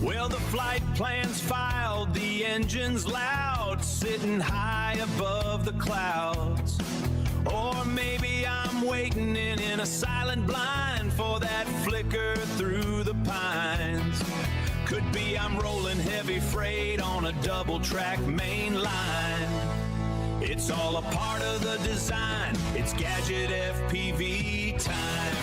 Well, the flight plan's filed, the engine's loud, sitting high above the clouds. Or maybe I'm waiting in a silent blind for that flicker through the pines. Could be I'm rolling heavy freight on a double-track main line. It's all a part of the design. It's Gadget FPV time.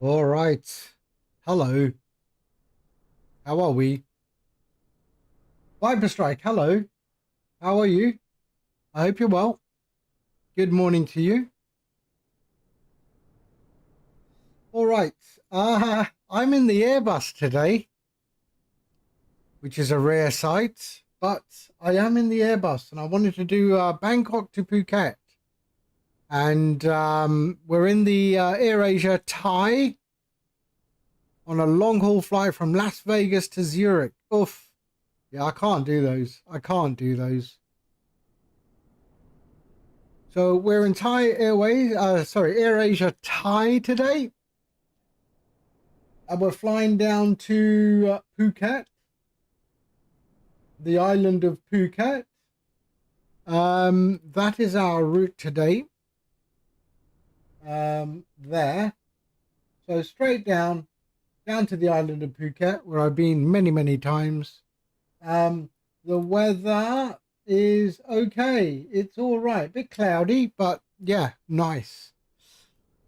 All right. Hello. How are we? Viper Strike, hello. How are you? I hope you're well. Good morning to you. All right. I'm in the Airbus today, which is a rare sight, but I am in the Airbus and I wanted to do Bangkok to Phuket. And we're in the AirAsia Thai on a long haul flight from Las Vegas to Zurich. Oof. Yeah, I can't do those. I can't do those. So we're in Thai Airways, AirAsia Thai today. And we're flying down to Phuket, the island of Phuket. That is our route today. There. So straight down to the island of Phuket, where I've been many times. The weather is okay. It's all right. Bit cloudy, but yeah, nice.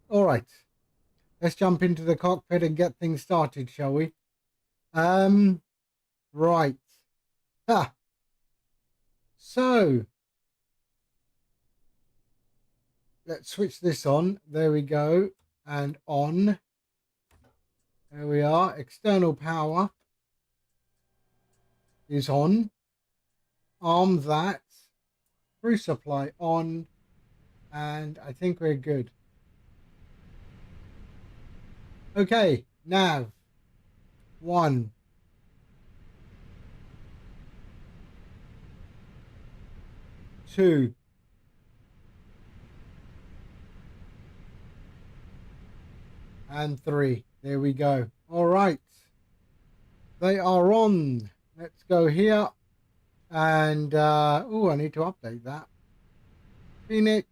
All right. Let's jump into the cockpit and get things started, shall we? Right. So let's switch this on. There we go. And on. There we are. External power is on. Arm that. Crew supply on. And I think we're good. Okay. Nav. 1. 2. And 3. There we go. All right. They are on. Let's go here. And, oh, I need to update that. Phoenix.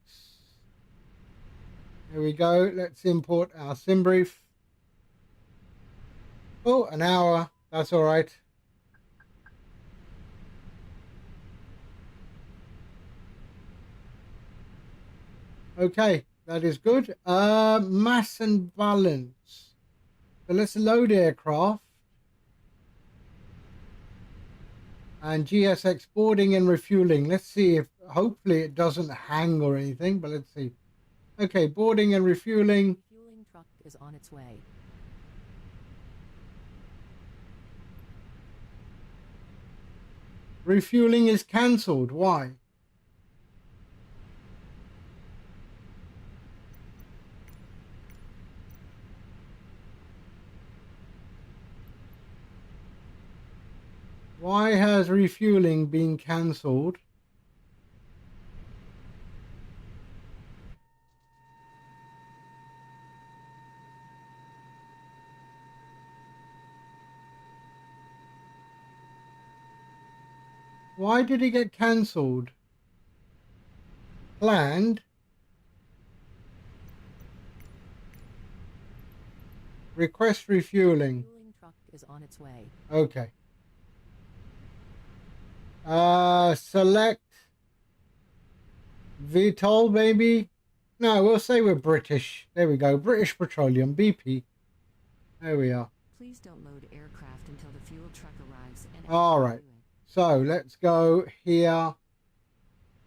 There we go. Let's import our sim brief. Oh, an hour. That's all right. Okay. That is good. Mass and balance. So let's load aircraft. And GSX boarding and refueling. Let's see if hopefully it doesn't hang or anything, but let's see. Okay, boarding and refueling. Fueling truck is on its way. Refueling is cancelled. Why? Why has refueling been cancelled? Why did it get cancelled? Planned. Request refueling. Fueling truck is on its way. Okay. Select VTOL, maybe. No, we'll say we're British. There we go. British Petroleum, BP. There we are. Please don't load aircraft until the fuel truck arrives. And all right. So let's go here.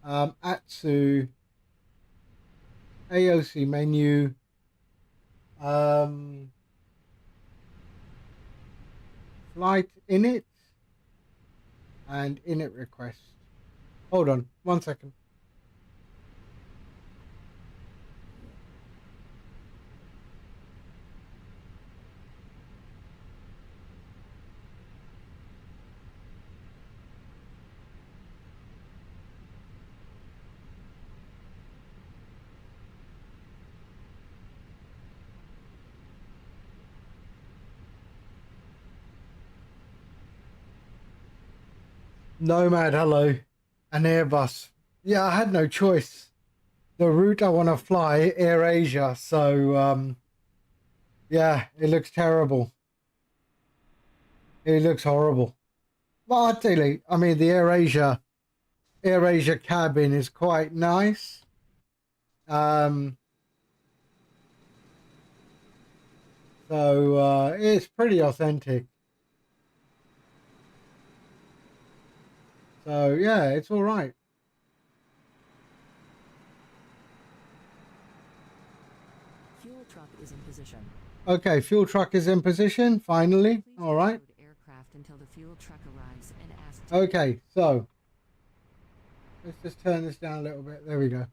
Atsu. AOC menu. Flight init. And init request. Hold on, 1 second. Nomad, hello. An Airbus. Yeah, I had no choice. The route I want to fly, AirAsia. So, yeah, it looks terrible. It looks horrible. But I'll tell you, I mean, the AirAsia cabin is quite nice. Um, so it's pretty authentic. So yeah, it's all right. Fuel truck is in position. Okay, fuel truck is in position, finally. Please All right. unload aircraft until the fuel truck arrives and ask. Okay, so let's just turn this down a little bit. There we go.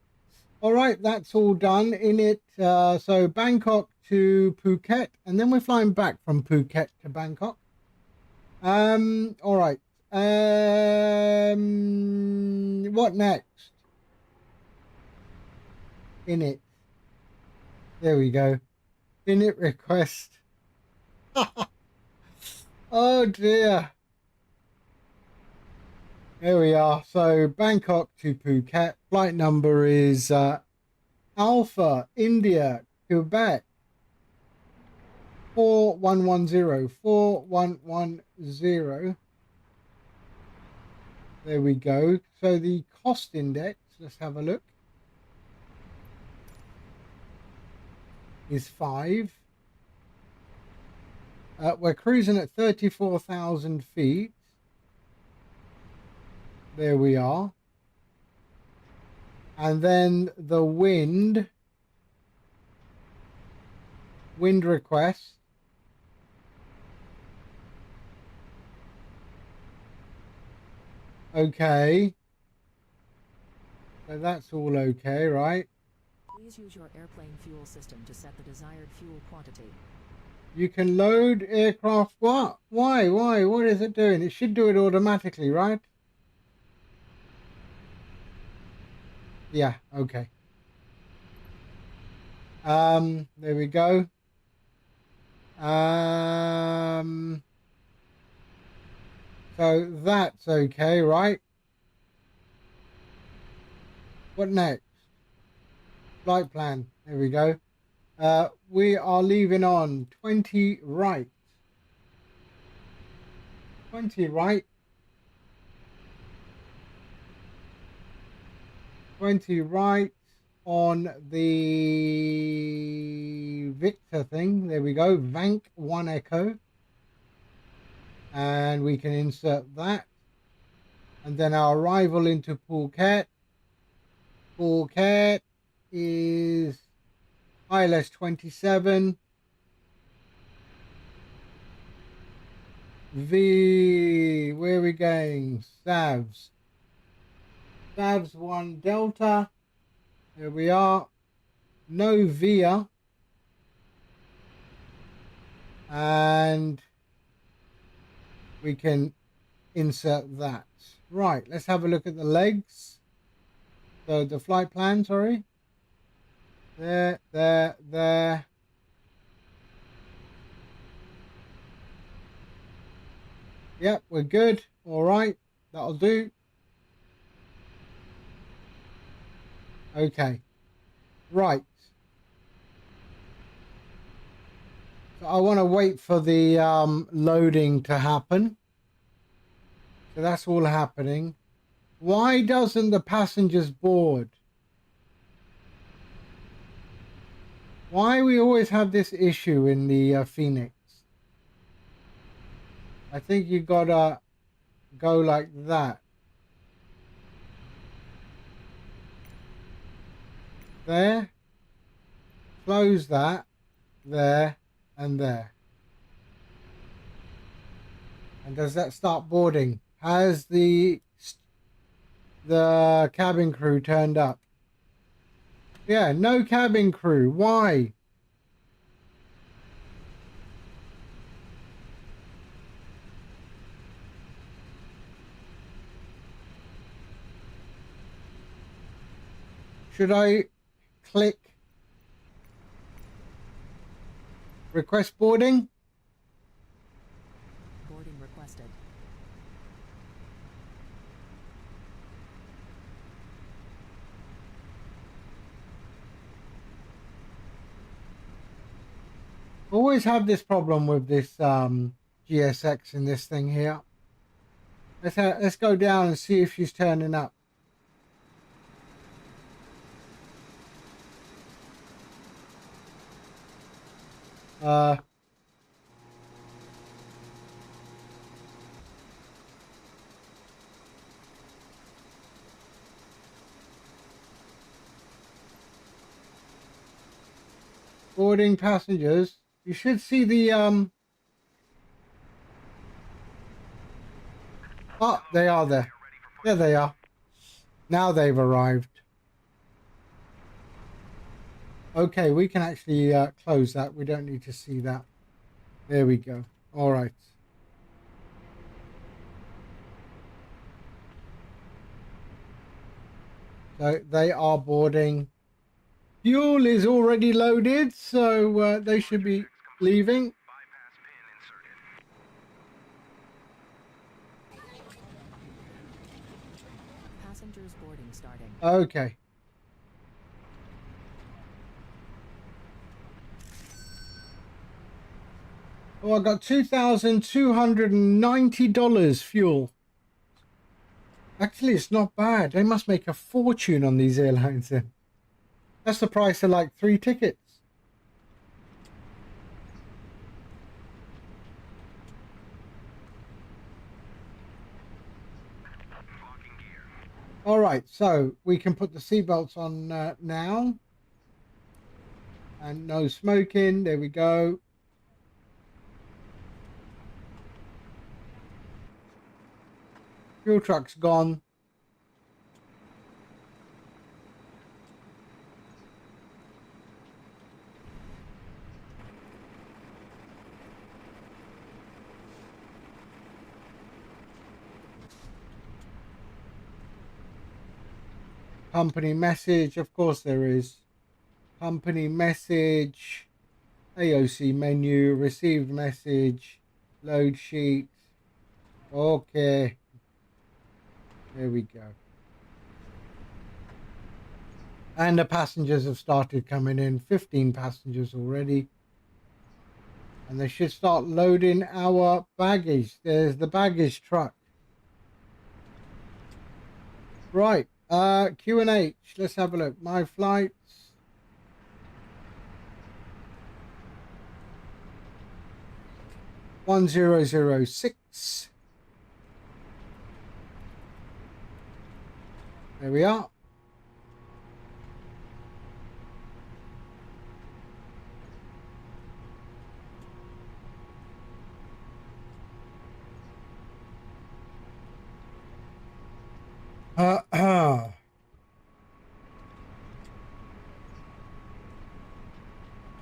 All right, that's all done in it. So Bangkok to Phuket, and then we're flying back from Phuket to Bangkok. All right. What next? In it. There we go. In it request. Oh dear. There we are. So Bangkok to Phuket. Flight number is Alpha India Quebec 4110 4110. There we go. So the cost index, let's have a look, is 5. We're cruising at 34,000 feet. There we are. And then the wind request. Okay. So that's all okay, right? Please use your airplane fuel system to set the desired fuel quantity. You can load aircraft. What? Why? What is it doing? It should do it automatically, right? Yeah, okay. There we go. So that's okay, right? What next? Flight plan. There we go. We are leaving on 20 right. 20 right. 20 right on the Victor thing. There we go. Vank 1 Echo. And we can insert that. And then our arrival into Phuket. Phuket is ILS 27. Where are we going? SAVs. SAVs 1 Delta. There we are. No VIA. And we can insert that. Right, let's have a look at the legs. So the flight plan, sorry. There. Yep, we're good. All right, that'll do. Okay, right. So I want to wait for the loading to happen. So that's all happening. Why doesn't the passengers board? Why we always have this issue in the Phoenix? I think you gotta go like that. There. Close that. There and there. And does that start boarding? Has the the cabin crew turned up. Yeah, no cabin crew. Why? Should I click request boarding? Boarding requested. Always have this problem with this GSX in this thing here. Let's go down and see if she's turning up. Boarding passengers. You should see the oh, they are there. There they are. Now they've arrived. Okay, we can actually close that. We don't need to see that. There we go. All right. So they are boarding. Fuel is already loaded, so they should be leaving. Passengers boarding starting. Okay. Oh, I got $2,290 fuel. Actually, it's not bad. They must make a fortune on these airlines then. That's the price of like 3 tickets. All right, so we can put the seatbelts on now. And no smoking. There we go. Fuel truck's gone. Company message, of course there is. Company message, AOC menu, received message, load sheet. Okay. There we go. And the passengers have started coming in. 15 passengers already. And they should start loading our baggage. There's the baggage truck. Right. Q&H. Let's have a look. My flights. $1006. There we are.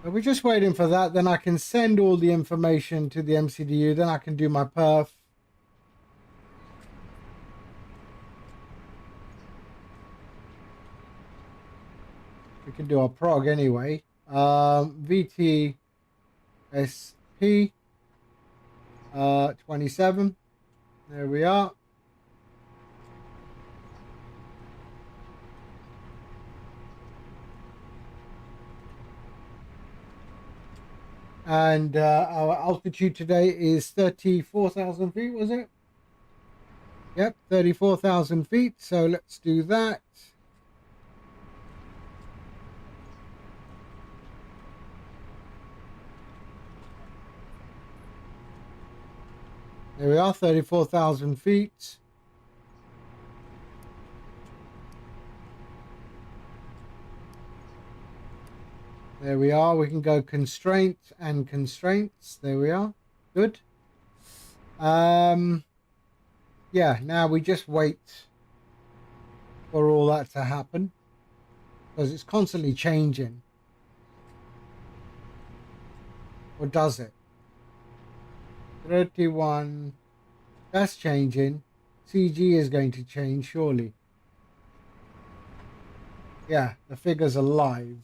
We're just waiting for that. Then I can send all the information to the MCDU. Then I can do my perf. We can do our prog anyway. VTSP 27. There we are. And our altitude today is 34,000 feet, was it? Yep, 34,000 feet. So let's do that. There we are, 34,000 feet. There we are. We can go constraints and constraints. There we are. Good. Yeah, now we just wait for all that to happen, because it's constantly changing. Or does it? 31. That's changing. CG is going to change, surely. Yeah, the figures are live.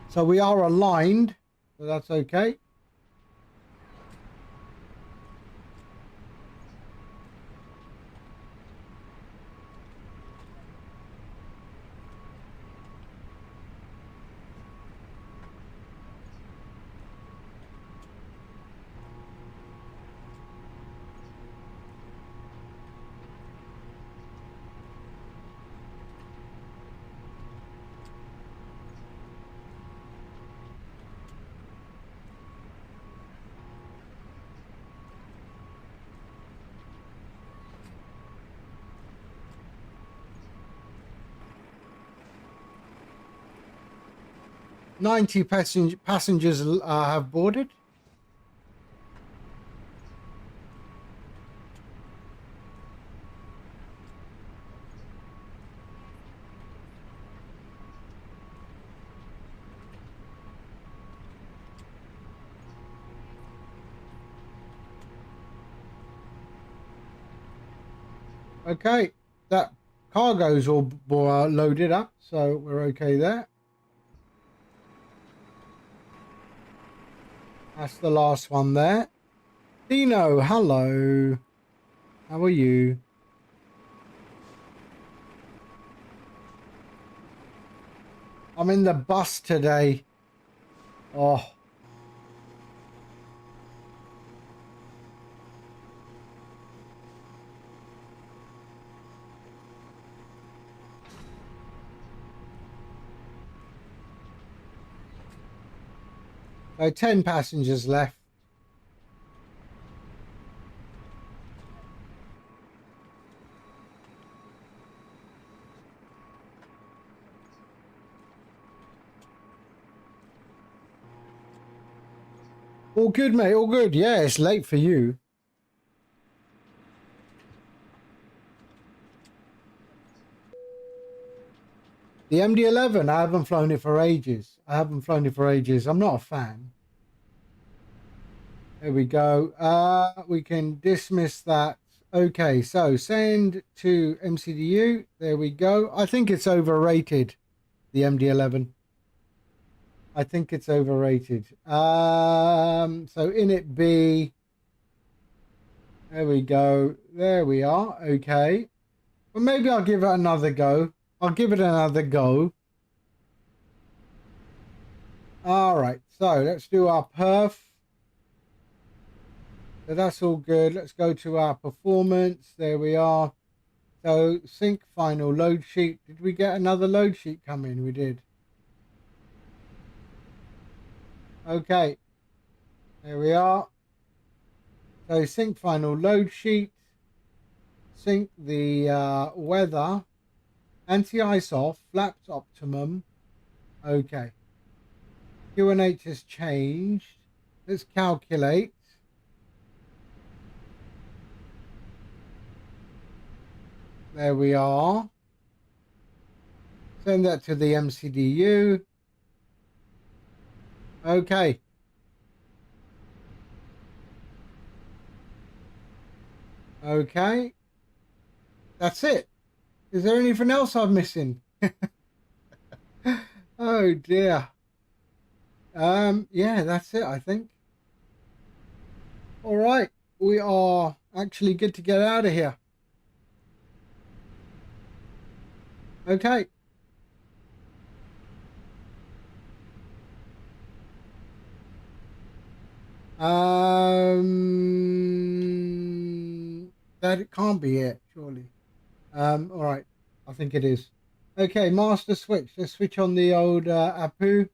So we are aligned, so that's okay. Passengers have boarded. Okay, that cargo's all loaded up, so we're okay there. That's the last one there. Dino, hello. How are you? I'm in the bus today. Oh. So 10 passengers left. All good, mate. All good. Yeah, it's late for you. The MD-11, I haven't flown it for ages. I'm not a fan. There we go. We can dismiss that. Okay, so send to MCDU. There we go. I think it's overrated, the MD-11. I think it's overrated. So in it B. There we go. There we are. Okay. Well, maybe I'll give it another go. All right. So let's do our perf. So that's all good. Let's go to our performance. There we are. So sync final load sheet. Did we get another load sheet come in? We did. Okay. There we are. So sync final load sheet. Sync the weather. Anti-ice off. Flaps optimum. Okay. QNH has changed. Let's calculate. There we are. Send that to the MCDU. Okay. Okay. That's it. Is there anything else I'm missing? Oh dear. Yeah, that's it, I think. All right. We are actually good to get out of here. Okay. That it can't be it, surely. All right. I think it is. Okay, master switch. Let's switch on the old Apu.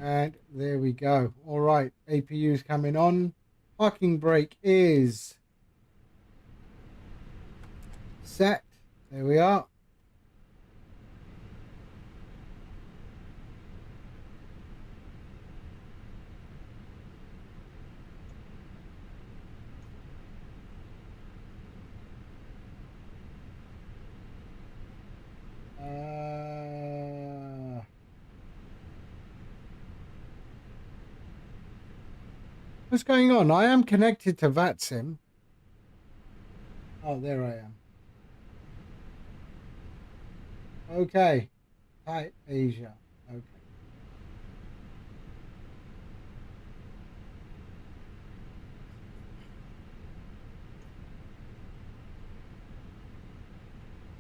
And there we go. All right. APU's coming on. Parking brake is Set. There we are. What's going on? I am connected to VATSIM. Oh, there I am. Okay. Hi, Asia. Okay.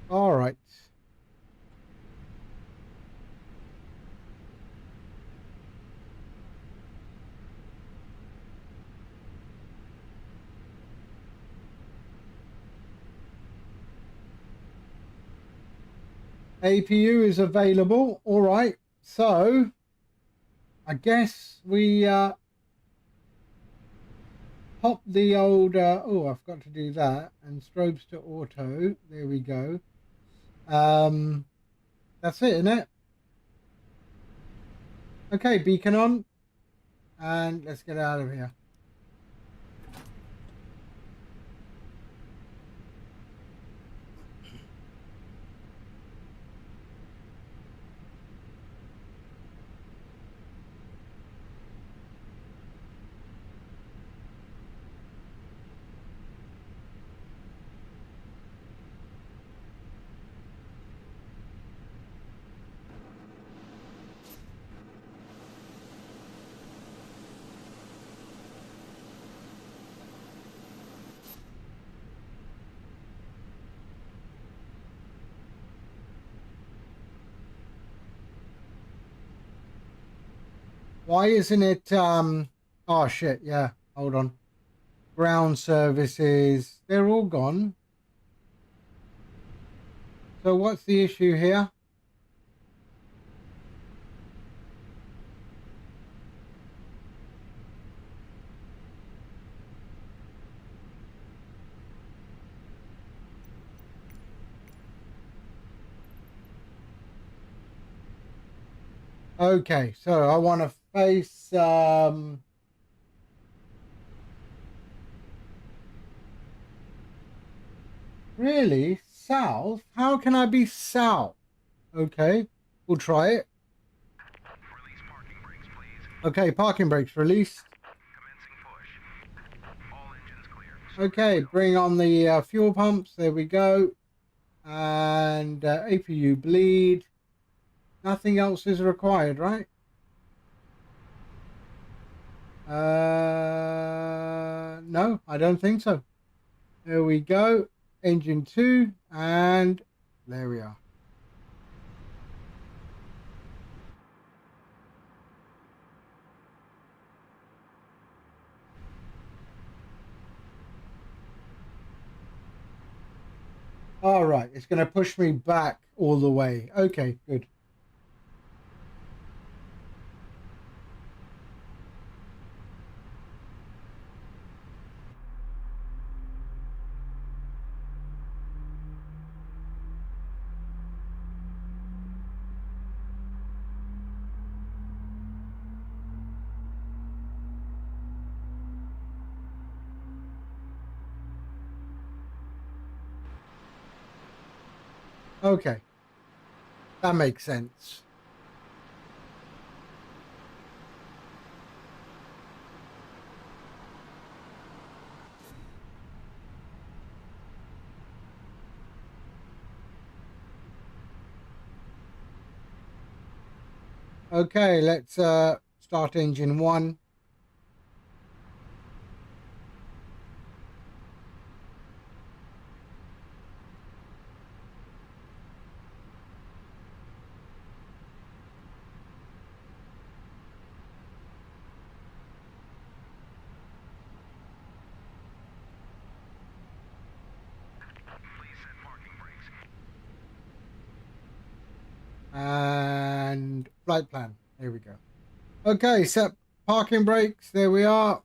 All right. APU is available. All right. So I guess we pop the old oh, I forgot to do that, and strobes to auto. There we go. That's it, isn't it? Okay, beacon on, and let's get out of here. Why isn't it oh shit, yeah, hold on. Ground services, they're all gone. So what's the issue here? Okay, so I want to face really south. How can I be south? Okay, we'll try it. Okay, parking brakes released. Okay, bring on the fuel pumps. There we go. And APU bleed. Nothing else is required, right? No, I don't think so. There we go. Engine 2, and there we are. All right, it's going to push me back all the way. Okay, good. Okay, that makes sense. Okay, let's start engine 1. And flight plan. There we go. Okay, set parking brakes. There we are.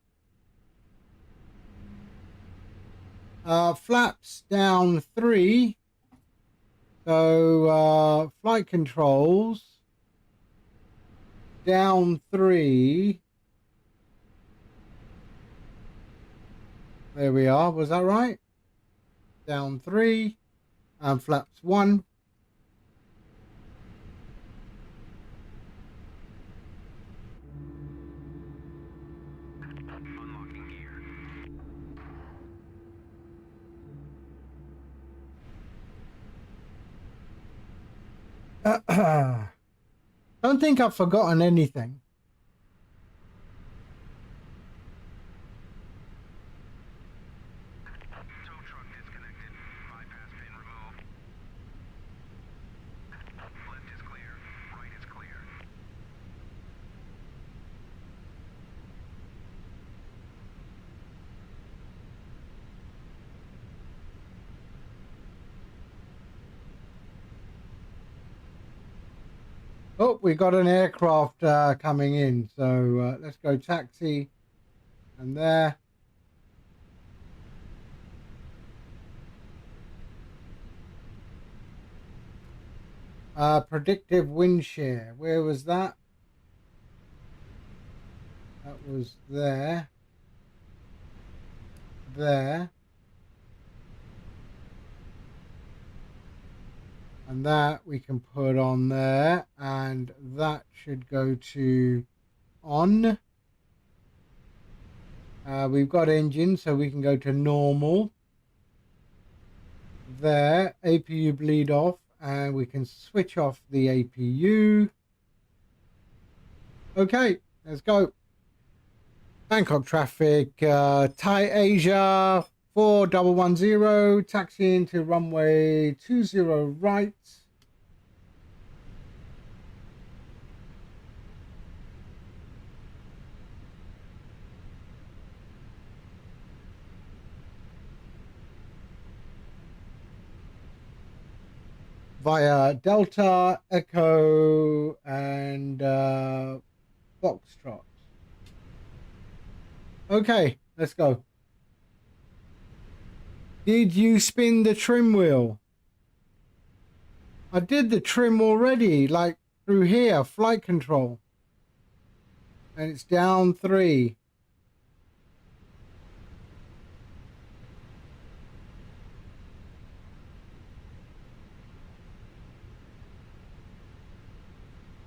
Flaps down 3. So flight controls down 3. There we are. Was that right? Down 3 and flaps 1. Don't think I've forgotten anything. Oh, we got an aircraft coming in. So let's go taxi. And there. Predictive wind shear. Where was that? That was there. There. And that we can put on there. And that should go to on. We've got engine, so we can go to normal. There. APU bleed off. And we can switch off the APU. Okay, let's go. Bangkok traffic, Thai Asia 4110, taxi into runway 20 right. Via Delta, Echo, and Foxtrot. Okay, let's go. Did you spin the trim wheel? I did the trim already, like through here, flight control. And it's down 3.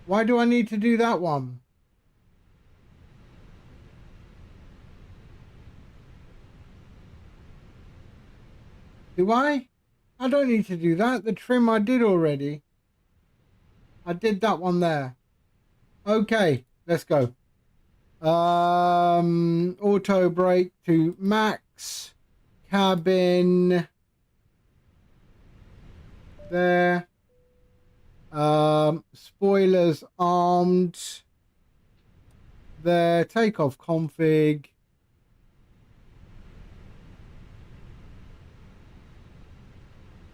Why do I need to do that one? Do I? I don't need to do that. The trim I did already. I did that one there. Okay, let's go. Auto brake to max. Cabin. There. Spoilers armed. There. Takeoff config.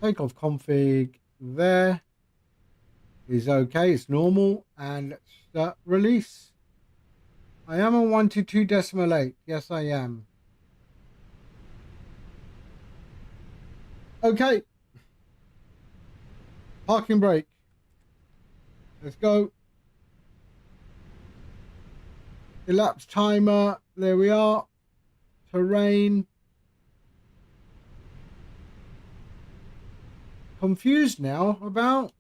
Takeoff config there is okay. It's normal. And let's start release. I am on 122.8. Yes, I am. Okay. Parking brake. Let's go. Elapsed timer. There we are. Terrain. Confused now about.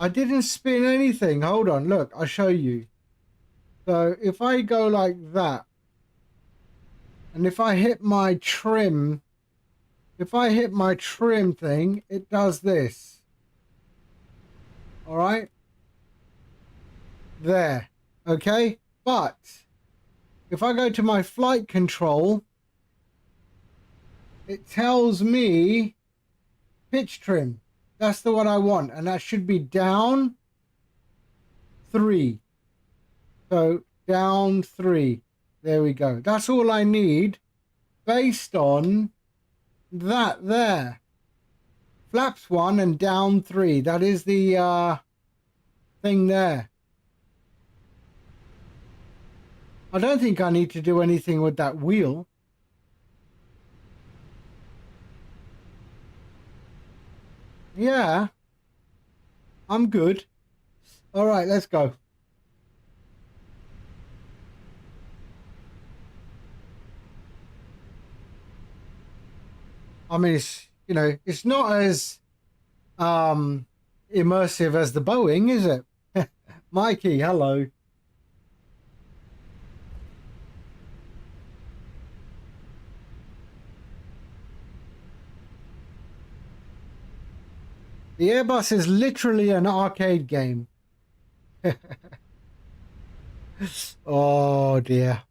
I didn't spin anything. Hold on, look, I'll show you. So if I go like that, and if I hit my trim, thing, it does this. All right. There. Okay. But if I go to my flight control, it tells me pitch trim. That's the one I want. And that should be down 3. So down 3. There we go. That's all I need based on that there. Flaps 1 and down 3. That is the thing there. I don't think I need to do anything with that wheel. Yeah. I'm good. All right, let's go. I mean, it's, you know, it's not as immersive as the Boeing, is it? Mikey, hello. The Airbus is literally an arcade game. Oh dear.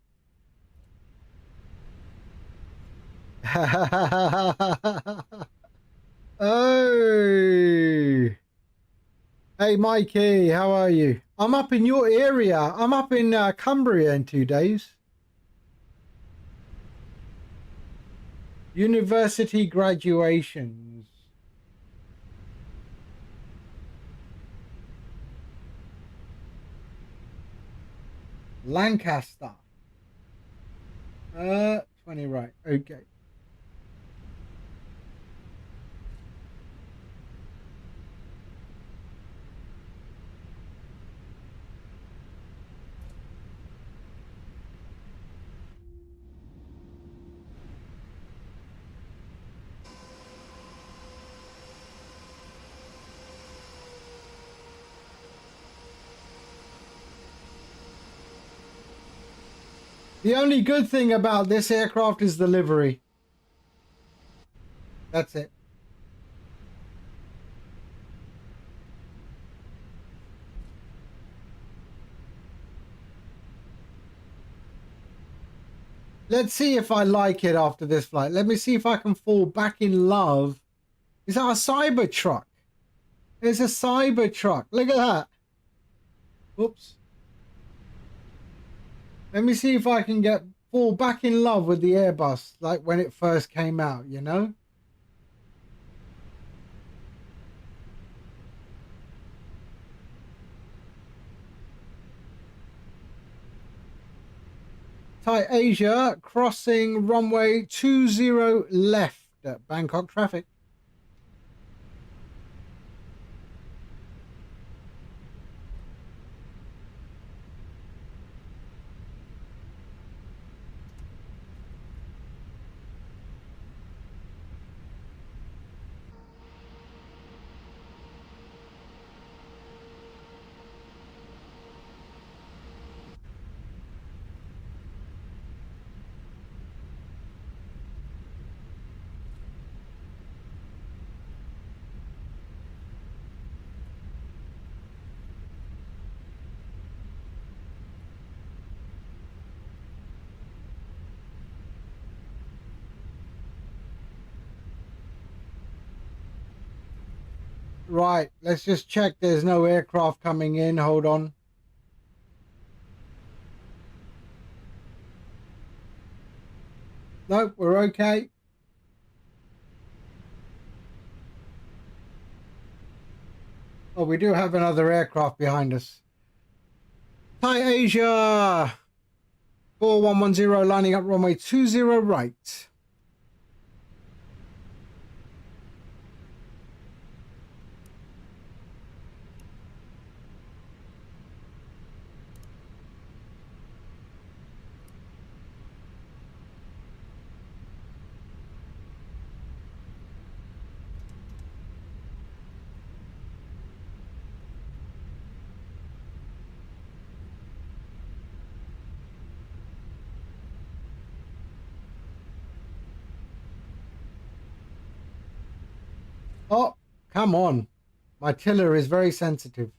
Oh. Hey Mikey, how are you? I'm up in your area. I'm up in Cumbria in 2 days. University graduations. Lancaster. 20, right. Okay. The only good thing about this aircraft is the livery. That's it. Let's see if I like it after this flight. Let me see if I can fall back in love. Is that a Cybertruck? It's a Cybertruck. Look at that. Oops. Let me see if I can fall back in love with the Airbus like when it first came out, you know? Thai Asia crossing runway 20 left at Bangkok traffic. Right, let's just check there's no aircraft coming in. Hold on. Nope, we're okay. Oh, we do have another aircraft behind us. Thai Asia 4110 lining up runway 20 right. Oh, come on. My tiller is very sensitive.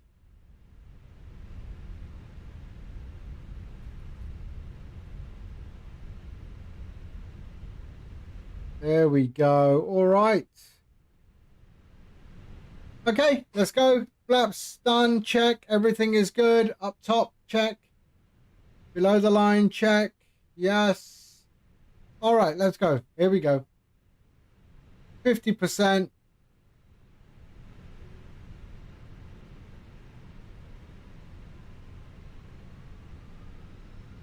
There we go. All right. Okay, let's go. Flaps done. Check. Everything is good. Up top. Check. Below the line, check. Yes. All right, let's go. Here we go. 50%.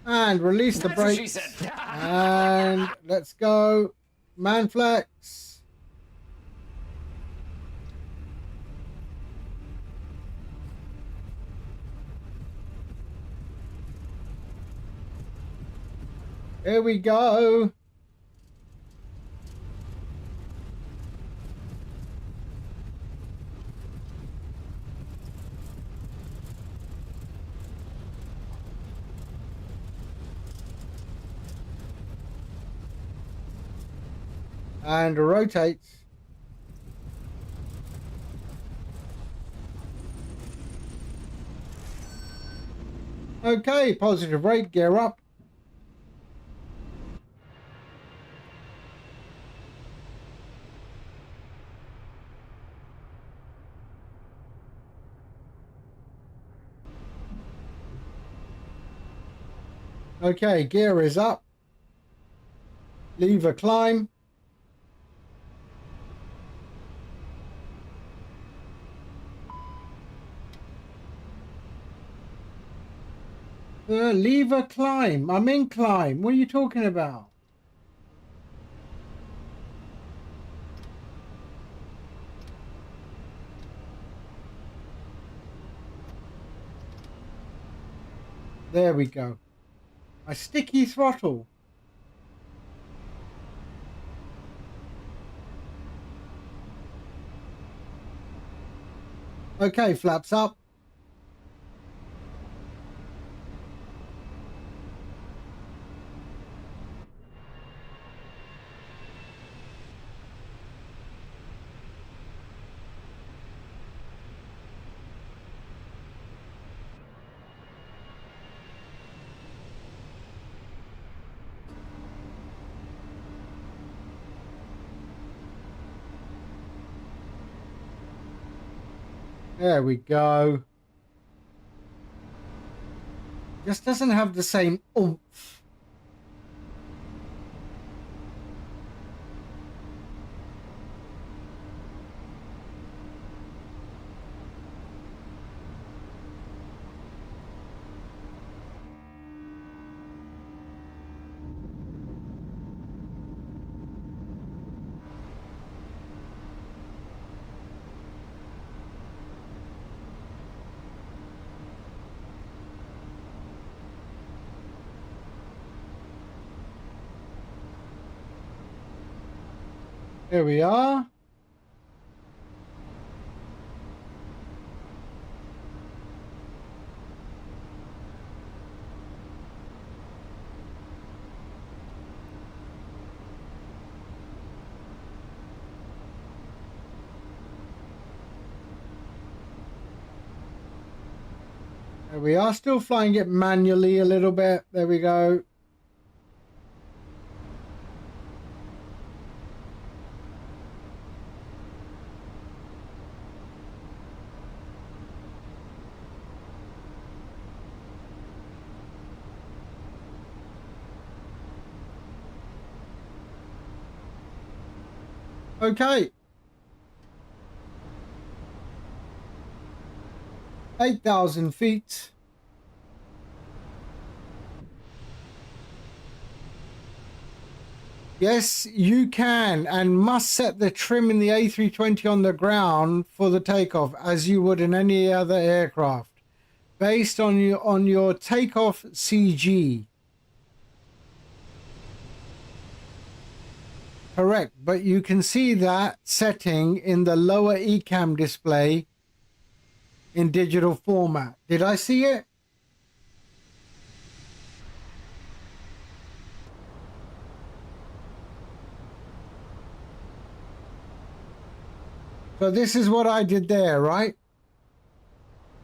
And release the That's what she brakes. said. And let's go. Man flex. Here we go. And rotates. Okay, positive rate, gear up. Okay, gear is up. Lever climb. Lever climb. I'm in climb. What are you talking about? There we go. My sticky throttle. Okay, flaps up. There we go. Just doesn't have the same oomph. Here we are. There we are, still flying it manually a little bit. There we go. Okay. 8,000 feet. Yes, you can and must set the trim in the A320 on the ground for the takeoff as you would in any other aircraft based on your takeoff CG. Correct, but you can see that setting in the lower ECAM display in digital format. Did I see it? So this is what I did there, right?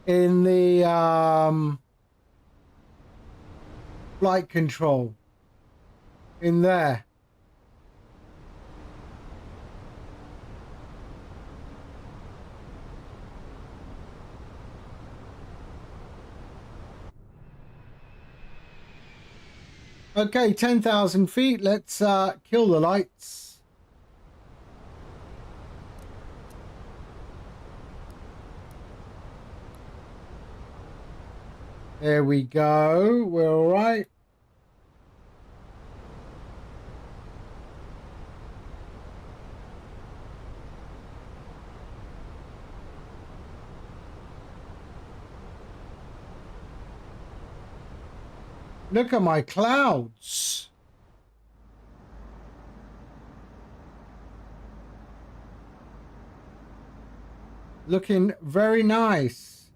In the flight control. In there. Okay, 10,000 feet. Let's kill the lights. There we go. We're all right. Look at my clouds. Looking very nice.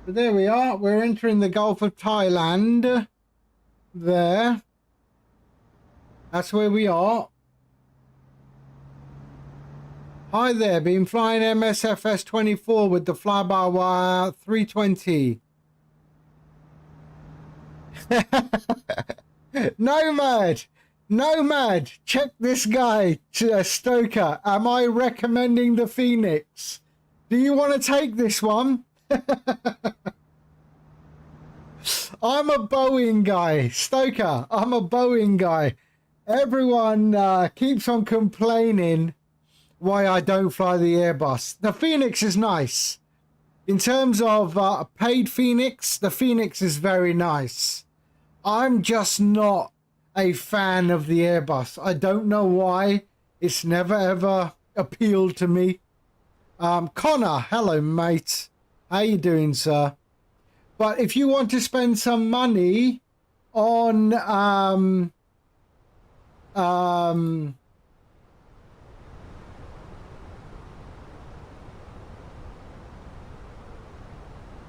But there we are. We're entering the Gulf of Thailand. There. That's where we are. Hi there, been flying MSFS 24 with the fly-by-wire 320. Nomad, check this guy, Stoker. Am I recommending the Phoenix? Do you want to take this one? I'm a Boeing guy, Stoker. I'm a Boeing guy. Everyone keeps on complaining why I don't fly the Airbus. The Phoenix is nice. In terms of paid Phoenix, the Phoenix is very nice. I'm just not a fan of the Airbus. I don't know why. It's never ever appealed to me. Connor, hello mate. How you doing, sir? But if you want to spend some money on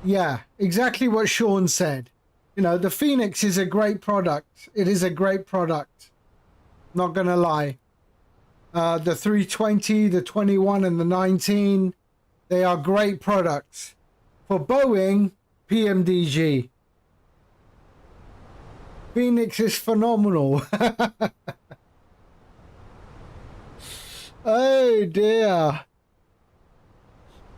yeah, exactly what Sean said. You know, the Phoenix is a great product. It is a great product. Not gonna lie. The 320, the 21 and the 19, they are great products. For Boeing, PMDG. Phoenix is phenomenal. Oh dear.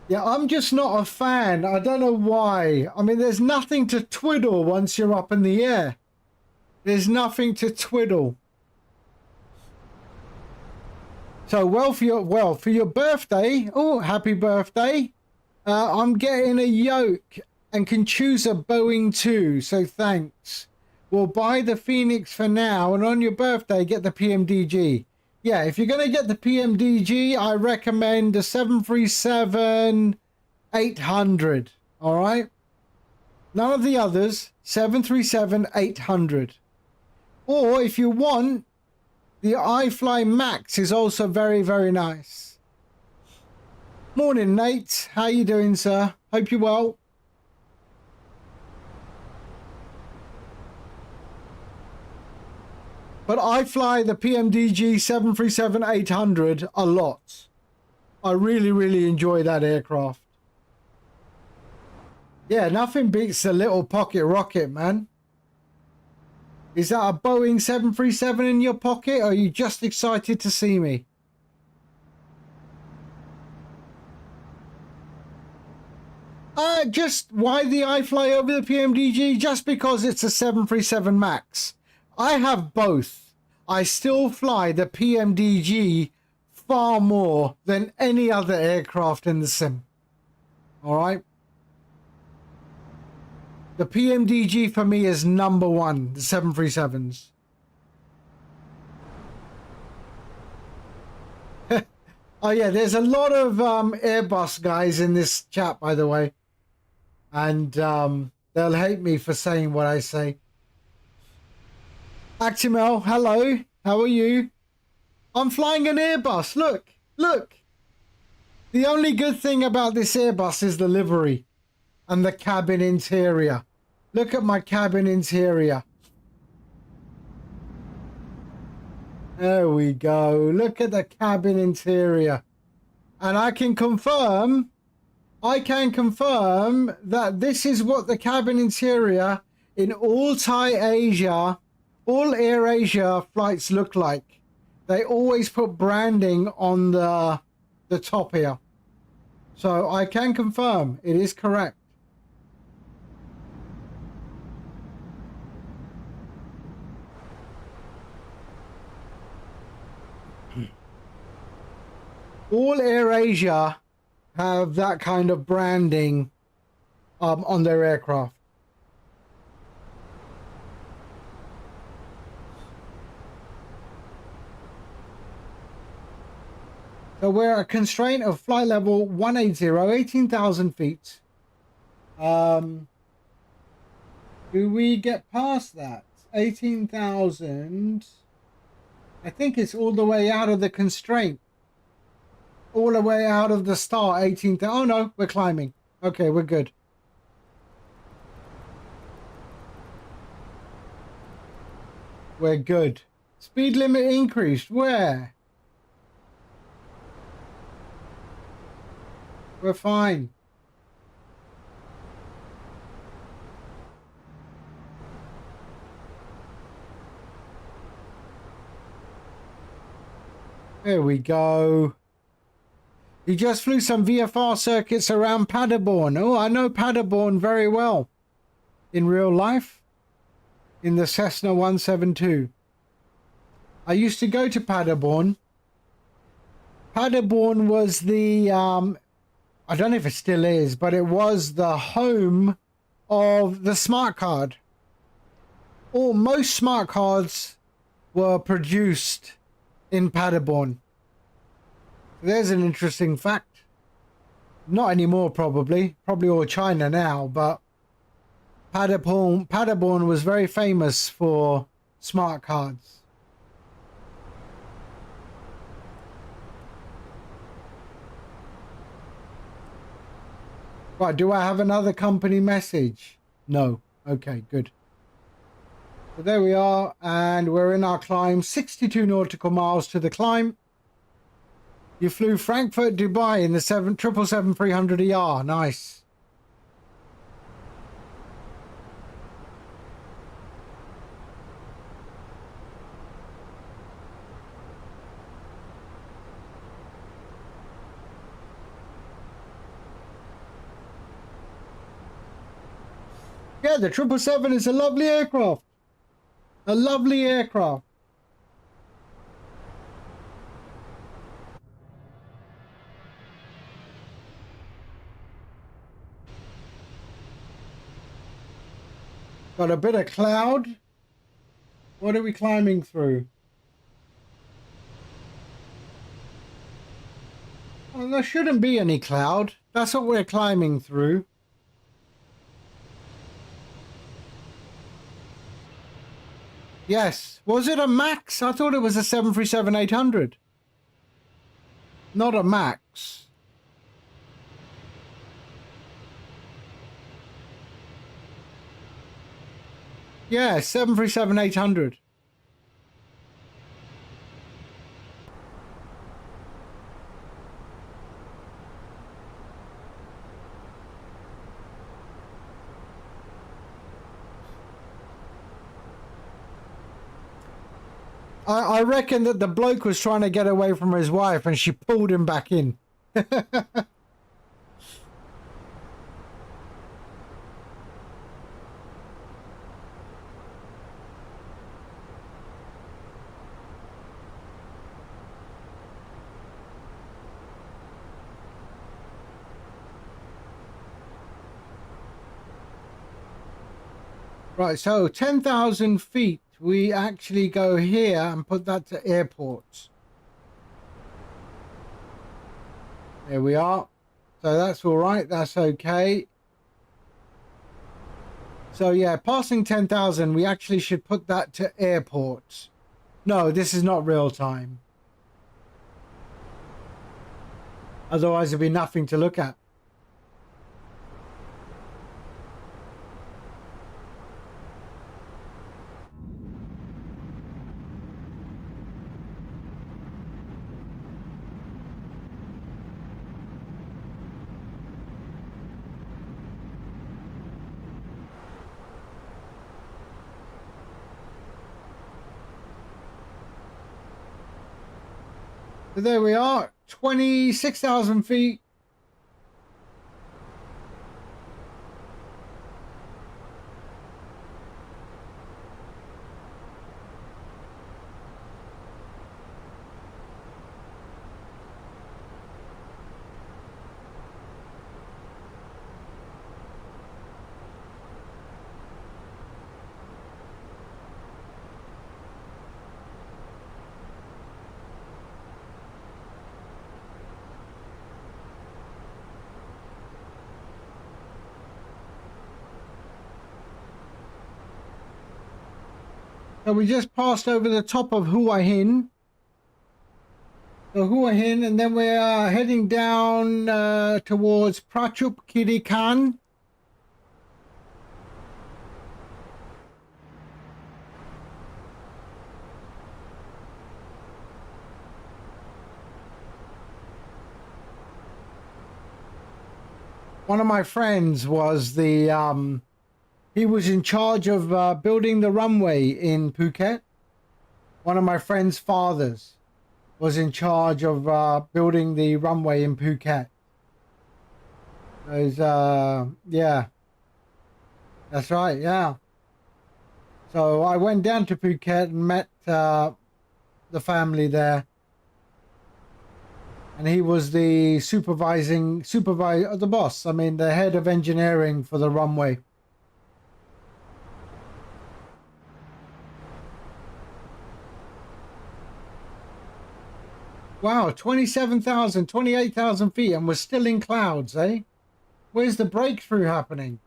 Yeah, I'm just not a fan. I don't know why. I mean, there's nothing to twiddle once you're up in the air. There's nothing to twiddle. So, for your birthday, oh, happy birthday. I'm getting a yoke and can choose a Boeing too, so thanks. We'll buy the Phoenix for now, and on your birthday, get the PMDG. Yeah, if you're going to get the PMDG, I recommend the 737-800. All right? None of the others. 737-800. Or if you want, the iFly Max is also very, very nice. Morning, Nate. How you doing, sir? Hope you're well. But I fly the PMDG 737-800 a lot. I really, really enjoy that aircraft. Yeah, nothing beats the little pocket rocket, man. Is that a Boeing 737 in your pocket, or are you just excited to see me? Just why the iFly over the PMDG? Just because it's a 737 MAX. I have both. I still fly the PMDG far more than any other aircraft in the sim. All right. The PMDG for me is number one, the 737s. Oh yeah, there's a lot of Airbus guys in this chat, by the way. And they'll hate me for saying what I say. Actimel, hello. How are you? I'm flying an Airbus. Look, look. The only good thing about this Airbus is the livery and the cabin interior. Look at my cabin interior. There we go. Look at the cabin interior. And I can confirm that this is what the cabin interior in all Thai Asia, all AirAsia flights look like. They always put branding on the top here. So I can confirm it is correct. All AirAsia have that kind of branding on their aircraft. So we're a constraint of flight level 180, 18,000 feet. Do we get past that? 18,000. I think it's all the way out of the constraint. All the way out of the start, 18,000. Oh no, we're climbing. Okay, we're good. We're good. Speed limit increased. Where? We're fine. There we go. He just flew some VFR circuits around Paderborn. Oh, I know Paderborn very well. In real life. In the Cessna 172. I used to go to Paderborn. Paderborn was the... I don't know if it still is, but it was the home of the smart card. Most smart cards were produced in Paderborn. There's an interesting fact. Not anymore, probably. Probably all China now, but Paderborn was very famous for smart cards. Right, do I have another company message? No. Okay, good. So there we are, and we're in our climb. 62 nautical miles to the climb. You flew Frankfurt, Dubai in the 777-300ER. Nice. Yeah, the 777 is a lovely aircraft. A lovely aircraft. Got a bit of cloud. What are we climbing through? Well, there shouldn't be any cloud. That's what we're climbing through. Yes. Was it a Max? I thought it was a 737-800. Not a Max. Yeah, 737-800. I reckon that the bloke was trying to get away from his wife and she pulled him back in. Right, so 10,000 feet. We actually go here and put that to airports. There we are. So that's all right. That's okay. So yeah, passing 10,000, we actually should put that to airports. No, this is not real time. Otherwise, there'd be nothing to look at. So there we are, 26,000 feet. So we just passed over the top of Hua Hin. So Hua Hin, and then we're heading down towards Prachuap Khiri Khan. One of my friends was the he was in charge of building the runway in Phuket. One of my friend's fathers was in charge of building the runway in Phuket. Yeah, that's right, yeah. So I went down to Phuket and met the family there. And he was the the boss, I mean, the head of engineering for the runway. Wow, 27,000, 28,000 feet, and we're still in clouds, eh? Where's the breakthrough happening?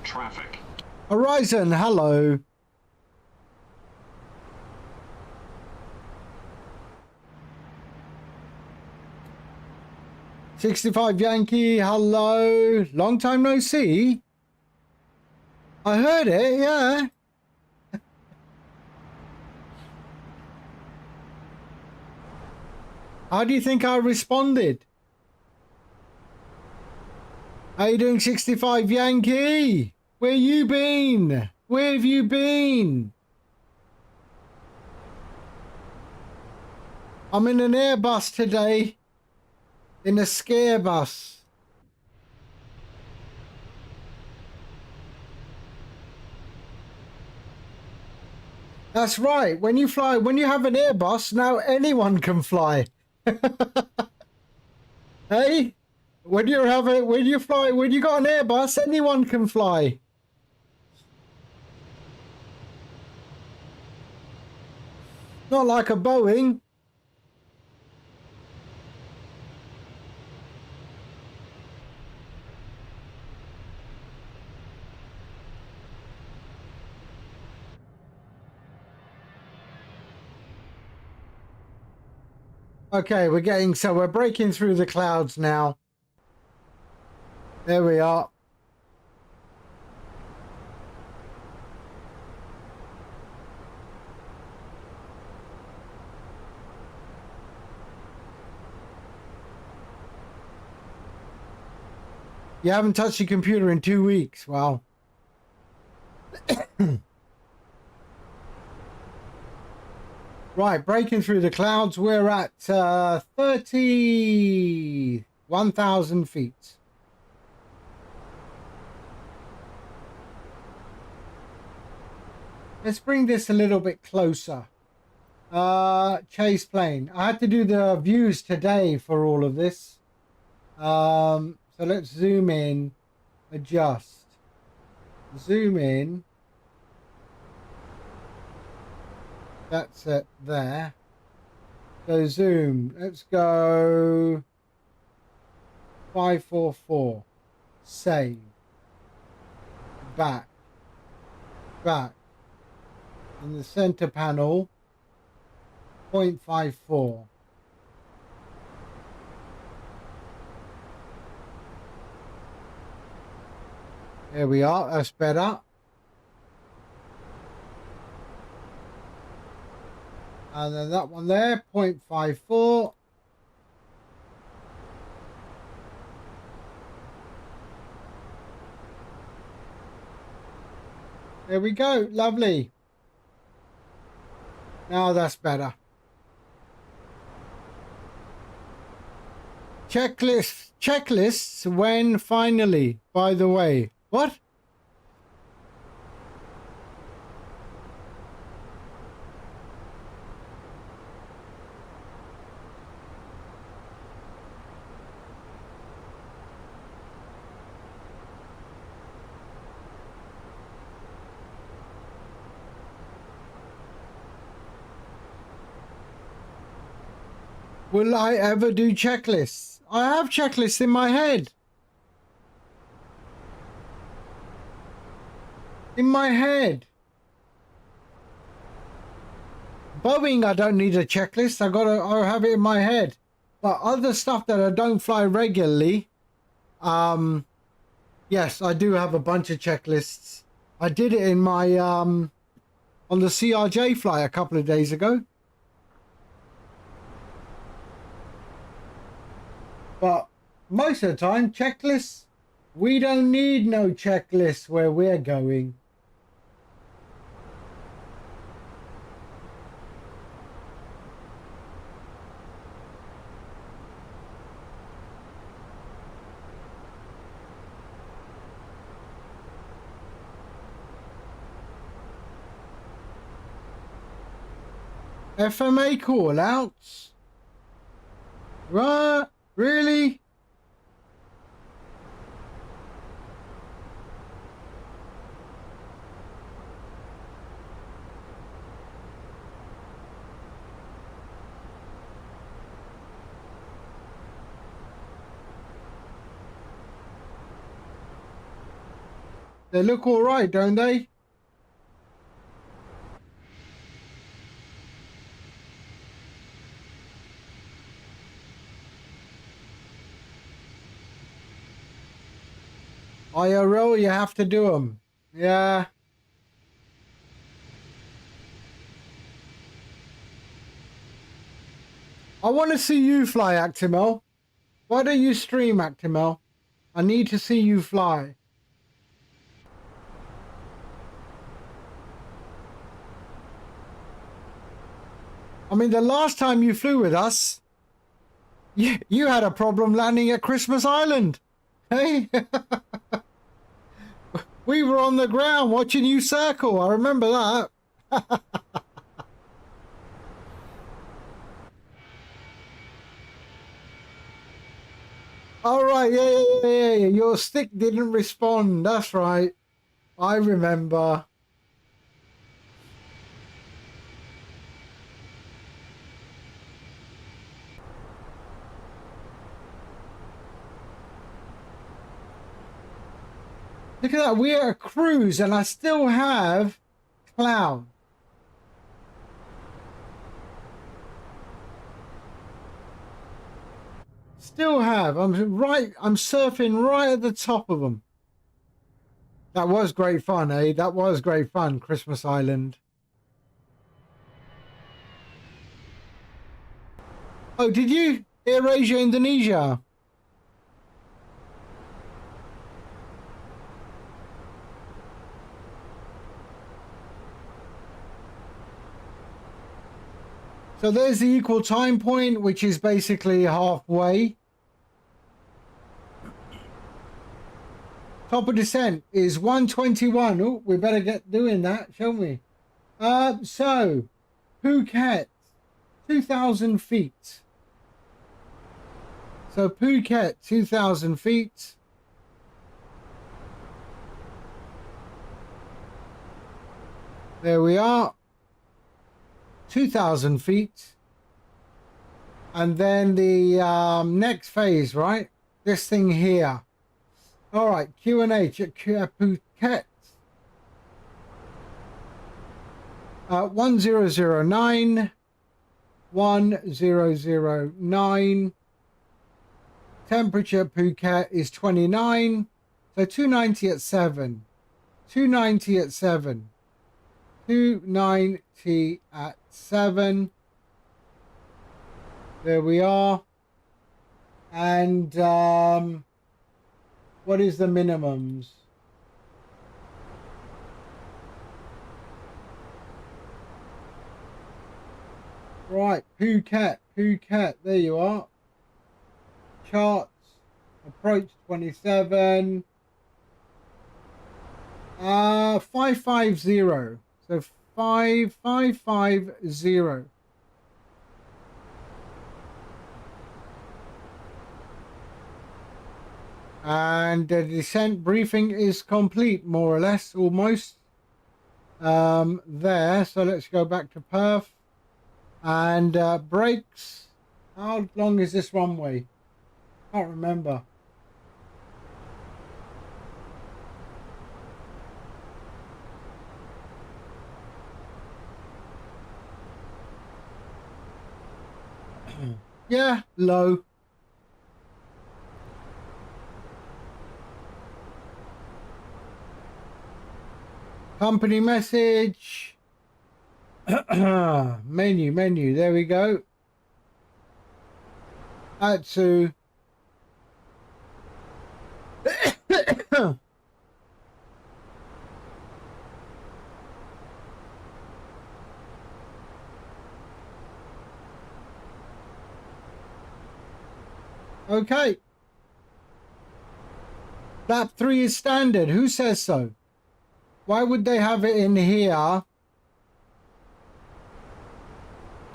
Traffic. Horizon, hello. '65 Yankee, hello. Long time no see. I heard it, yeah. How do you think I responded? How you doing, 65 Yankee? Where you been? Where have you been? I'm in an Airbus today. In a scare bus. That's right. When you fly, when you have an Airbus, now anyone can fly. Hey? When you fly, when you got an Airbus, anyone can fly. Not like a Boeing. Okay, we're breaking through the clouds now. There we are. You haven't touched your computer in 2 weeks. Wow. Right, breaking through the clouds. We're at 31,000 feet. Let's bring this a little bit closer. Chase plane. I had to do the views today for all of this. So let's zoom in, adjust, zoom in. That's it there. So zoom. Let's go 544. Save. Back. In the center panel. 0.54. There we are. That's better. And then that one there, 0.54. There we go. Lovely. Now that's better. Checklists when finally, by the way. What? Will I ever do checklists? I have checklists in my head. In my head. Boeing, I don't need a checklist. I have it in my head. But other stuff that I don't fly regularly, yes, I do have a bunch of checklists. I did it in my on the CRJ flight a couple of days ago. But most of the time, checklists, we don't need no checklists where we're going. FMA call outs? Right? Really? They look all right, don't they? IRL, you have to do them. Yeah. I want to see you fly, Actimel. Why don't you stream, Actimel? I need to see you fly. I mean, the last time you flew with us, you had a problem landing at Christmas Island. Hey? We were on the ground watching you circle. I remember that. All right, yeah. Your stick didn't respond. That's right. I remember. Look at that. We're a cruise and I still have cloud. Still have. I'm surfing right at the top of them. That was great fun, eh? That was great fun, Christmas Island. Oh, did you? AIRASIA Indonesia. So there's the equal time point, which is basically halfway. Top of descent is 121. Oh, we better get doing that, shall we? So Phuket, 2,000 feet. So Phuket, 2,000 feet. There we are. 2,000 feet. And then the next phase, right? This thing here. All right, Q&H at Phuket. 1009. 1009. Temperature Phuket is 29. So 290 at 7. 290 at 7. 290 at 7. There we are. And what is the minimums? Right, Phuket, there you are. Charts, approach 27. 550. So 5550. And the descent briefing is complete, more or less, almost. There. So let's go back to Perth. And brakes. How long is this runway? Can't remember. Yeah, low. Company message. Menu. There we go. Atsu. Okay. Lap 3 is standard. Who says so? Why would they have it in here?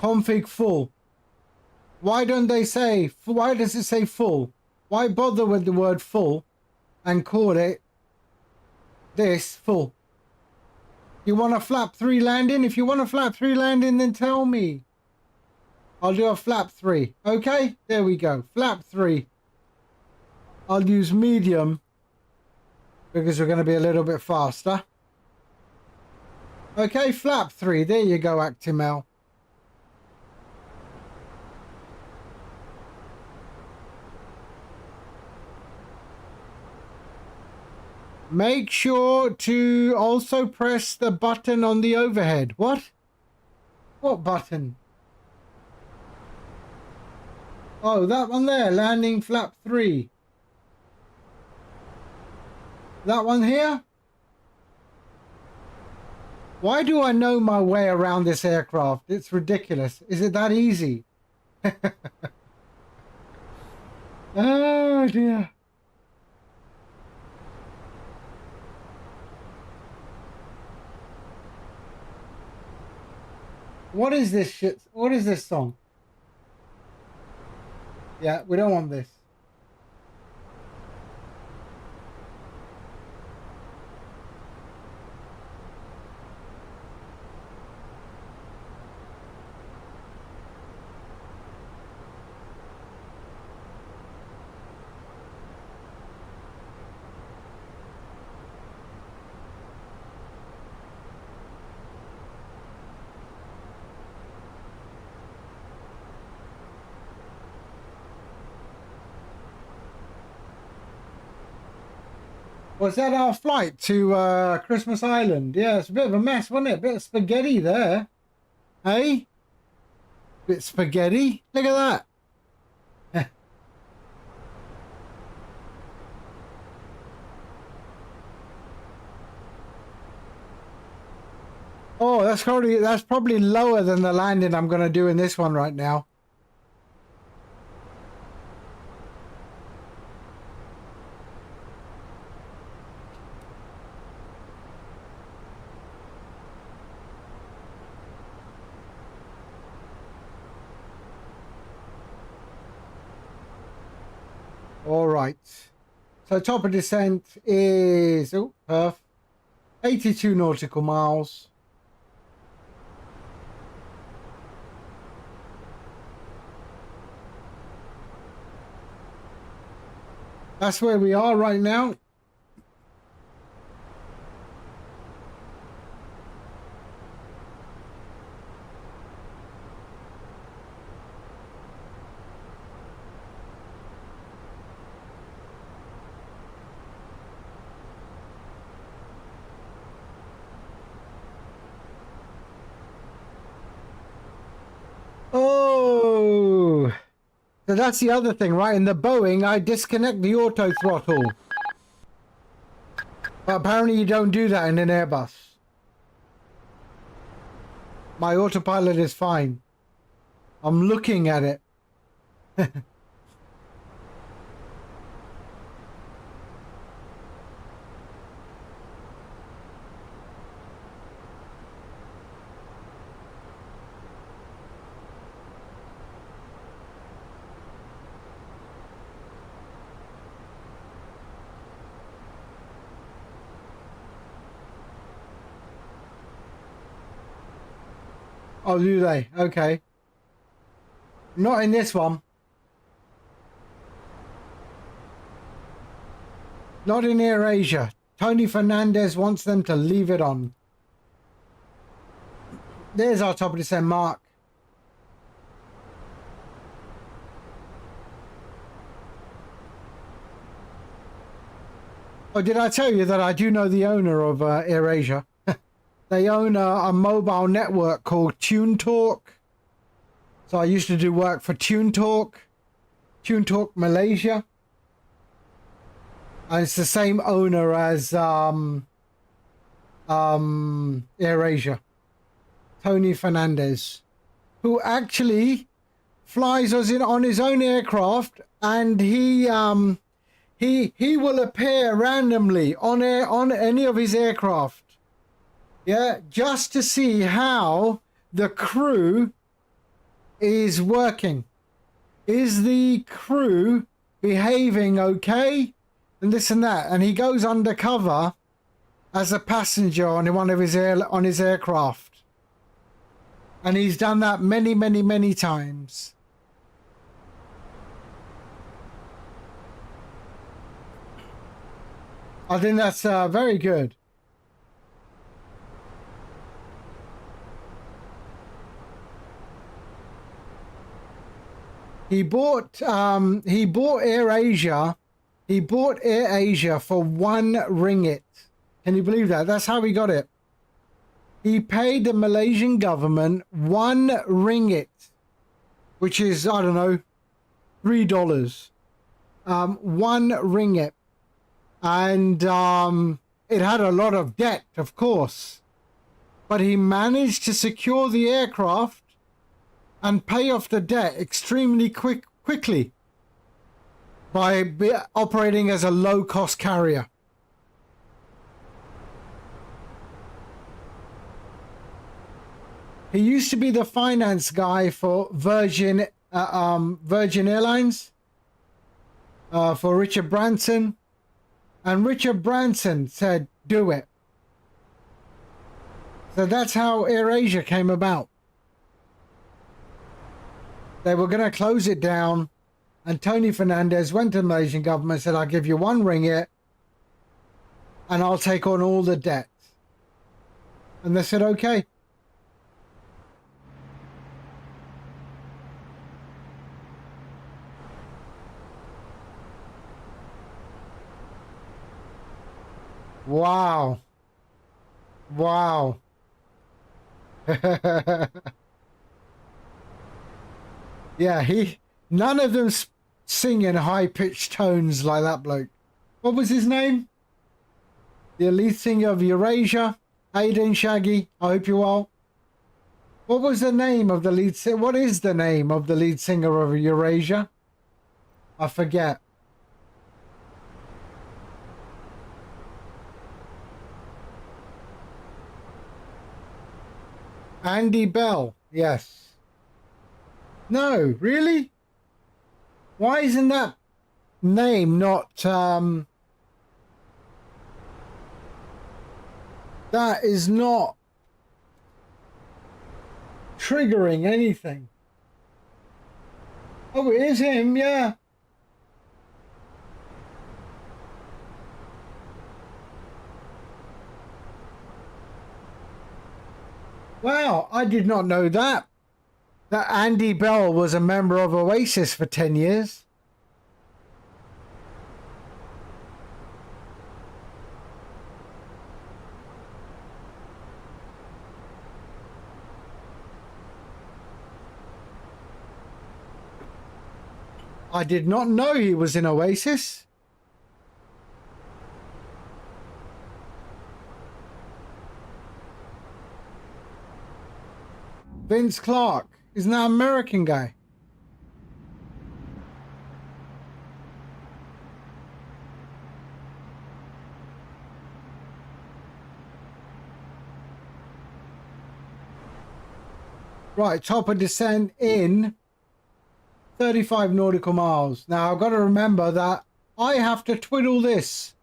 Config full. Why don't they say, why does it say full? Why bother with the word full and call it this full? You want a flap 3 landing? If you want a flap 3 landing, then tell me. I'll do a flap 3. Okay, there we go. Flap 3. I'll use medium because we're going to be a little bit faster. Okay, flap 3. There you go, Actimel. Make sure to also press the button on the overhead. What? What button? Oh, that one there. Landing flap 3. That one here? Why do I know my way around this aircraft? It's ridiculous. Is it that easy? Oh dear. What is this shit? What is this song? Yeah, we don't want this. Was that our flight to Christmas Island? Yeah, it's a bit of a mess, wasn't it? A bit of spaghetti there. Hey? Bit spaghetti? Look at that. Oh, that's probably lower than the landing I'm going to do in this one right now. All right. So top of descent is Perth, 82 nautical miles. That's where we are right now. So that's the other thing, right? In the Boeing, I disconnect the auto throttle. But apparently you don't do that in an Airbus. My autopilot is fine. I'm looking at it. Oh, do they? Okay. Not in this one. Not in AirAsia. Tony Fernandez wants them to leave it on. There's our top of the St. Mark. Oh, did I tell you that I do know the owner of AirAsia? They own a mobile network called TuneTalk. So I used to do work for TuneTalk Malaysia. And it's the same owner as AirAsia. Tony Fernandez, who actually flies us in on his own aircraft, and he will appear randomly on any of his aircraft. Yeah, just to see how the crew is working. Is the crew behaving okay? And this and that. And he goes undercover as a passenger on one of his aircraft. And he's done that many, many, many times. I think that's very good. He bought AirAsia. He bought AirAsia for 1 ringgit. Can you believe that? That's how he got it. He paid the Malaysian government 1 ringgit, which is, I don't know, $3. 1 ringgit. And it had a lot of debt, of course. But he managed to secure the aircraft and pay off the debt extremely quickly by operating as a low-cost carrier. He used to be the finance guy for Virgin Airlines, for Richard Branson, and Richard Branson said, "Do it." So that's how AirAsia came about. They were going to close it down, and Tony Fernandez went to the Malaysian government and said, "I'll give you 1 ringgit and I'll take on all the debt." And they said, "Okay." Wow. Wow. Yeah, none of them sing in high-pitched tones like that bloke. What was his name? The lead singer of AIRASIA. How you doing, Shaggy? I hope you're well. What was the name of the lead singer? What is the name of the lead singer of AIRASIA? I forget. Andy Bell. Yes. No, really? Why isn't that name not that is not triggering anything? Oh, it is him, yeah. Wow, I did not know that. That Andy Bell was a member of Oasis for 10 years. I did not know he was in Oasis. Vince Clark. Isn't that an American guy? Right, top of descent in 35 nautical miles. Now, I've got to remember that I have to twiddle this.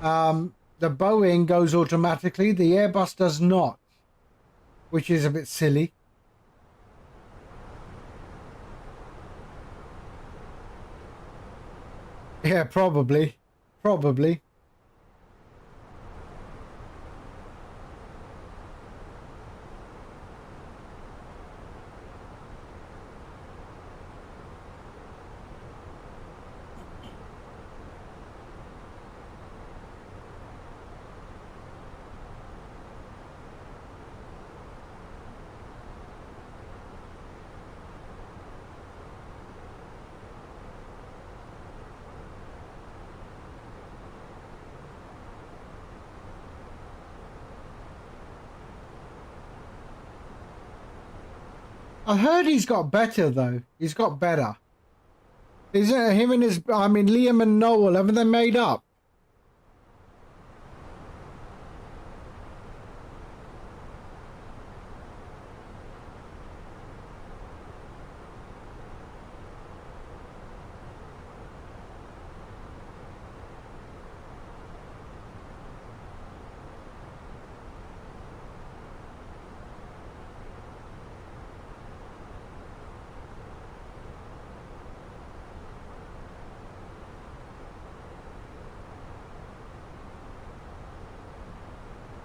The Boeing goes automatically. The Airbus does not, which is a bit silly. Yeah, probably. Probably. I heard he's got better though. He's got better. Isn't it him and his? I mean, Liam and Noel. Haven't they made up?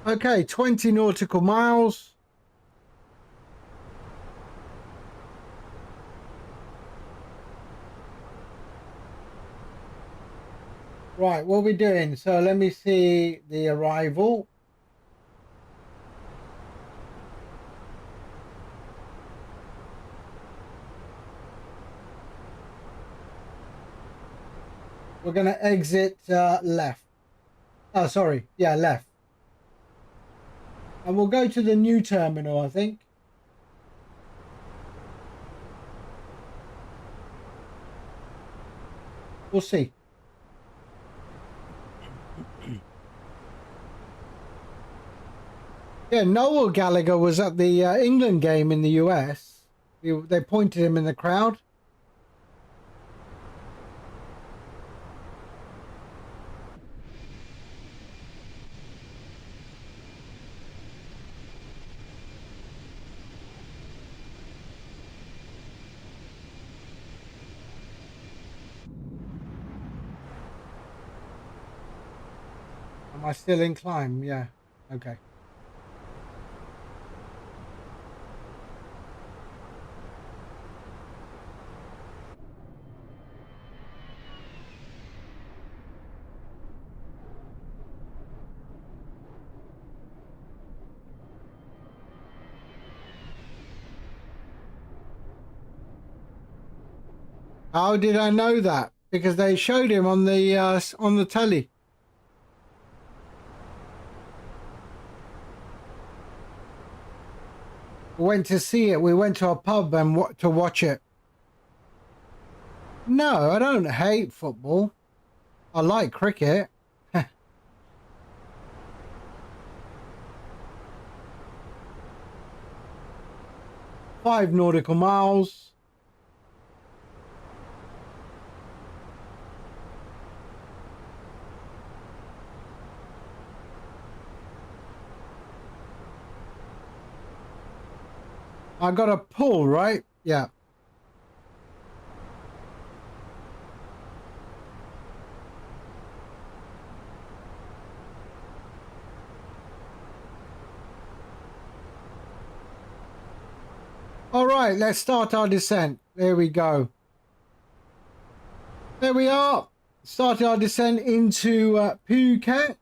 Okay, 20 nautical miles. Right, what are we doing? So let me see the arrival. We're going to exit left. Oh, sorry. Yeah, left. And we'll go to the new terminal, I think. We'll see. Yeah, Noel Gallagher was at the England game in the US. They pointed him in the crowd. Am I still in climb? Yeah. Okay. How did I know that? Because they showed him on the telly. We went to see it. We went to a pub and to watch it. No, I don't hate football. I like cricket. 5 nautical miles. I got a pull, right? Yeah. All right, let's start our descent. There we go. There we are. Started our descent into Phuket.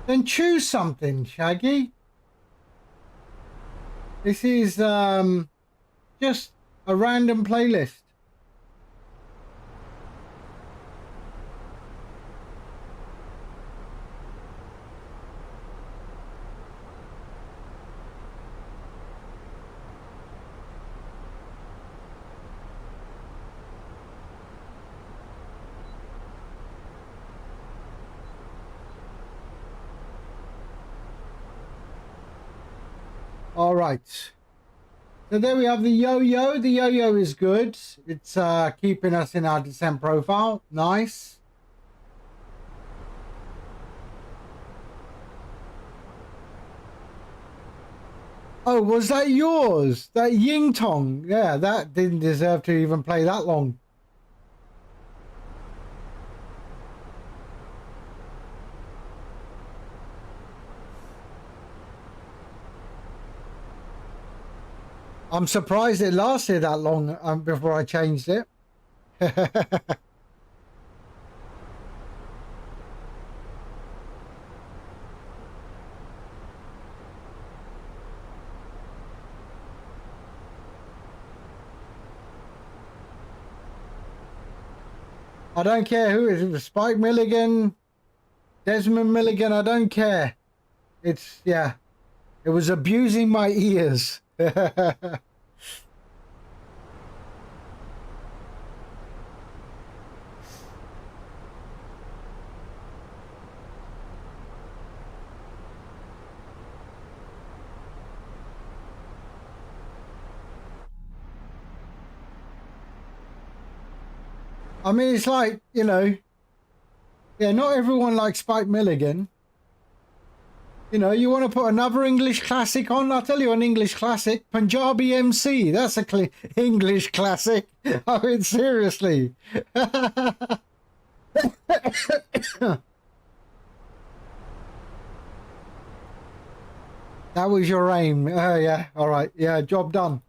Then choose something, Shaggy. This is just a random playlist. All right. So there we have the yo-yo. The yo-yo is good. It's keeping us in our descent profile. Nice. Oh, was that yours? That Ying Tong? Yeah, that didn't deserve to even play that long. I'm surprised it lasted that long before I changed it. I don't care who it is. Spike Milligan, Desmond Milligan, I don't care. It's, yeah, it was abusing my ears. I mean, it's like, you know, yeah, not everyone likes Spike Milligan. You know, you want to put another English classic on? I'll tell you an English classic. Punjabi MC. That's a English classic. I mean, seriously. That was your aim. Oh, yeah. All right. Yeah, job done.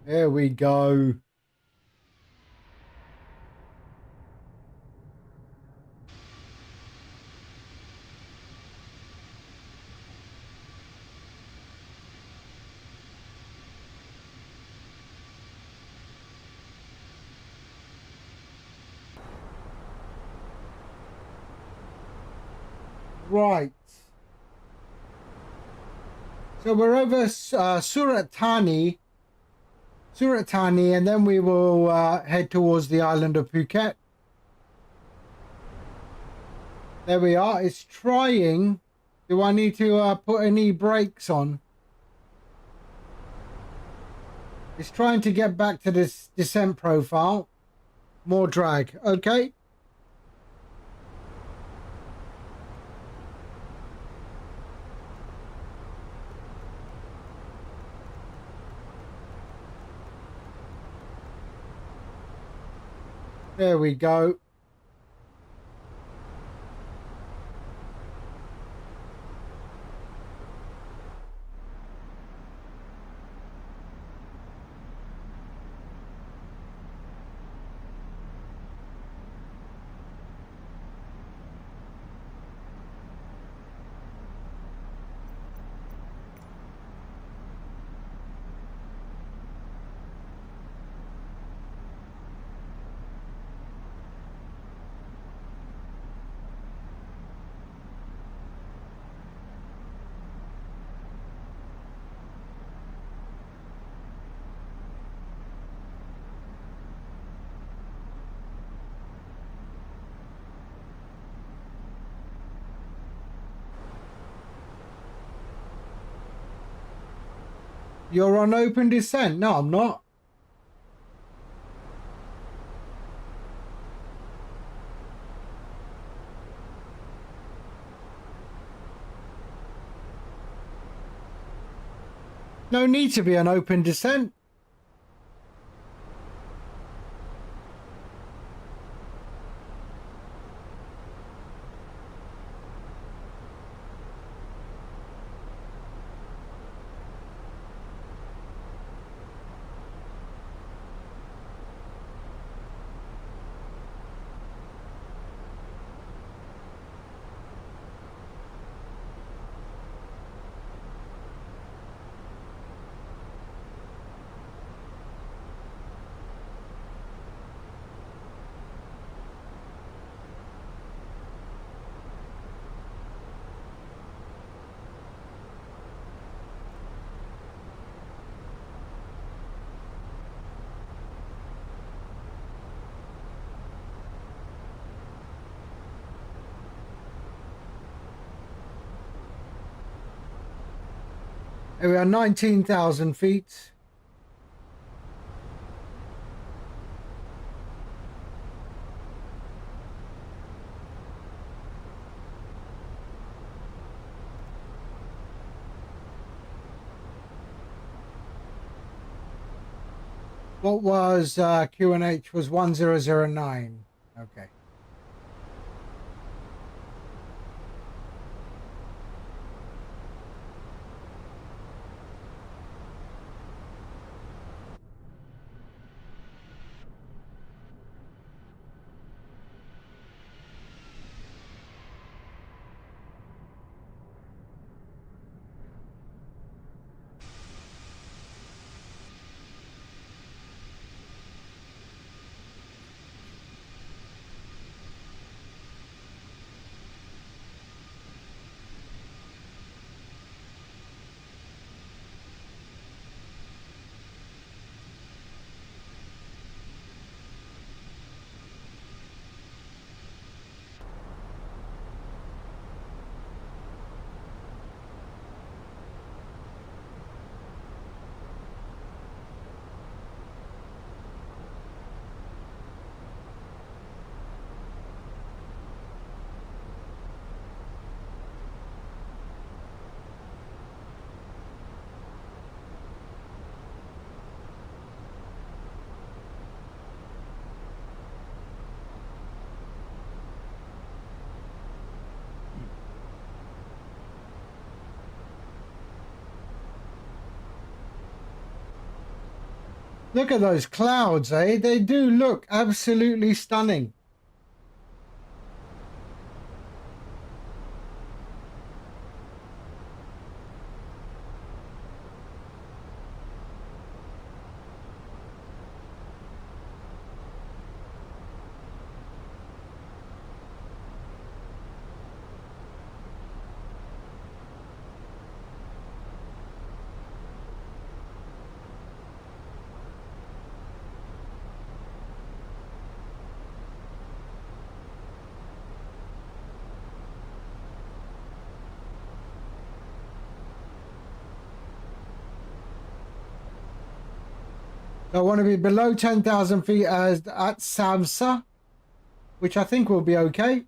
There we go. Right. So we're over Surat Thani, and then we will head towards the island of Phuket. There we are. It's trying. Do I need to put any brakes on? It's trying to get back to this descent profile. More drag. Okay. There we go. You're on open descent. No, I'm not. No need to be an open descent. Here we are, 19,000 feet. What was QNH was 1009. Okay. Look at those clouds, eh? They do look absolutely stunning. So I want to be below 10,000 feet as at Samsa, which I think will be okay.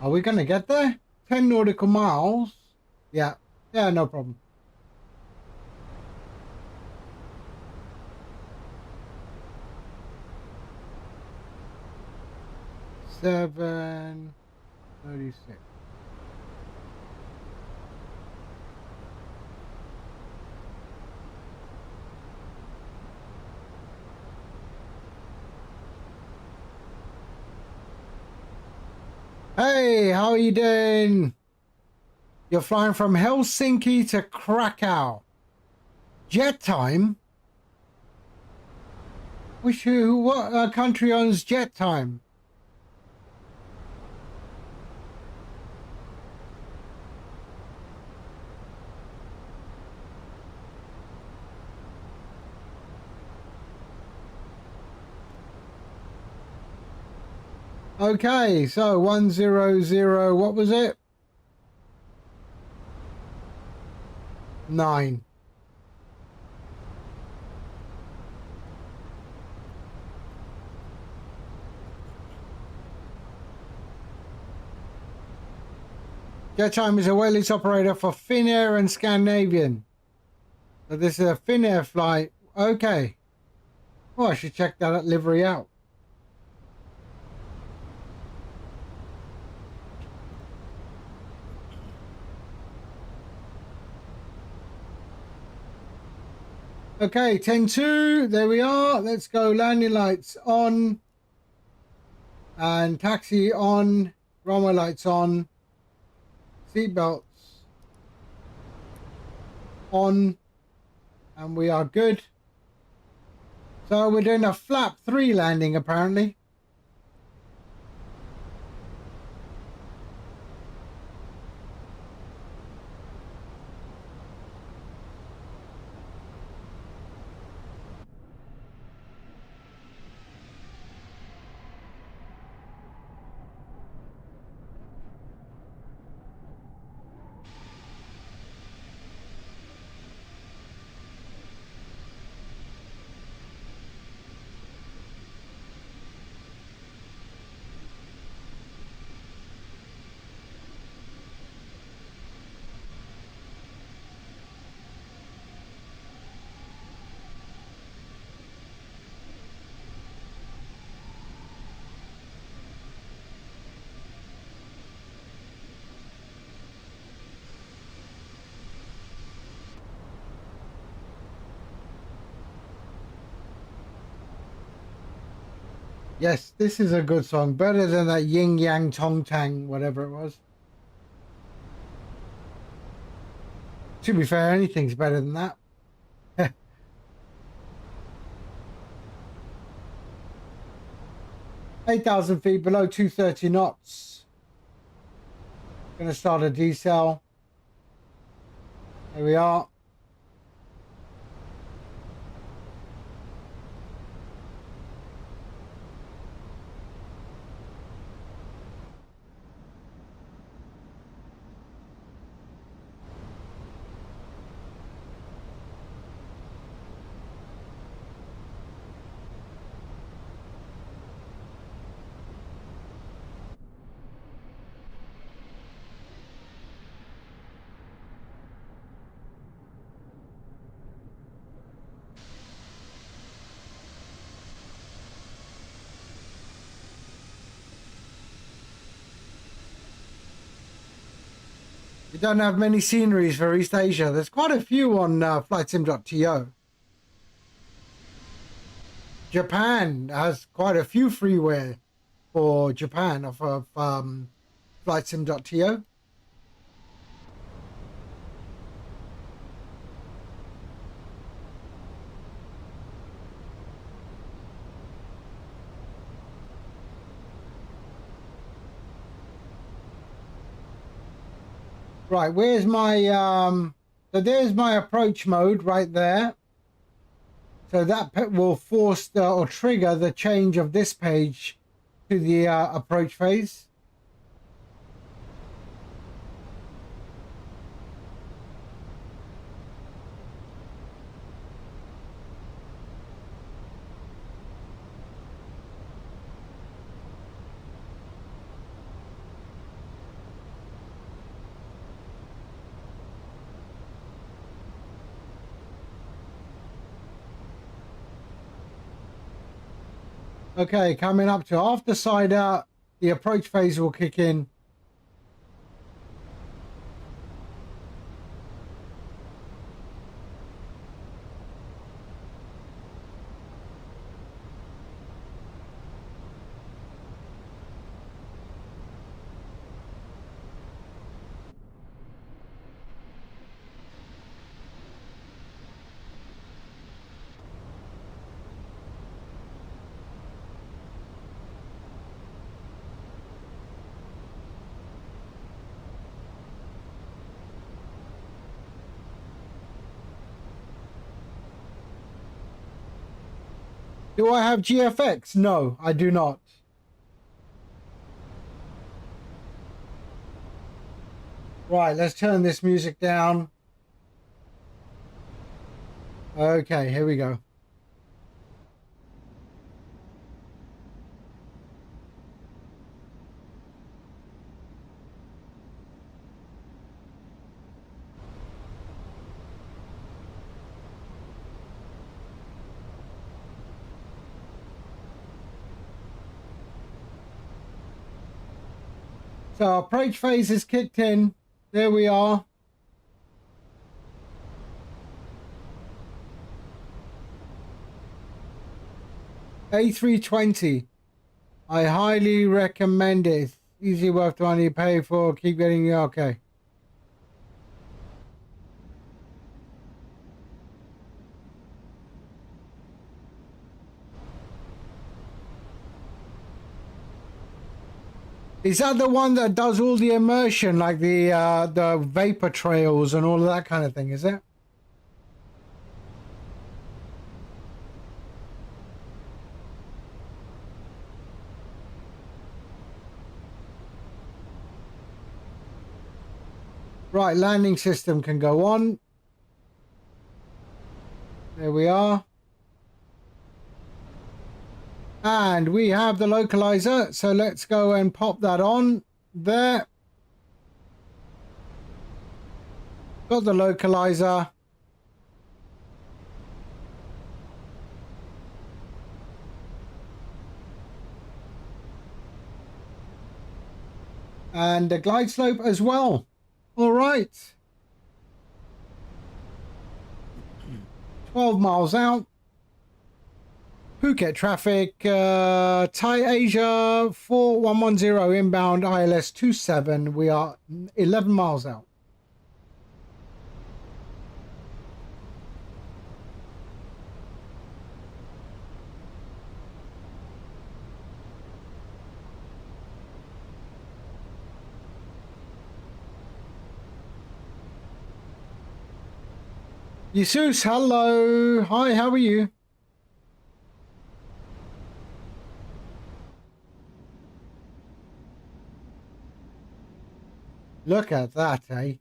Are we going to get there? 10 nautical miles. Yeah. Yeah, no problem. Seven 36. Hey, how are you doing? You're flying from Helsinki to Krakow. Jet time? What country owns jet time? Okay, so 100, what was it? 9. Jet time is a wireless operator for Finnair and Scandinavian. So this is a Finnair flight. Okay. Oh, I should check that livery out. Okay, 10-2. There we are. Let's go. Landing lights on. And taxi on. Runway lights on. Seatbelts on. And we are good. So we're doing a flap 3 landing apparently. Yes, this is a good song. Better than that Yin Yang Tong Tang, whatever it was. To be fair, anything's better than that. 8,000 feet below 230 knots. Gonna start a decel. There we are. We don't have many sceneries for East Asia. There's quite a few on flightsim.to. Japan has quite a few freeware for Japan off of flightsim.to. Right, where's my so there's my approach mode right there. So that will force or trigger the change of this page to the approach phase. Okay, coming up to after side out, the approach phase will kick in. Do I have GFX? No, I do not. Right, let's turn this music down. Okay, here we go. So our approach phase is kicked in. There we are. A320. I highly recommend it. It's easy, worth the money you pay for. Keep getting you. Okay. Is that the one that does all the immersion, like the vapor trails and all of that kind of thing, is it? Right, landing system can go on. There we are. And we have the localizer, so let's go and pop that on there. Got the localizer. And the glide slope as well. All right. 12 miles out. Phuket traffic, Thai Asia 4110 inbound ILS 27. We are 11 miles out. Jesus, hello. Hi, how are you? Look at that, eh?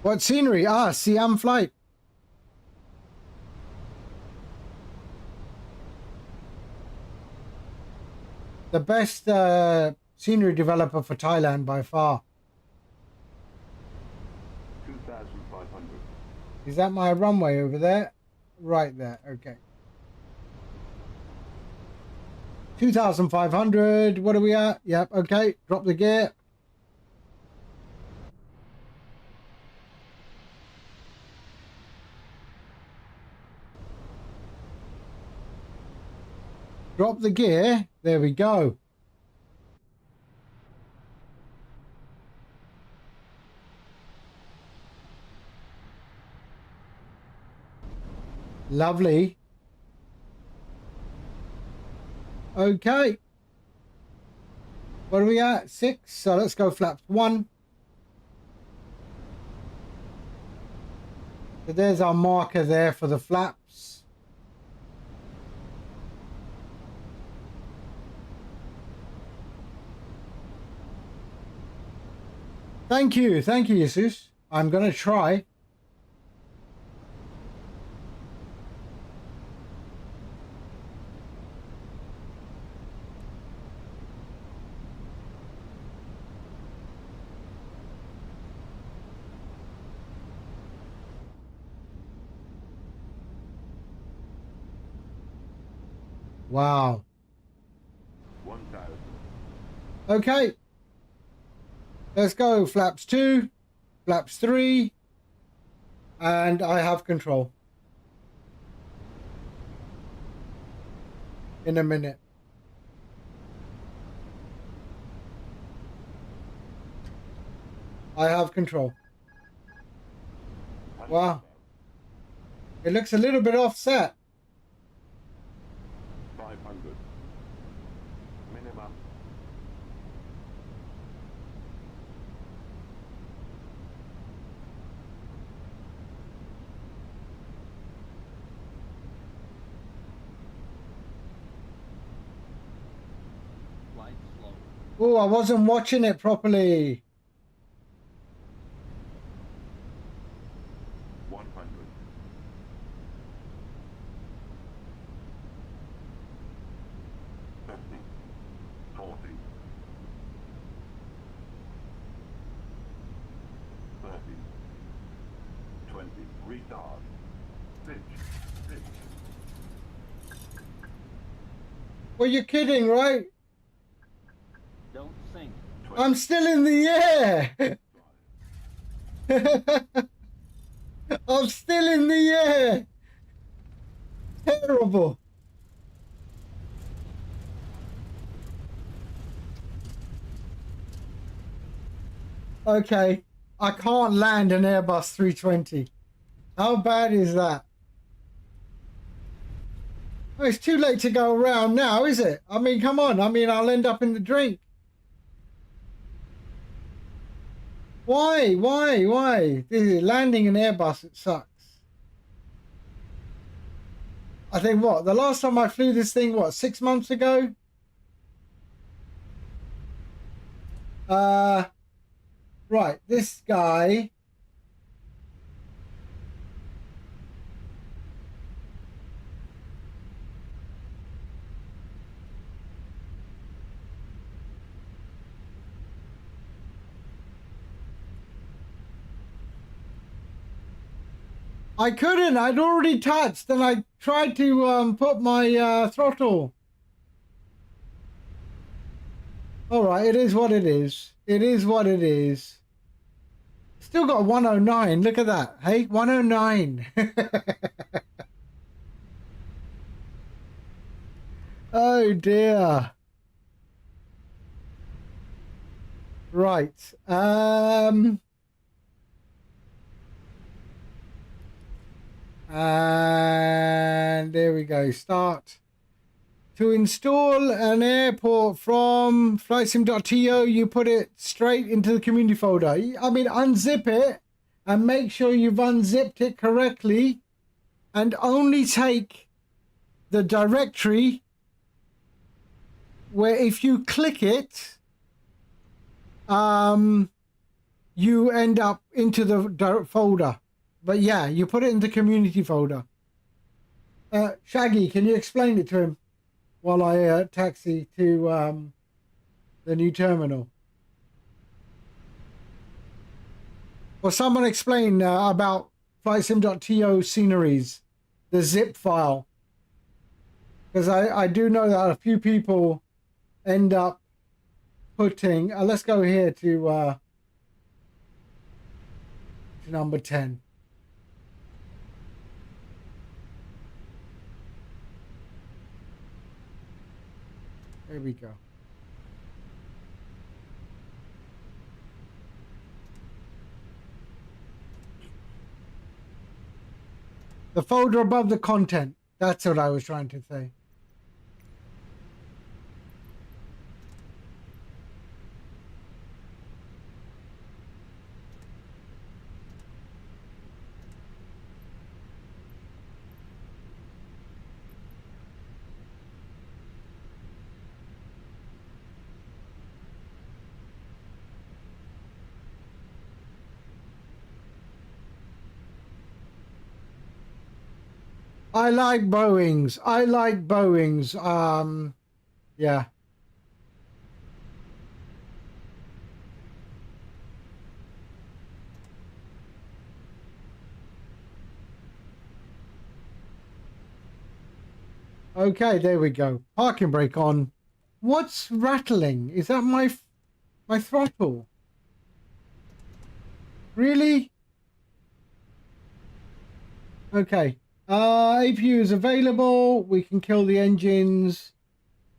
What scenery? Ah, Siam flight. The best scenery developer for Thailand by far. 2,500. Is that my runway over there? Right there, okay. 2,500. What are we at? Yep, okay. Drop the gear. Drop the gear. There we go. Lovely. Okay. What are we at? 6. So let's go flaps 1. So there's our marker there for the flaps. Thank you, Jesus. I'm going to try. Wow. 1,000. Okay. Let's go. Flaps 2, flaps 3, and I have control. In a minute. I have control. Wow. It looks a little bit offset. 500. Minimum. Flight slow. Oh, I wasn't watching it properly. 100. 50. 40. 30. Retard. Pitch. Pitch. Well, you're kidding, right? Don't sink. I'm still in the air. I'm still in the air. Terrible. Okay, I can't land an Airbus 320. How bad is that? Oh, it's too late to go around now, is it? I mean, come on. I mean, I'll end up in the drink. Why? Why? This is landing an Airbus, it sucks. I think what? The last time I flew this thing, what, 6 months ago? Right, this guy. I couldn't. I'd already touched, and I tried to put my throttle. All right, it is what it is. It is what it is. Still got 109. Look at that. Hey, 109. Oh dear. Right. And there we go. Start. To install an airport from flightsim.to, you put it straight into the community folder. I mean, unzip it and make sure you've unzipped it correctly, and only take the directory where if you click it, you end up into the folder. But yeah, you put it in the community folder. Shaggy, can you explain it to him while I taxi to the new terminal? Or someone explain about flightsim.to sceneries, the zip file. Because I do know that a few people end up putting... let's go here to number 10. There we go. The folder above the content. That's what I was trying to say. I like Boeings. I like Boeings. Yeah. Okay, there we go. Parking brake on. What's rattling? Is that my throttle? Really? Okay. APU is available. We can kill the engines.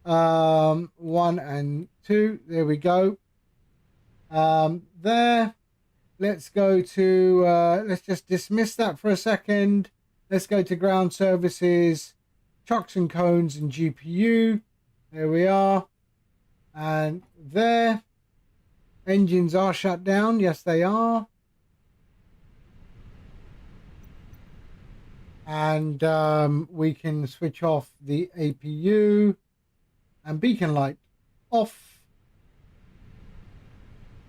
1 and 2. There we go. There. Let's go to, let's just dismiss that for a second. Let's go to ground services, chocks and cones and GPU. There we are. And there. Engines are shut down. Yes, they are. And we can switch off the APU and beacon light off.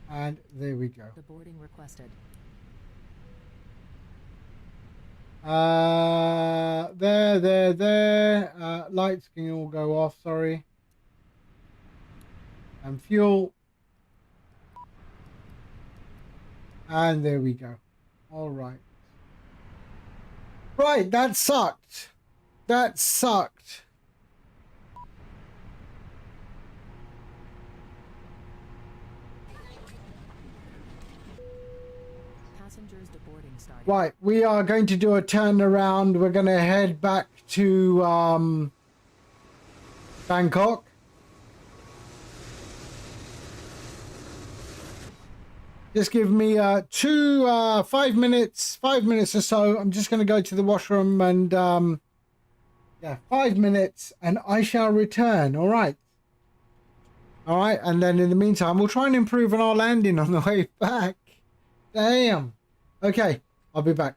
And there we go. The boarding requested. There. Lights can all go off, sorry. And fuel. And there we go. All right. Right, that sucked. That sucked. Passengers deboarding starting. Right, we are going to do a turnaround. We're going to head back to Bangkok. Just give me 5 minutes or so. I'm just going to go to the washroom and yeah, 5 minutes and I shall return. All right. All right. And then in the meantime, we'll try and improve on our landing on the way back. Damn. Okay. I'll be back.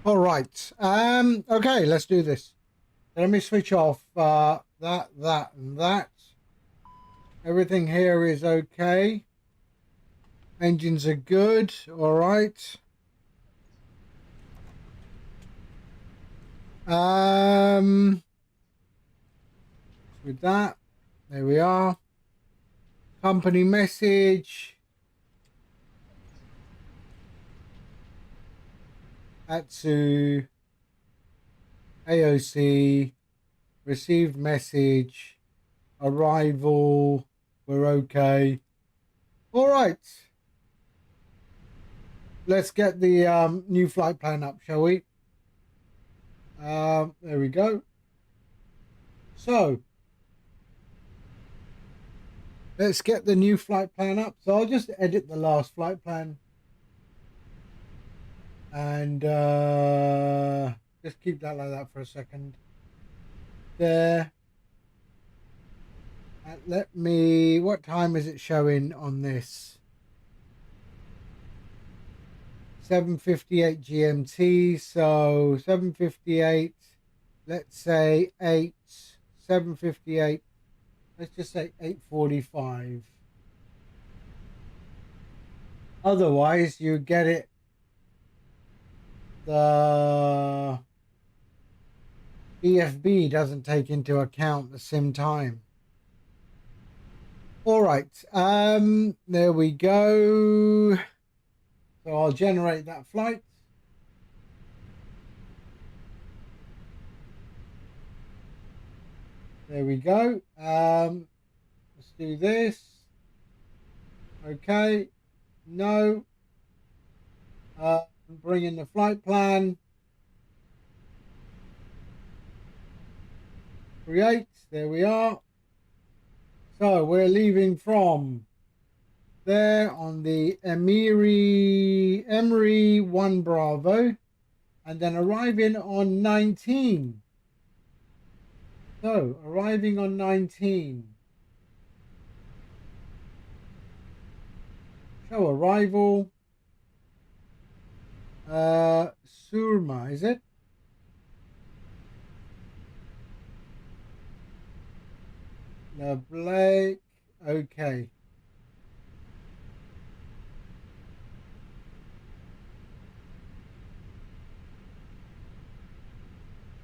All right. Okay, let's do this. Let me switch off that, and that. Everything here is okay. Engines are good. All right. With that, there we are. Company message. Atsu. AOC. Received message. Arrival. We're okay. All right. Let's get the new flight plan up, shall we? There we go. So let's get the new flight plan up. So I'll just edit the last flight plan and just keep that like that for a second. There. Let me, what time is it showing on this? 7:58 GMT. So 7:58, let's say 7:58. Let's just say 8:45. Otherwise, you get it. The EFB doesn't take into account the sim time. All right. There we go. So I'll generate that flight. There we go. Let's do this. Okay. No. Bring in the flight plan. Create. There we are. So we're leaving from there on the Emery 1 Bravo and then arriving on 19. So arriving on 19. Show arrival. Surma, is it? The Blake. Okay.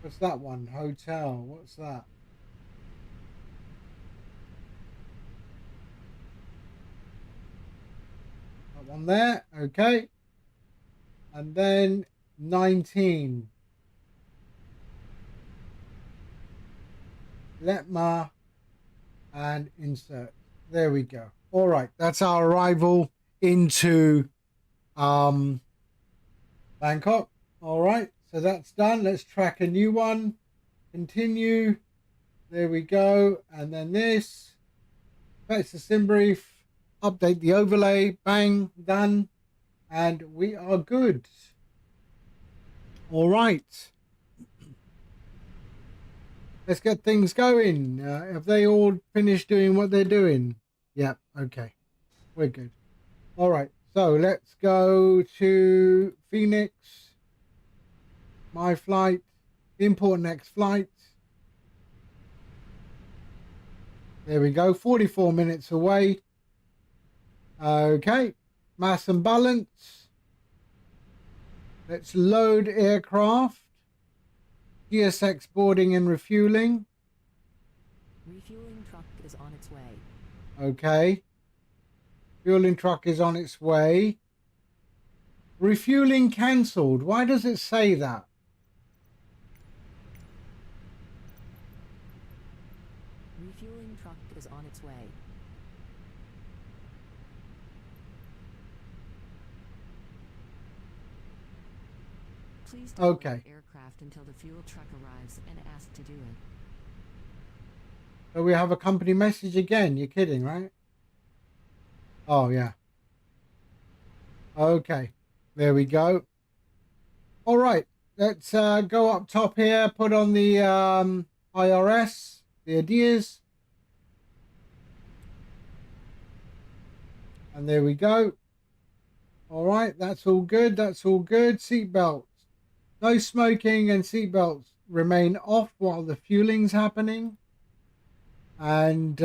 What's that one? Hotel. What's that? That one there. Okay. And then 19. Letma and insert. There we go. All right. That's our arrival into Bangkok. All right. So that's done. Let's track a new one. Continue. There we go. And then this. Fetch the sim brief. Update the overlay. Bang. Done. And we are good. All right. Let's get things going. Have they all finished doing what they're doing? Yep. Okay. We're good. All right. So let's go to Phoenix. My flight. Import next flight. There we go. 44 minutes away. Okay. Mass and balance. Let's load aircraft. GSX boarding and refueling. Refueling truck is on its way. Okay. Fueling truck is on its way. Refueling cancelled. Why does it say that? Refueling truck is on its way. Please don't Okay. load aircraft until the fuel truck arrives and ask to do it. So we have a company message again. You're kidding, right? Oh, yeah. Okay. There we go. All right. Let's go up top here. Put on the IRS, the ideas. And there we go. All right. That's all good. That's all good. Seatbelt. No smoking and seatbelts remain off while the fueling's happening. And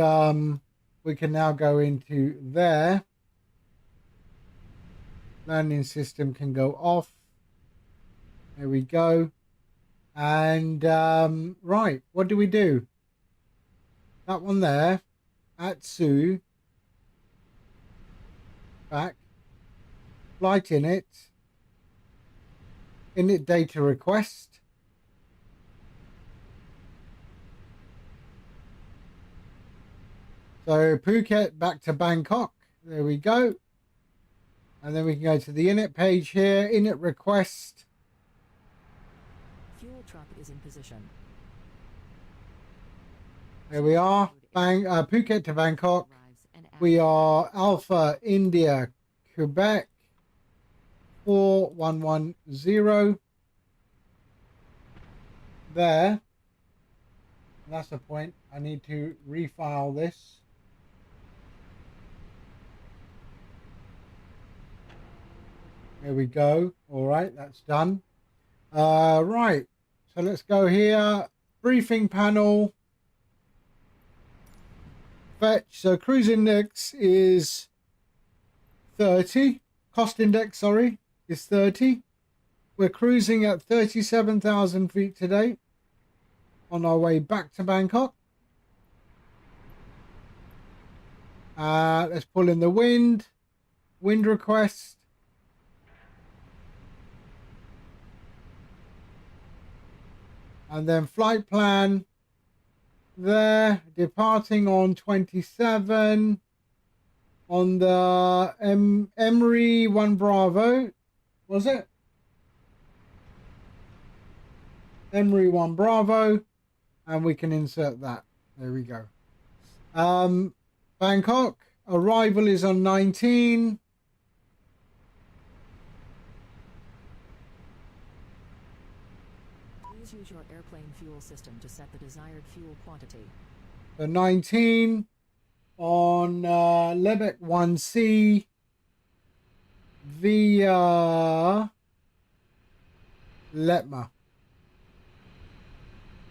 we can now go into there. Landing system can go off. There we go. And right, what do we do? That one there. Atsu. Back. Flight in it. Init data request. So Phuket back to Bangkok. There we go. And then we can go to the init page here. Init request. Fuel truck is in position. There we are. Phuket to Bangkok. Arrives an We are Alpha India Quebec 4110. There. That's the point. I need to refile this. There we go. All right, that's done. Right. So let's go here. Briefing panel. Fetch. So cruise index is 30. Cost index, sorry, is 30. We're cruising at 37,000 feet today on our way back to Bangkok. Let's pull in the wind request. And then flight plan there, departing on 27 on the Emery 1 Bravo, was it? Emery 1 Bravo, and we can insert that. There we go. Bangkok, arrival is on 19. Please use your airplane fuel system to set the desired fuel quantity. So 19 on Lebec 1C via Letma.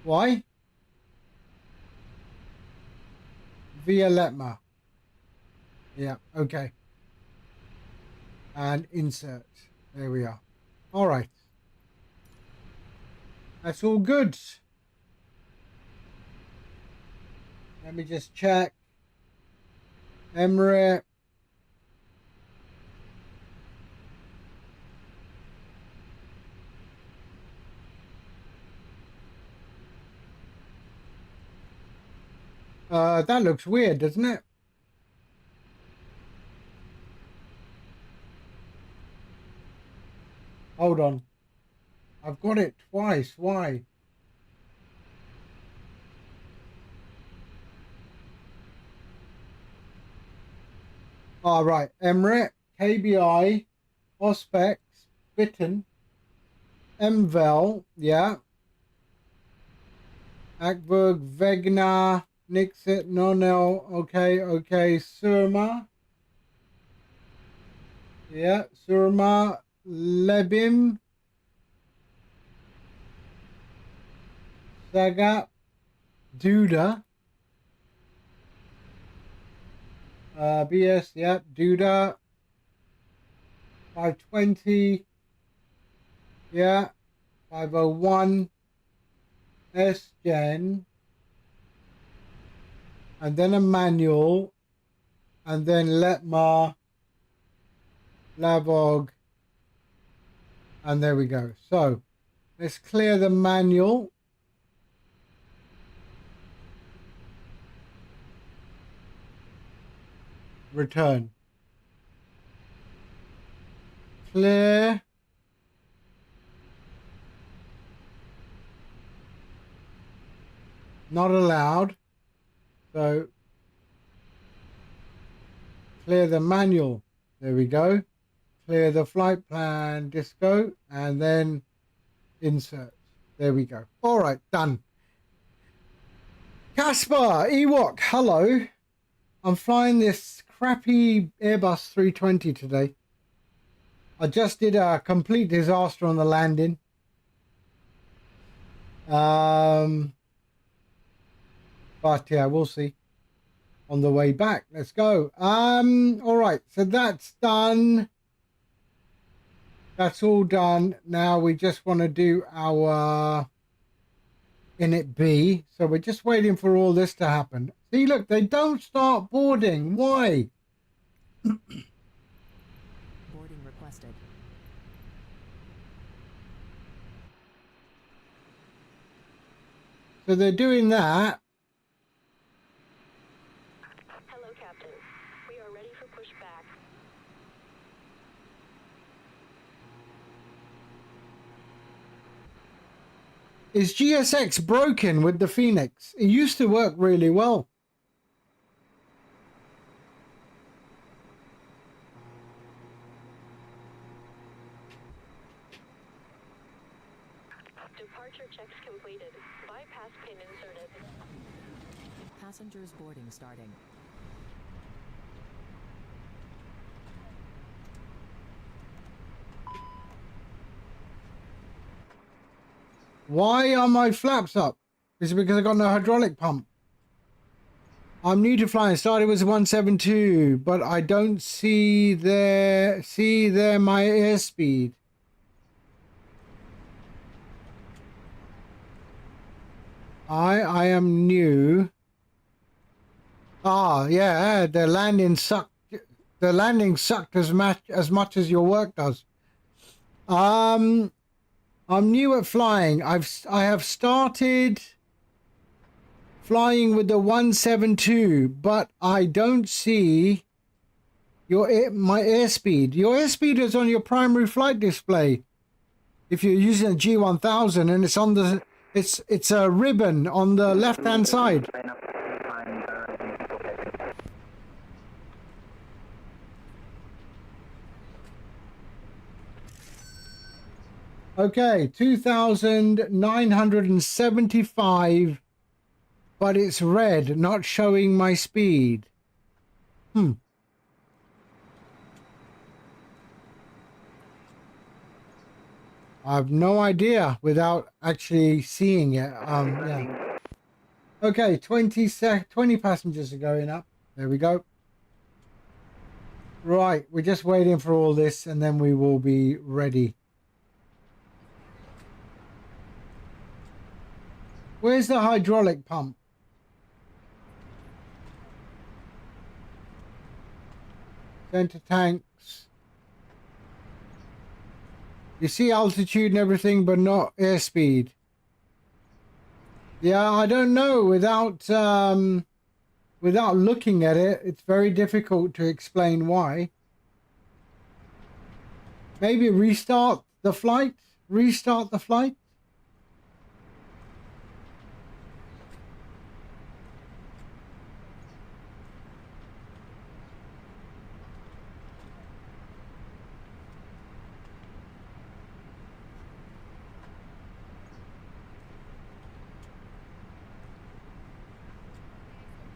Why? Via Letma. Yeah, okay. And insert. There we are. All right. That's all good. Let me just check. Emirates. That looks weird, doesn't it? Hold on. I've got it twice. Why? All right. Emirates, KBI, Auspex, Bitten, MVEL, yeah. Akburg, Vegna, Nixit, Nonel, okay, Surma. Yeah, Surma, Lebim, Saga, Duda. BS, yep, Duda. 520. Yeah. 501. S-Gen. And then a manual. And then Letma. Lavog. And there we go. So, let's clear the manual. Return. Clear. Not allowed. So clear the manual. There we go. Clear the flight plan disco and then insert. There we go. All right, done. Caspar, Ewok, hello. I'm flying this crappy Airbus 320 today. I just did a complete disaster on the landing. But yeah, we'll see on the way back. Let's go. All right, so that's done. That's all done. Now we just want to do our init B. So we're just waiting for all this to happen. See, look, they don't start boarding. Why? Boarding requested. So they're doing that. Hello, Captain. We are ready for pushback. Is GSX broken with the Phoenix? It used to work really well. Departure checks completed. Bypass pin inserted. Passengers boarding starting. Why are my flaps up? Is it because I got no hydraulic pump? I'm new to flying. Started with 172, but I don't see there my airspeed. I am new. Ah, yeah, the landing sucked. The landing sucked as much as your work does. I'm new at flying. I have started flying with the 172, but I don't see my airspeed. Your airspeed is on your primary flight display. If you're using a G1000 and it's on the it's a ribbon on the left-hand side. Okay, 2,975, but it's red, not showing my speed. I have no idea without actually seeing it. Yeah. Okay, 20 passengers are going up. There we go. Right, we're just waiting for all this and then we will be ready. Where's the hydraulic pump? Center tanks. You see altitude and everything, but not airspeed. Yeah, I don't know. Without looking at it, it's very difficult to explain why. Maybe restart the flight? Restart the flight?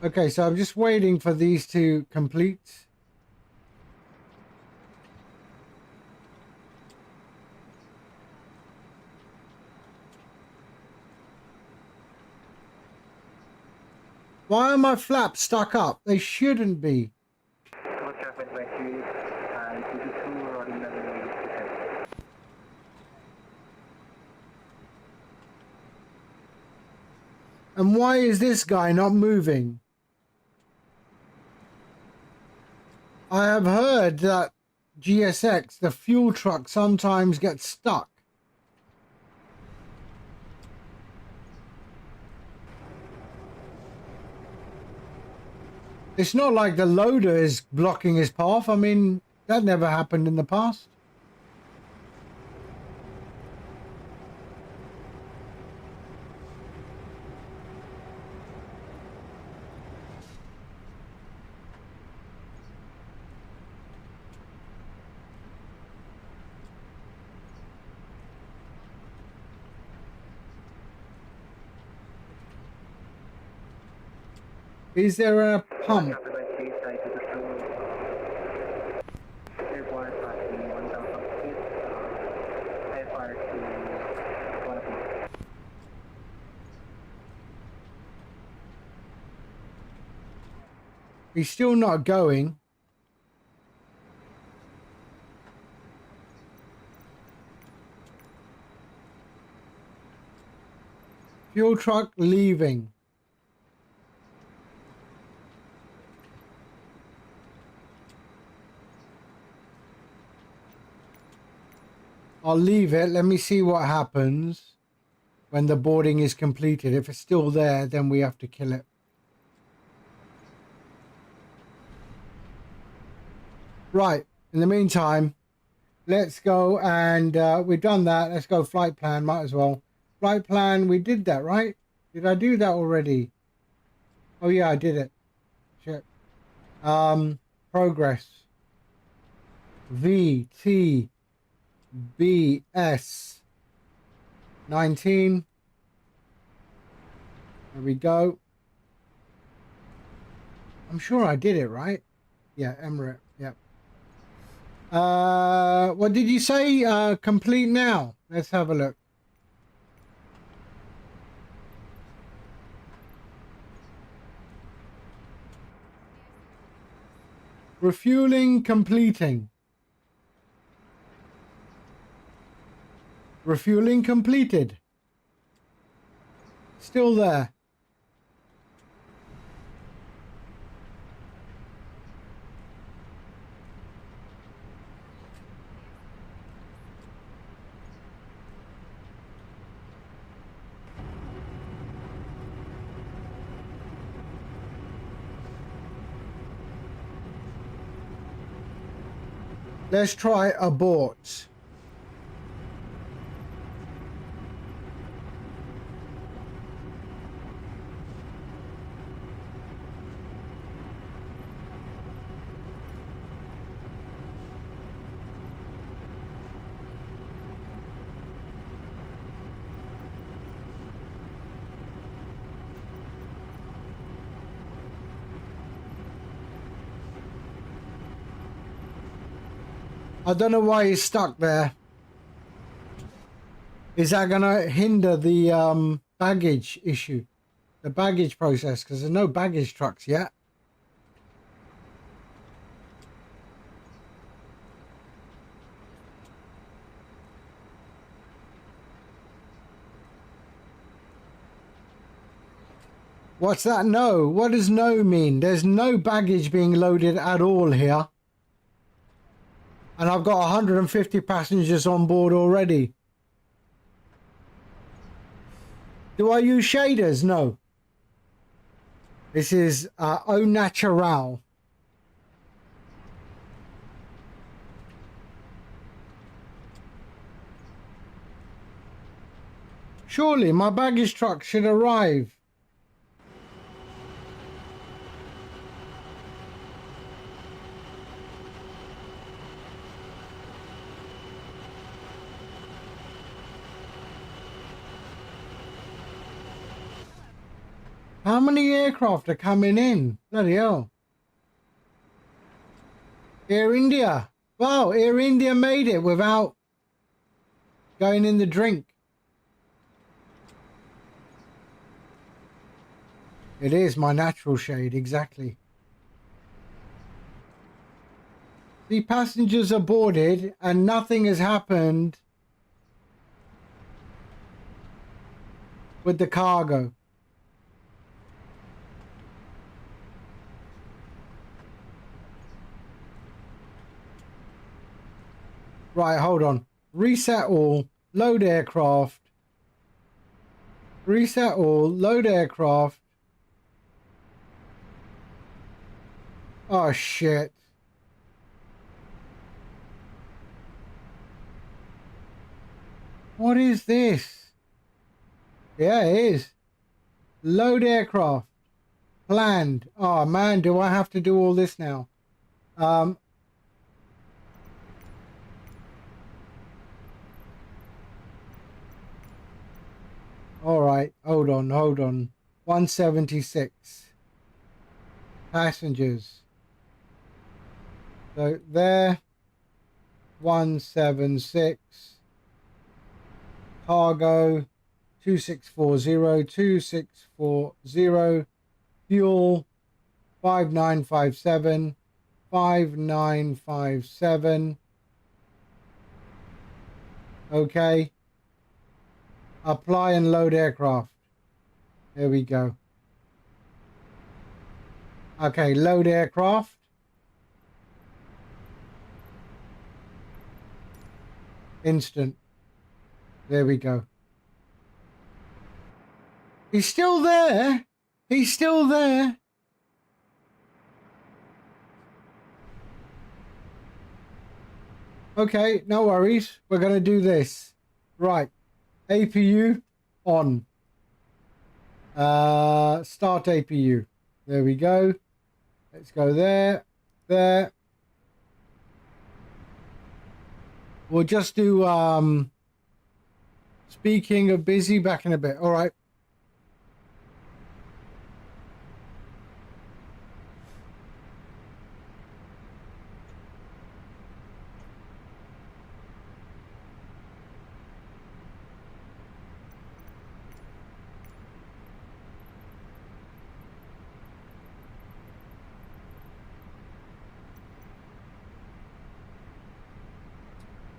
Okay, so I'm just waiting for these to complete. Why are my flaps stuck up? They shouldn't be. And why is this guy not moving? I have heard that GSX, the fuel truck, sometimes gets stuck. It's not like the loader is blocking his path. I mean, that never happened in the past. Is there a pump? He's still not going. Fuel truck leaving. I'll leave it. Let me see what happens when the boarding is completed. If it's still there, then we have to kill it. Right. In the meantime, let's go and we've done that. Let's go flight plan. Might as well. Flight plan. We did that, right? Did I do that already? Oh, yeah, I did it. Shit. Progress. VTBS 19. There we go. I'm sure I did it, right? Yeah, Emirate. Yep. What did you say? Complete now. Let's have a look. Refueling completing. Refueling completed. Still there. Let's try abort. I don't know why he's stuck there. Is that going to hinder the baggage issue? The baggage process? Because there's no baggage trucks yet. What's that no? What does no mean? There's no baggage being loaded at all here. And I've got 150 passengers on board already. Do I use shaders? No. This is au natural. Surely my baggage truck should arrive. How many aircraft are coming in? Bloody hell. Air India. Wow, Air India made it without going in the drink. It is my natural shade, exactly. The passengers are boarded and nothing has happened with the cargo. Right, hold on. Reset all, load aircraft. Reset all, load aircraft. Oh, shit. What is this? Yeah, it is. Load aircraft. Planned. Oh, man, do I have to do all this now? All right, hold on. 176 passengers. So there, 176. Cargo, 2640, 2640. Fuel, 5957. 5957. Okay. Apply and load aircraft. There we go. Okay, load aircraft. Instant. There we go. He's still there. He's still there. Okay, no worries. We're going to do this. Right. APU on. Start APU. There we go. Let's go there. There. We'll just do speaking of busy back in a bit. All right.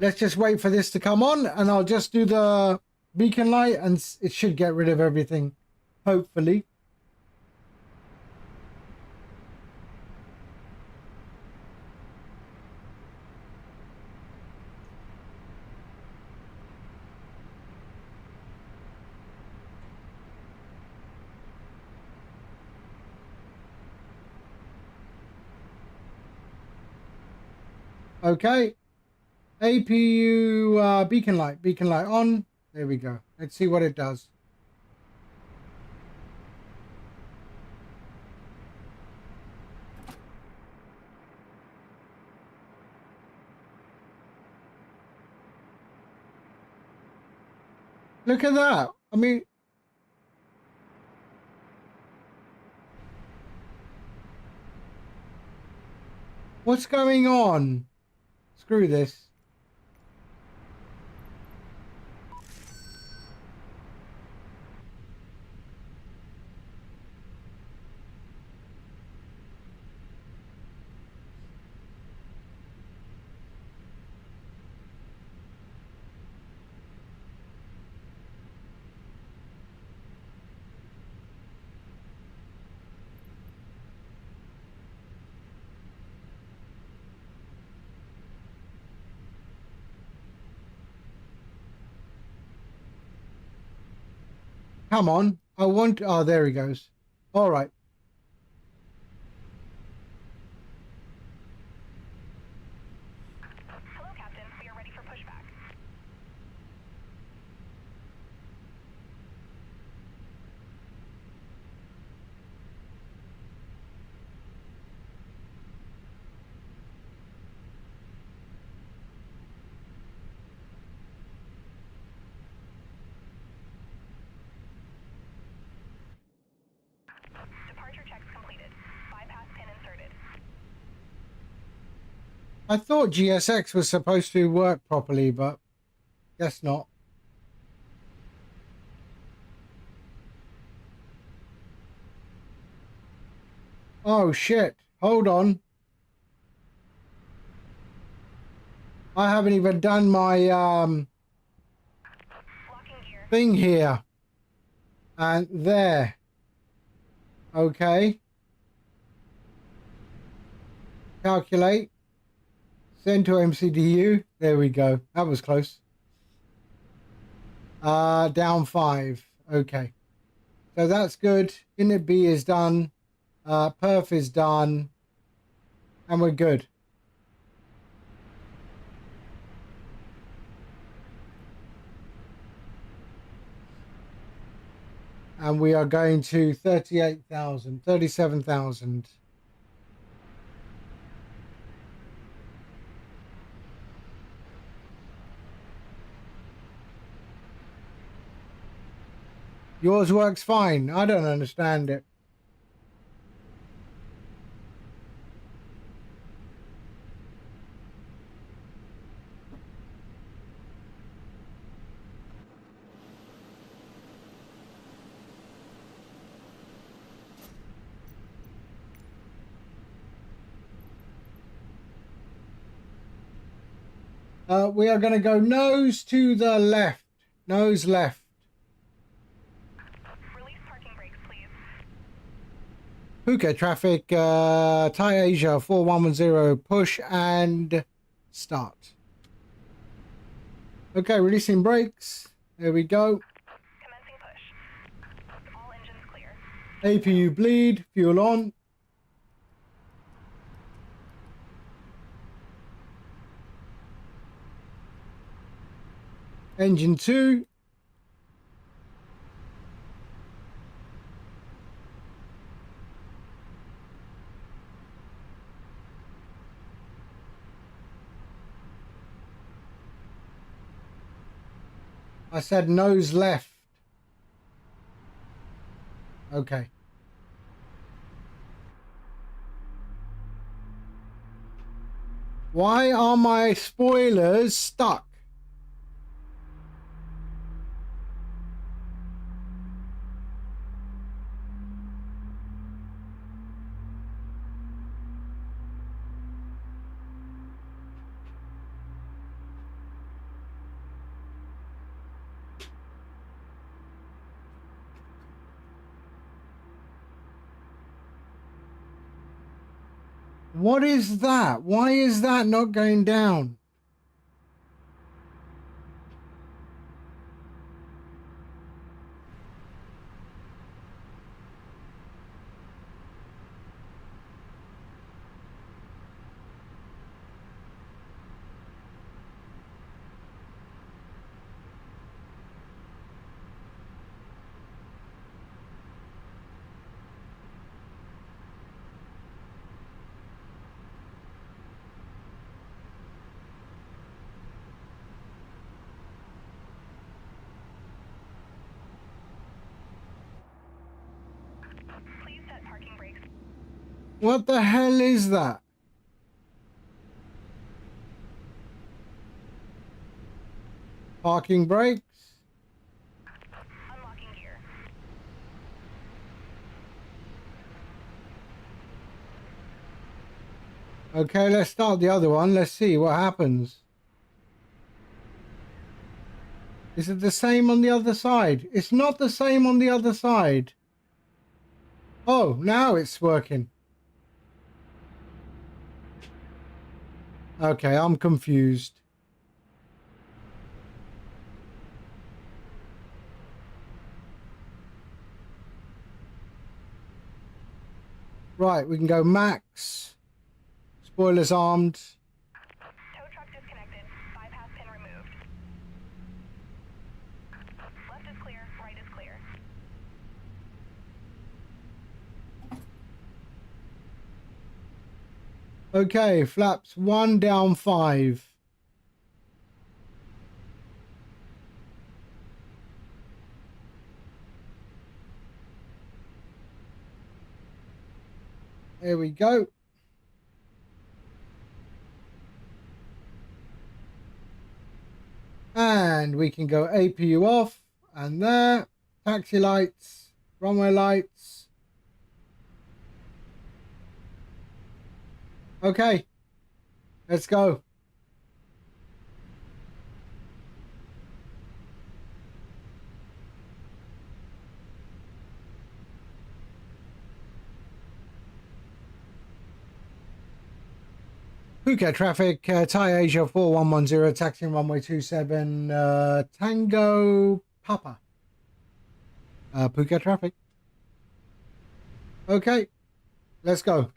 Let's just wait for this to come on, and I'll just do the beacon light, and it should get rid of everything, hopefully. Okay. APU beacon light on. There we go. Let's see what it does. Look at that. I mean, what's going on? Screw this. Come on. I want... Oh, there he goes. All right. Hello, Captain. We are ready for pushback. Departure checks completed. Bypass pin inserted. I thought GSX was supposed to work properly, but guess not. Oh, shit. Hold on. I haven't even done my Locking gear. thing here. And there. Okay. Calculate. Send to MCDU. There we go. That was close. Down 5. Okay. So that's good. Init B is done. Perf is done. And we're good. And we are going to 38,000, 37,000. Yours works fine. I don't understand it. We are going to go nose to the left. Nose left. Release parking brakes, please. Phuket traffic, Thai Asia 4110, push and start. Okay, releasing brakes. There we go. Commencing push. All engines clear. APU bleed, fuel on. Engine 2. I said nose left. Okay. Why are my spoilers stuck? What is that? Why is that not going down? Please set parking brakes. What the hell is that? Parking brakes. Unlocking gear. Okay, let's start the other one. Let's see what happens. Is it the same on the other side? It's not the same on the other side. Oh, now it's working. Okay, I'm confused. Right, we can go max. Spoilers armed. Tow truck disconnected. Bypass pin removed. Left is clear. Right is clear. Okay, flaps 1 down 5. There we go. And we can go APU off and there. Taxi lights, runway lights. Okay, let's go. Phuket traffic, Thai Asia 4110, taxiing runway 27, Tango Papa. Phuket traffic. Okay, let's go.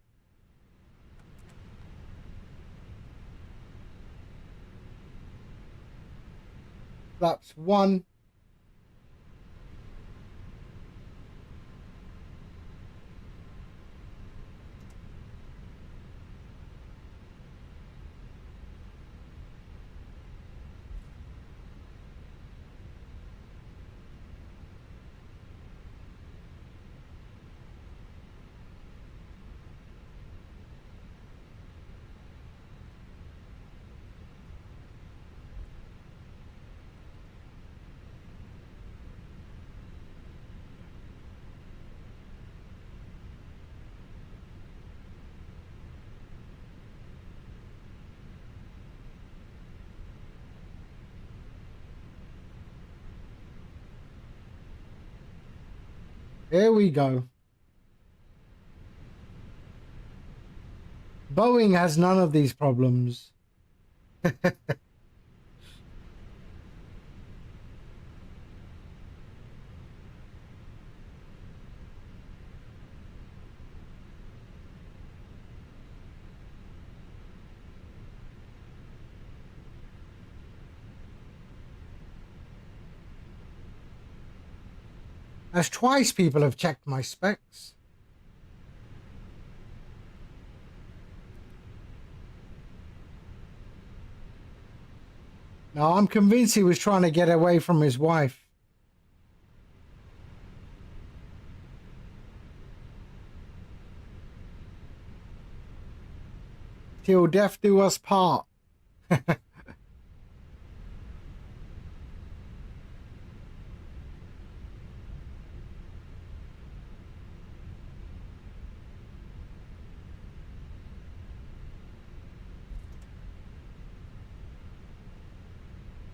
Flaps 1. Here we go. Boeing has none of these problems. As twice people have checked my specs. Now, I'm convinced he was trying to get away from his wife. Till death do us part.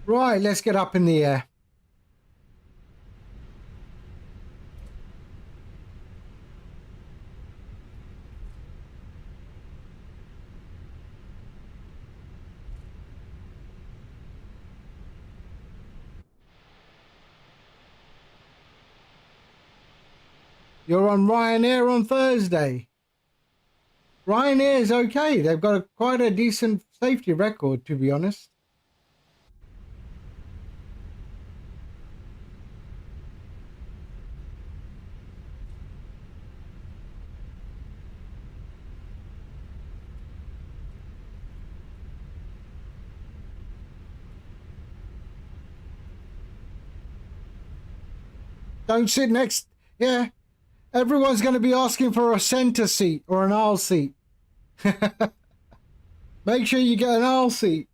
Right, let's get up in the air. You're on Ryanair on Thursday. Ryanair's okay. They've got quite a decent safety record, to be honest. Don't sit next. Yeah. Everyone's going to be asking for a center seat or an aisle seat. Make sure you get an aisle seat.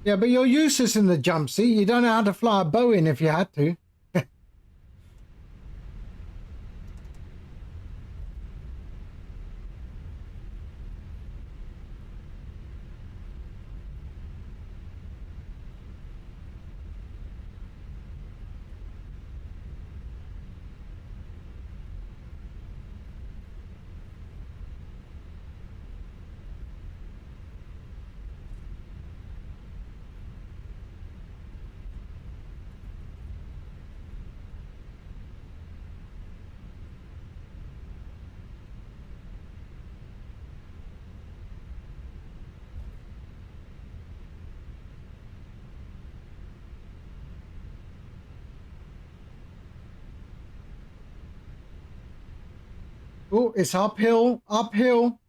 Yeah, but you're useless in the jump seat. You don't know how to fly a Boeing if you had to. Oh, it's uphill, uphill.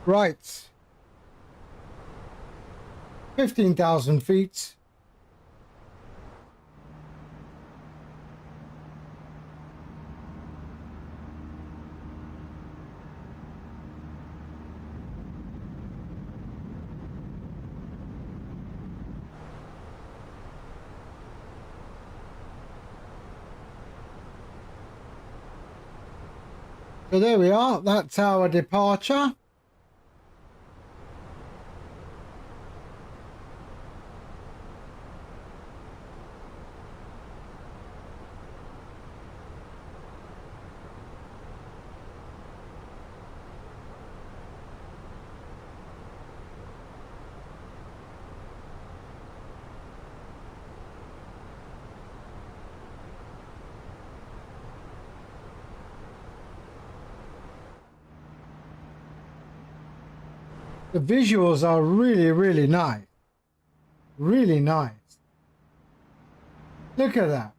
Right. 15,000 feet. So there we are. That's our departure. The visuals are really, really nice. Really nice. Look at that.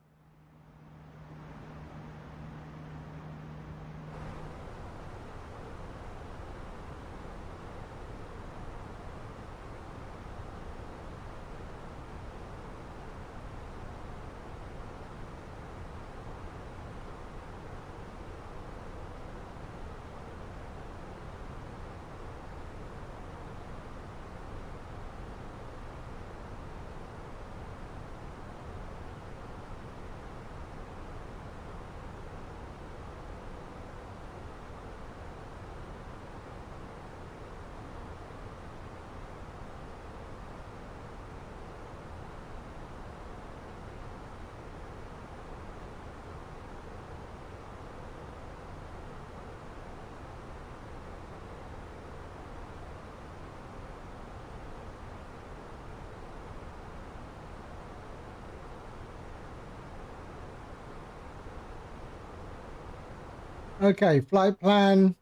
Okay, flight plan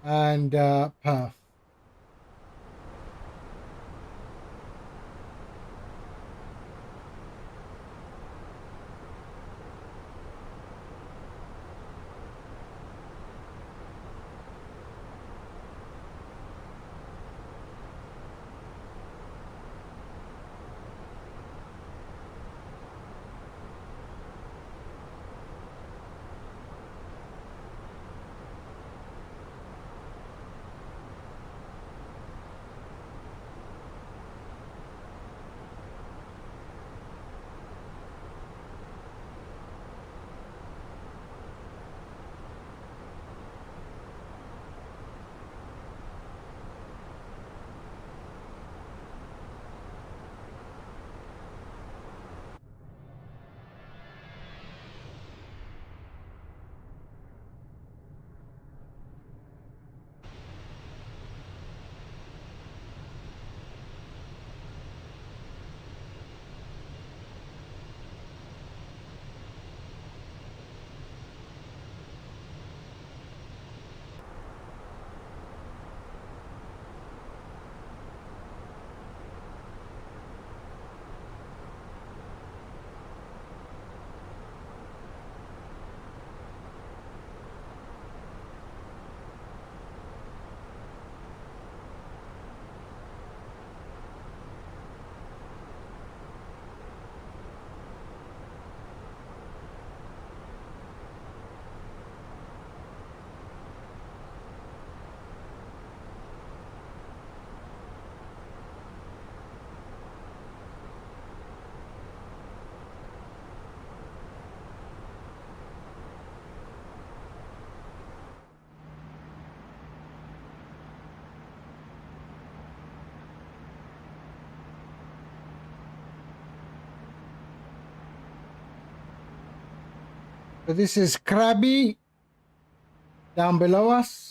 and perf. So this is Krabi down below us.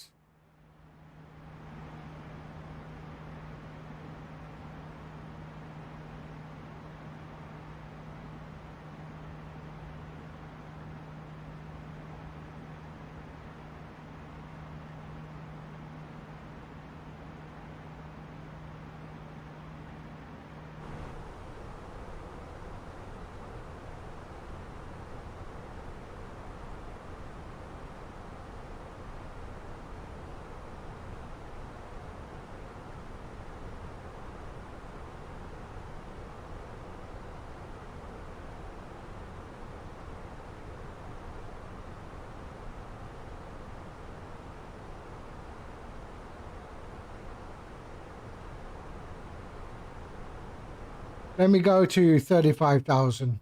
Let me go to 35,000.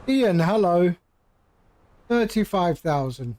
Ian, hello. 35,000.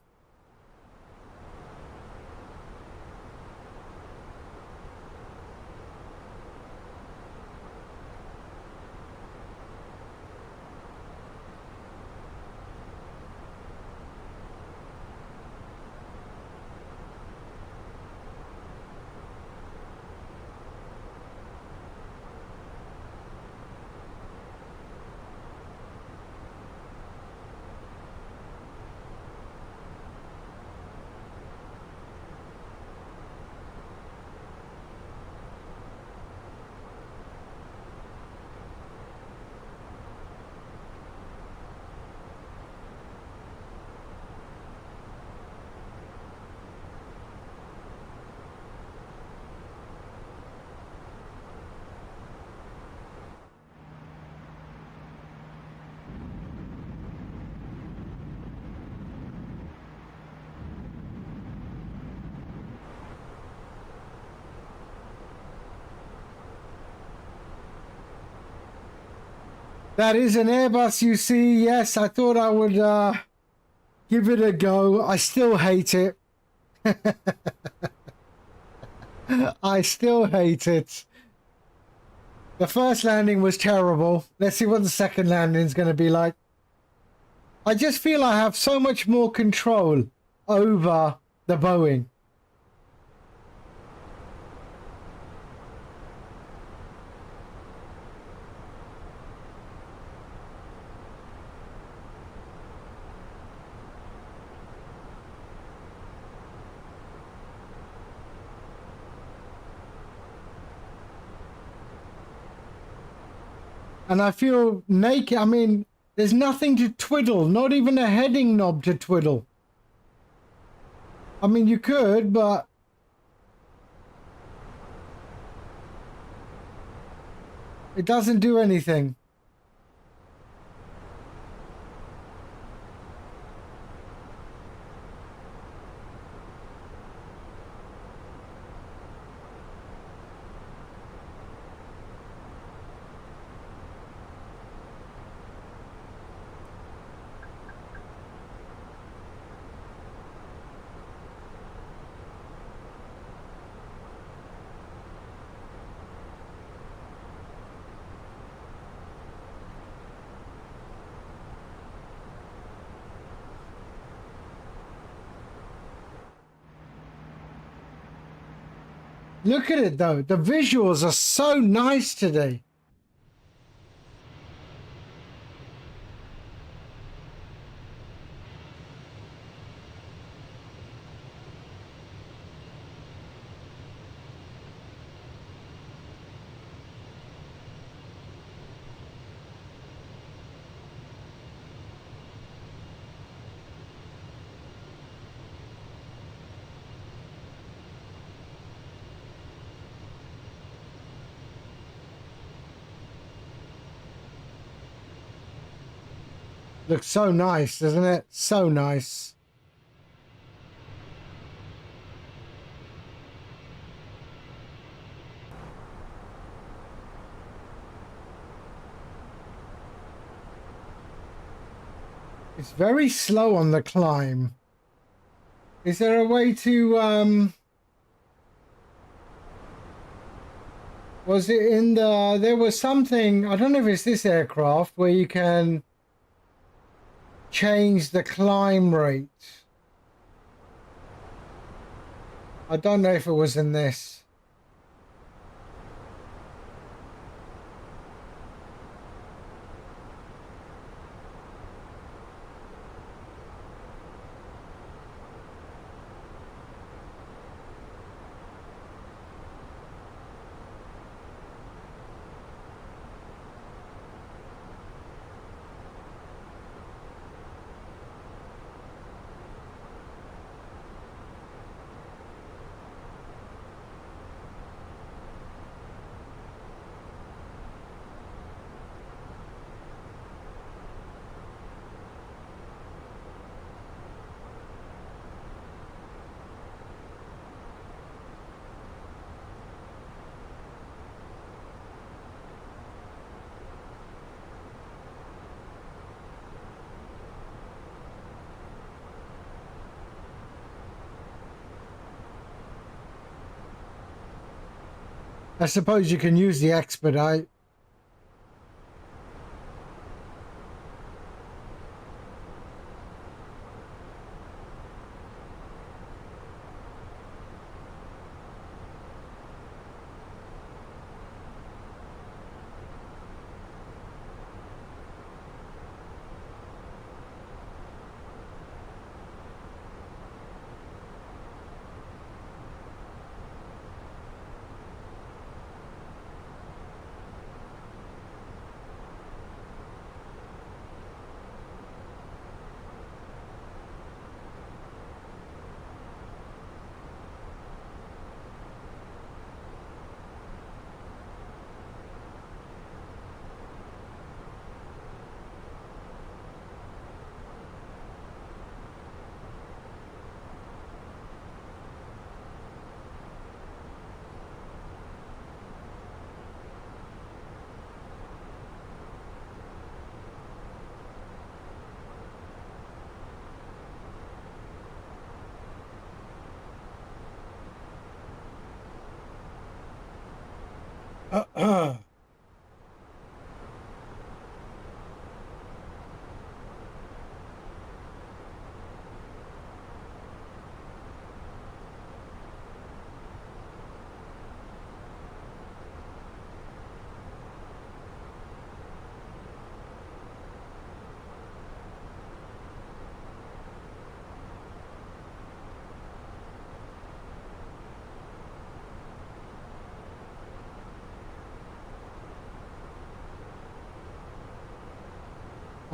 That is an Airbus, you see. Yes, I thought I would give it a go. I still hate it. I still hate it. The first landing was terrible. Let's see what the second landing is going to be like. I just feel I have so much more control over the Boeing. And I feel naked. I mean, there's nothing to twiddle, not even a heading knob to twiddle. I mean, you could, but it doesn't do anything. Look at it though. The visuals are so nice today. Looks so nice, doesn't it? So nice. It's very slow on the climb. Is there a way to was it in the, there was something, I don't know if it's this aircraft, where you can change the climb rate. I don't know if it was in this. I suppose you can use the expedite.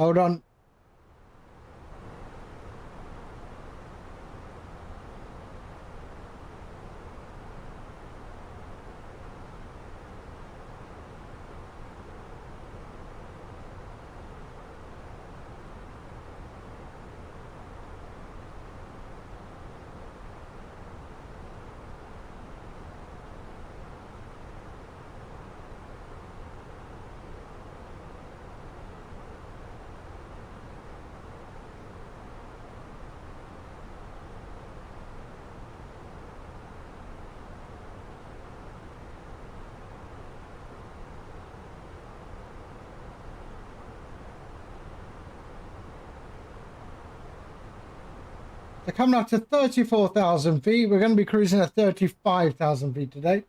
Hold on. They're coming up to 34,000 feet. We're going to be cruising at 35,000 feet today.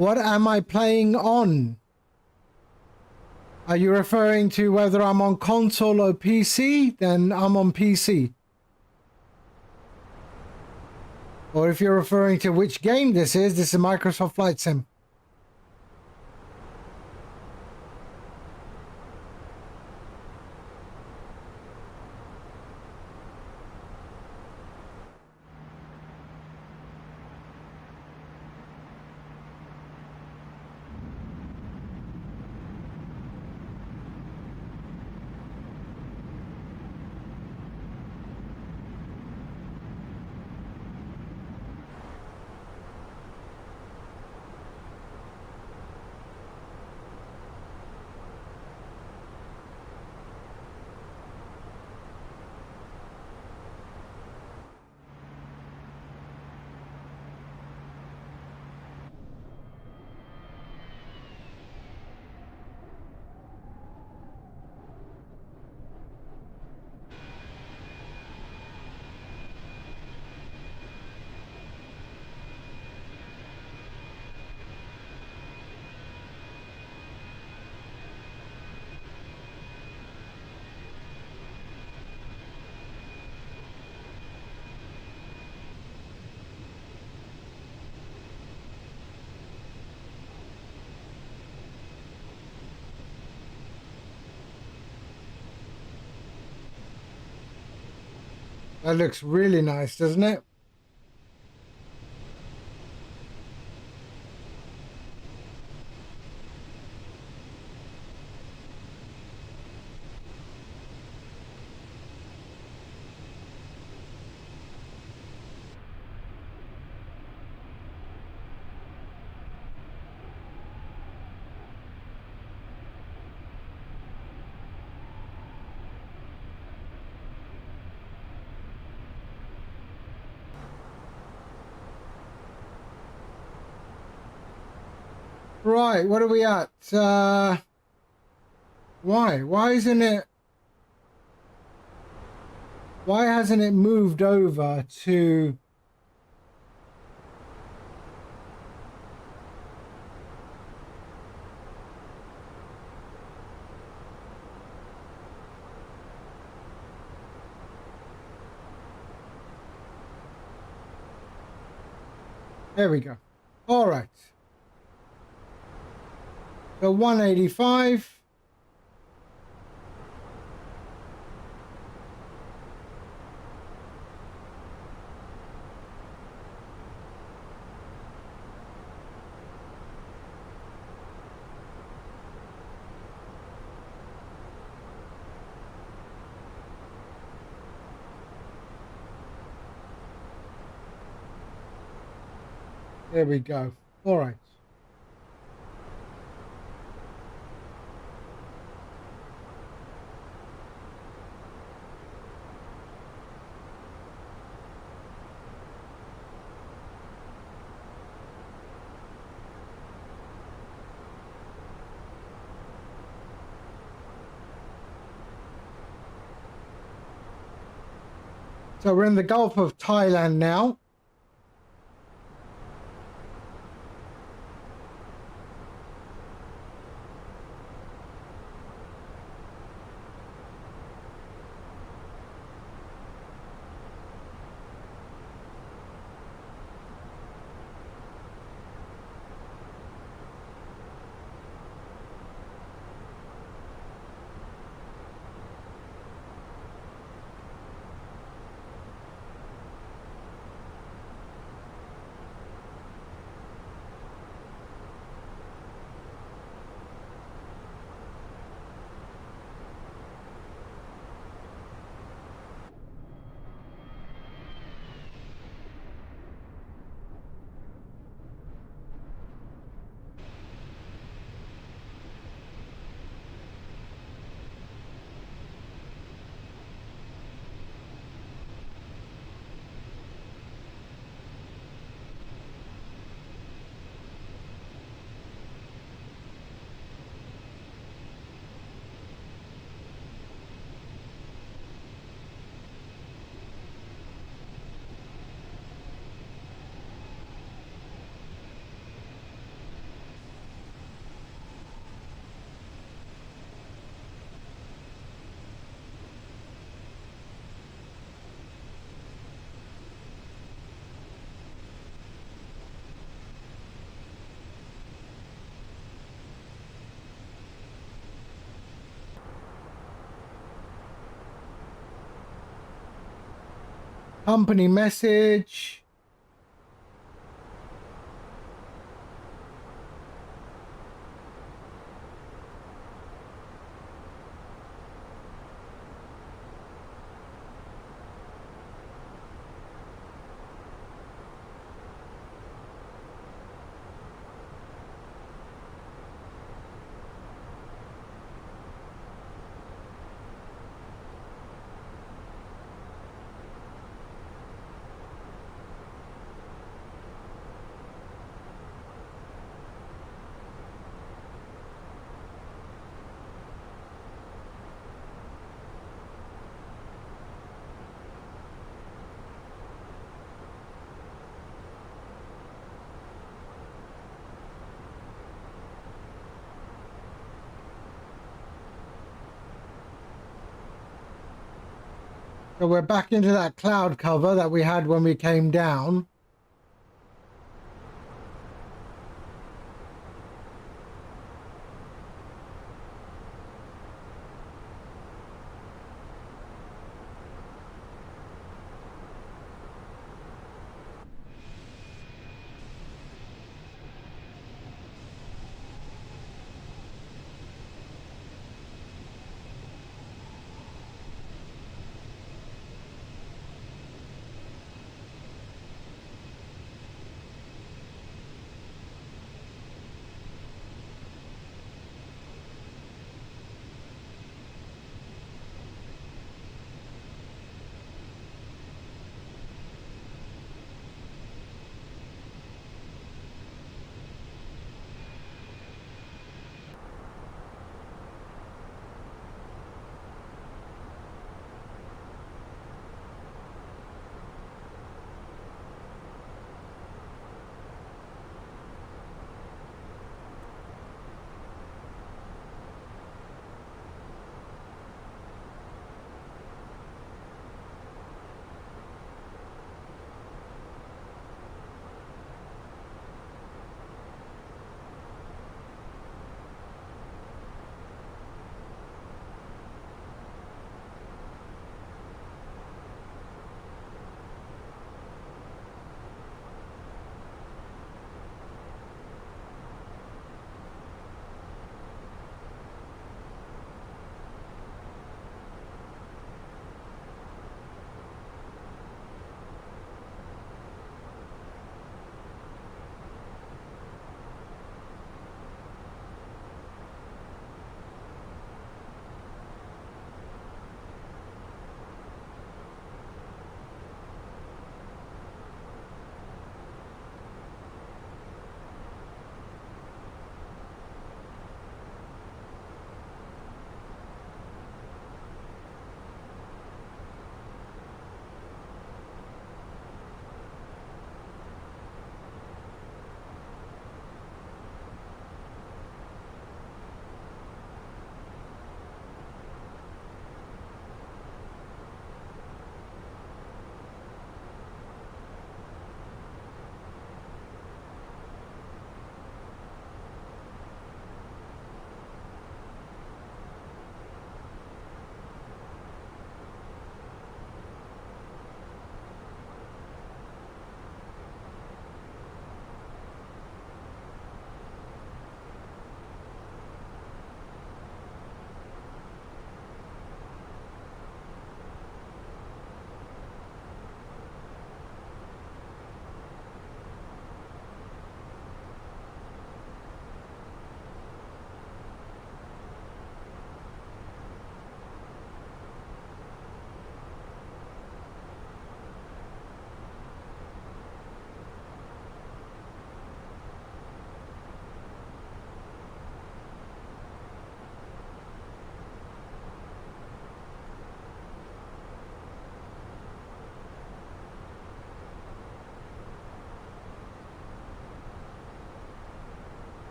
What am I playing on? Are you referring to whether I'm on console or PC? Then I'm on PC. Or if you're referring to which game this is Microsoft Flight Sim. That looks really nice, doesn't it? Right, what are we at? Why isn't it? Why hasn't it moved over to? There we go. All right. So 185. There we go. All right. So we're in the Gulf of Thailand now. Company message. So we're back into that cloud cover that we had when we came down.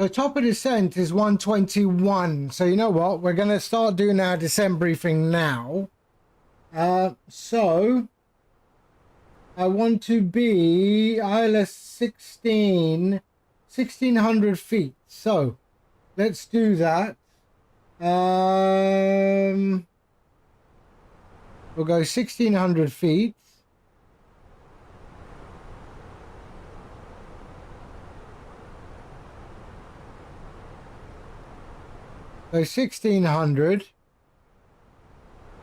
So top of descent is 121. So you know what? We're going to start doing our descent briefing now. So I want to be ILS 1600 feet. So let's do that. We'll go 1600 feet. So 1600.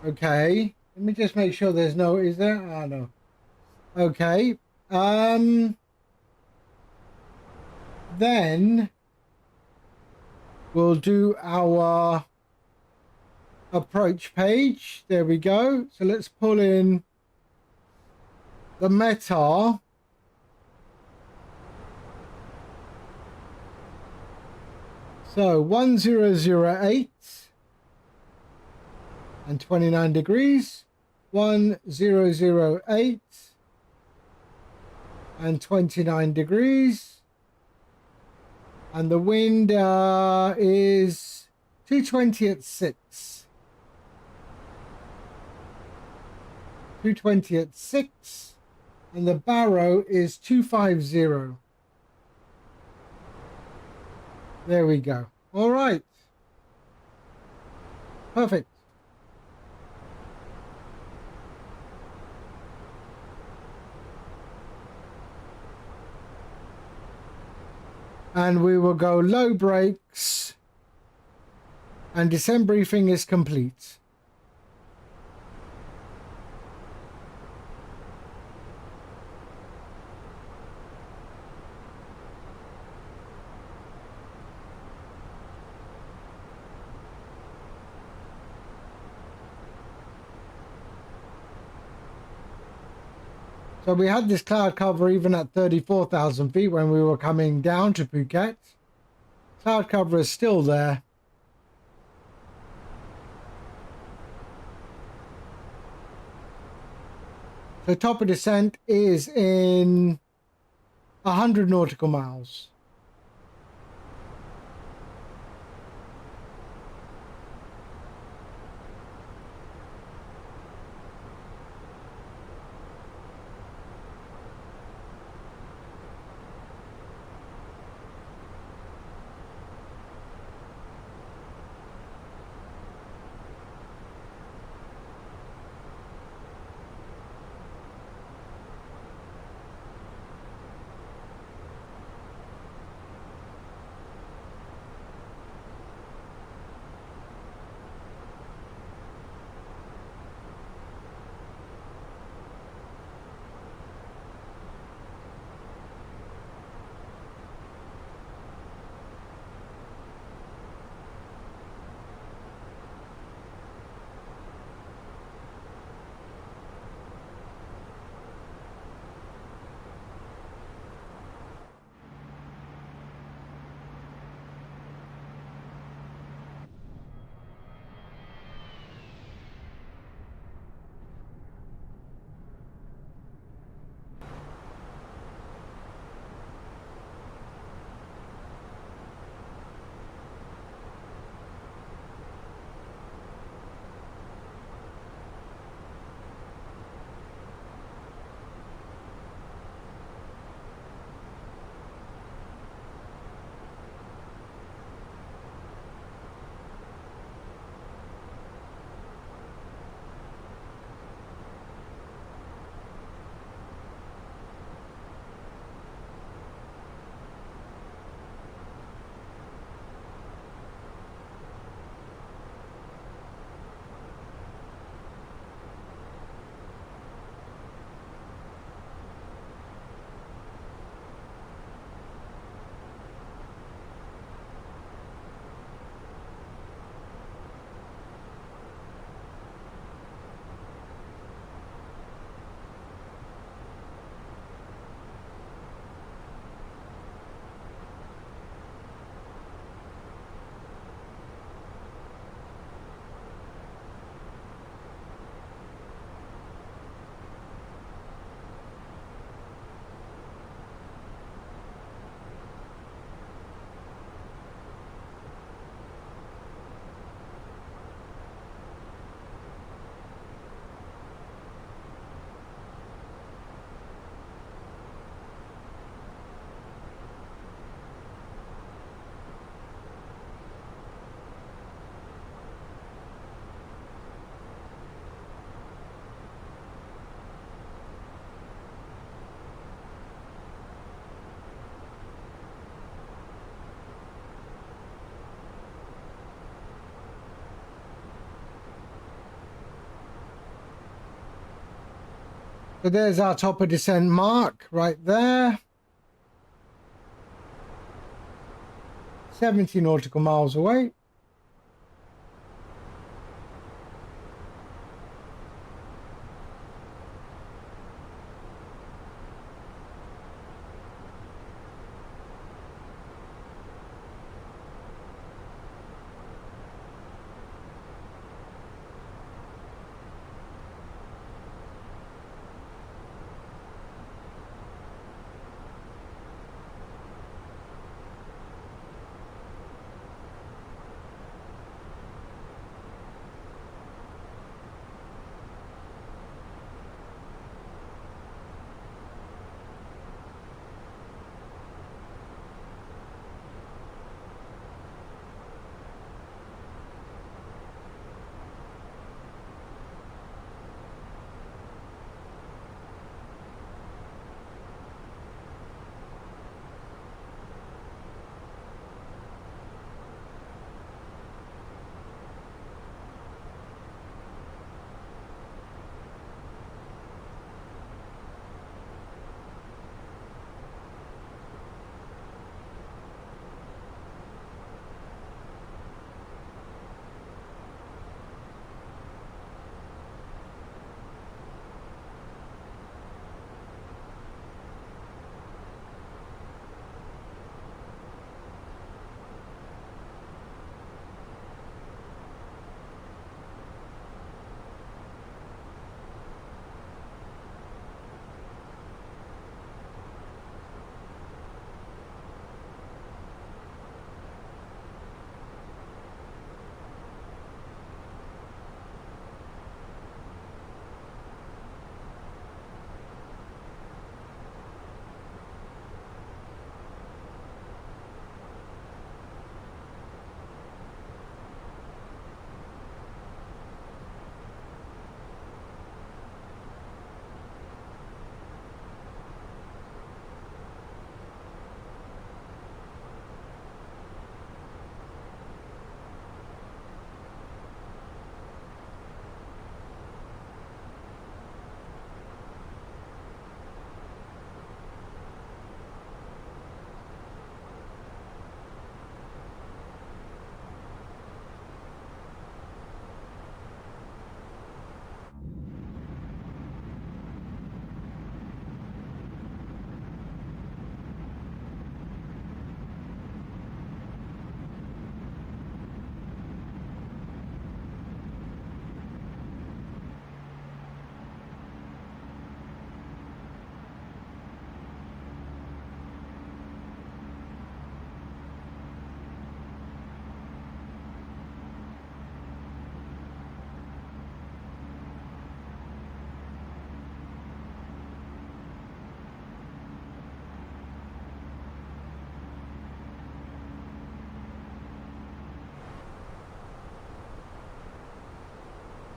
Okay. Let me just make sure there's no, is there? Ah, no. Okay. Then we'll do our approach page. There we go. So let's pull in the METAR. So 1008 and 29 degrees. 1008 and 29 degrees. And the wind is 220 at 6. 220 at 6. And the barrow is 250. There we go. All right. Perfect. And we will go low brakes. And descent briefing is complete. So we had this cloud cover even at 34,000 feet when we were coming down to Phuket. Cloud cover is still there. So top of descent is in 100 nautical miles. So there's our top of descent mark right there. 70 nautical miles away.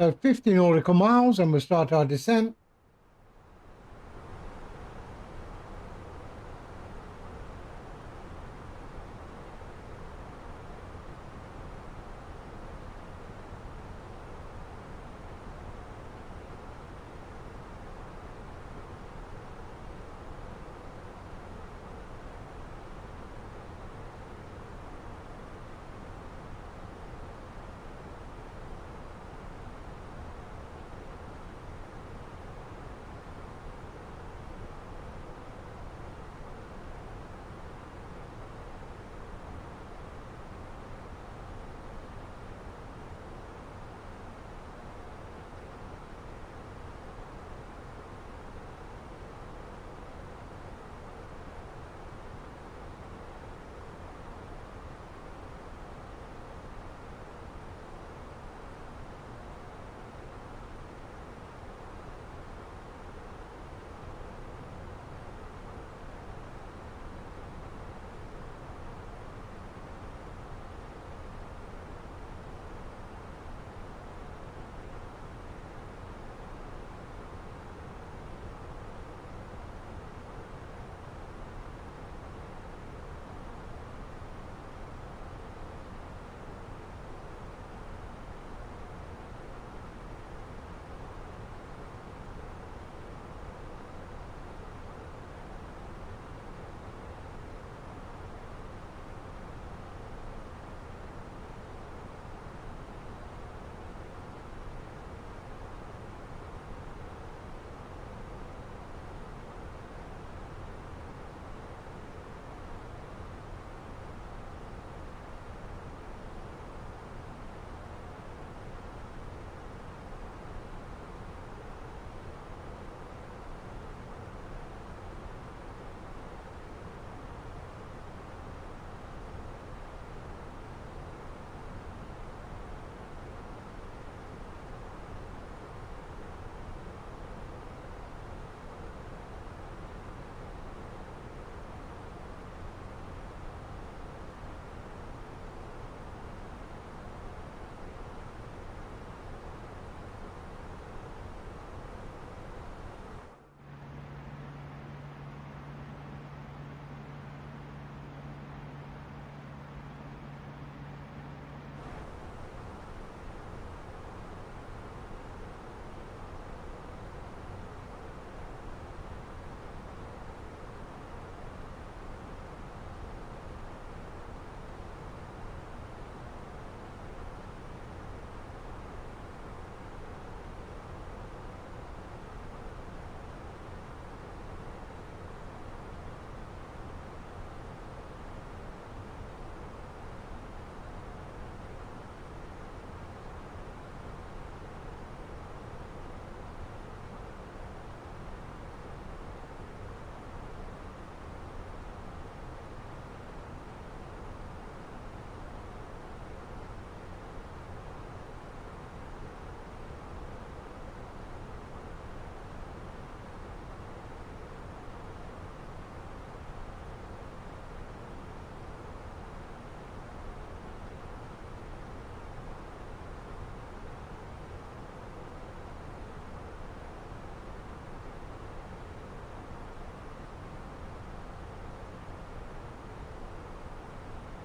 So 50 nautical miles and we'll start our descent.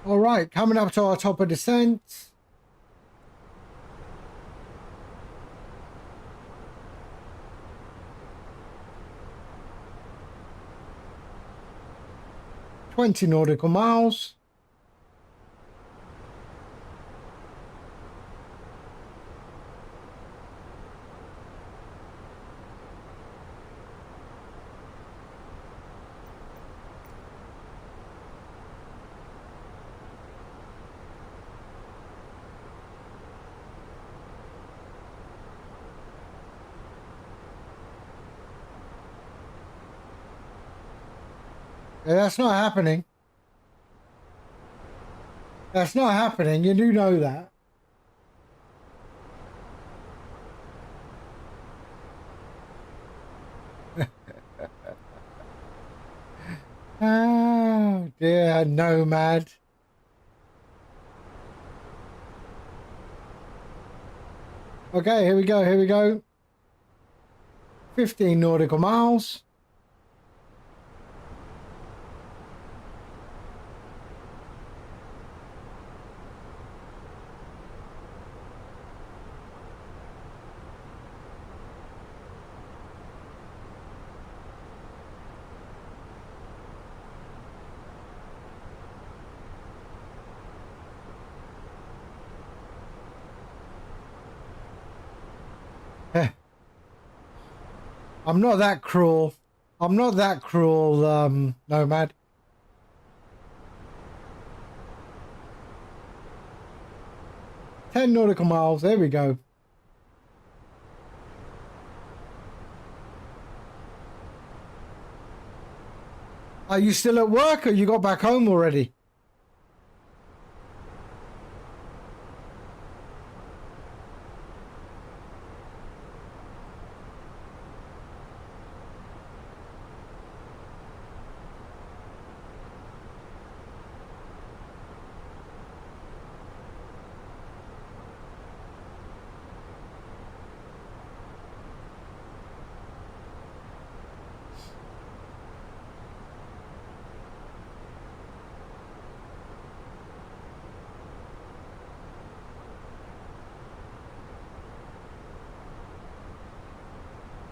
All right, coming up to our top of descent. "20 nautical miles. Yeah, that's not happening. That's not happening. You do know that. Oh dear, Nomad. Okay, here we go. Here we go. 15 nautical miles. Eh, I'm not that cruel. I'm not that cruel, Nomad. Ten nautical miles. There we go. Are you still at work or you got back home already?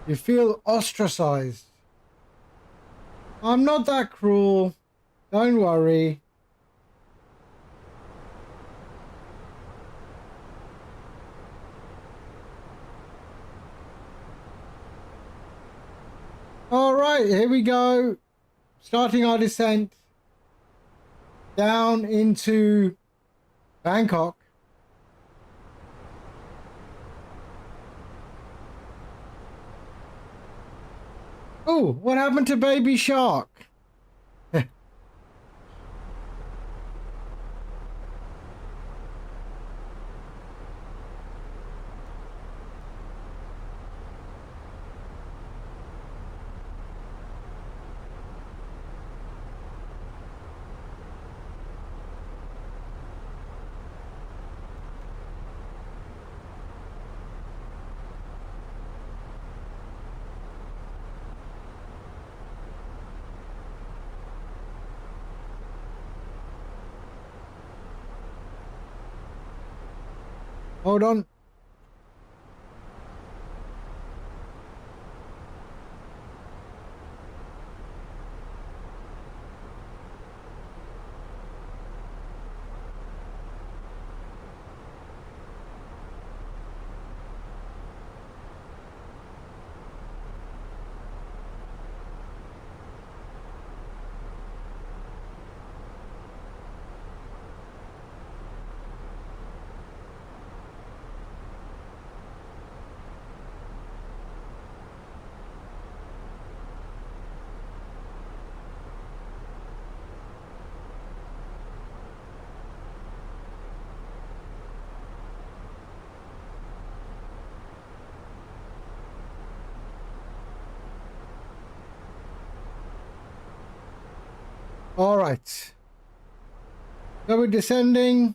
You feel ostracized. I'm not that cruel. Don't worry. All right, here we go. Starting our descent down into Bangkok. Oh, what happened to Baby Shark? Hold on. All right. So we're descending.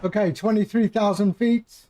Okay, 23,000 feet.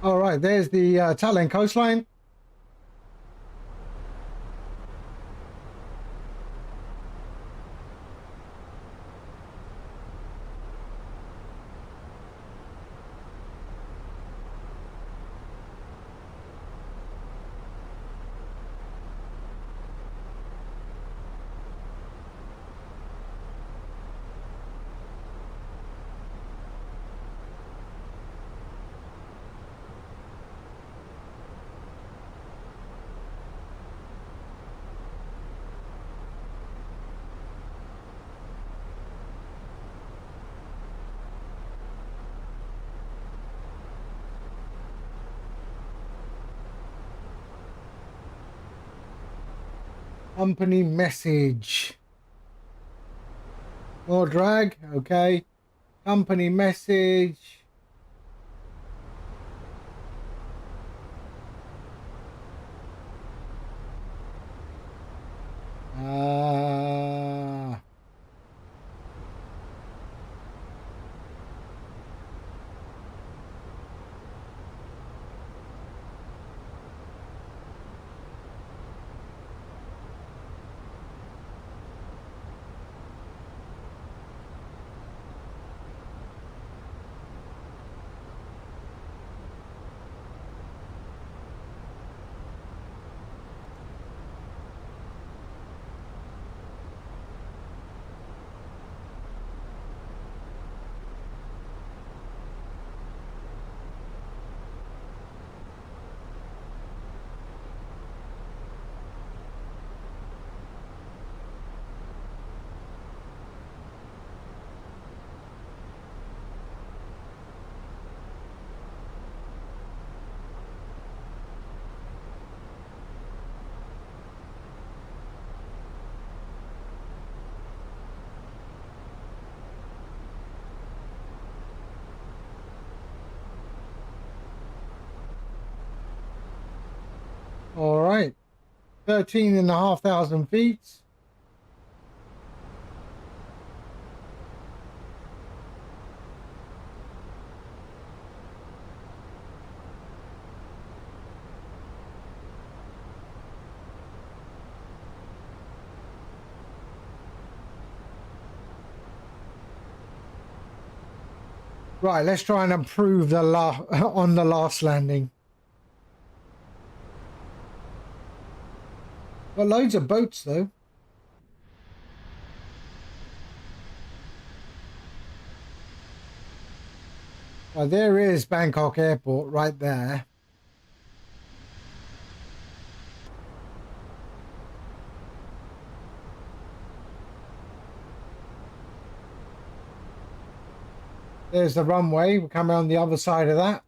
All right, there's the Thailand coastline. Company message. More drag. Okay. Company message. Uh, 13,500 feet. Right, let's try and improve the on the last landing. Got loads of boats though. Well, there is Bangkok Airport right there. There's the runway. We're coming on the other side of that.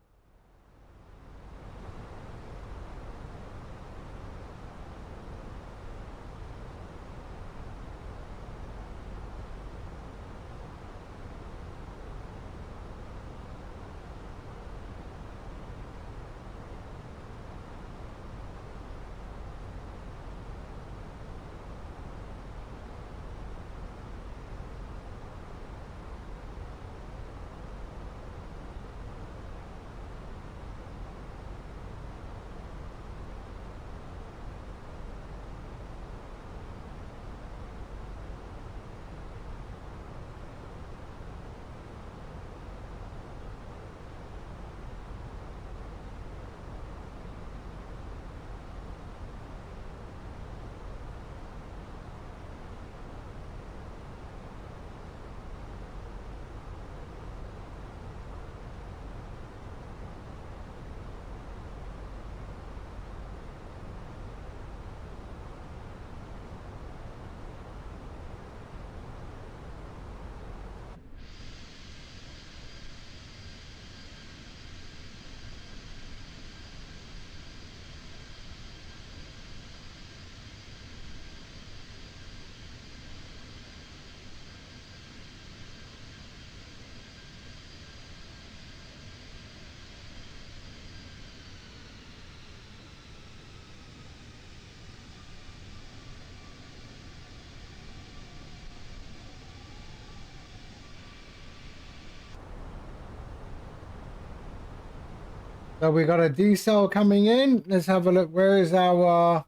So we got a decel coming in. Let's have a look. Where is our...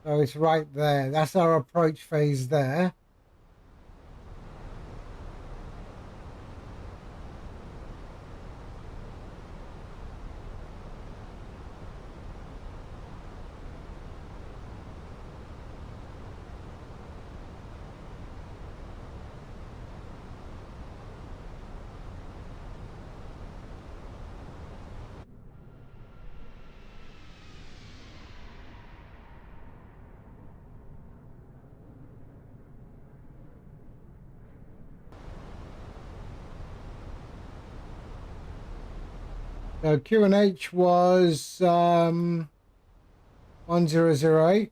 Oh, it's right there. That's our approach phase there. So Q&H was 1008.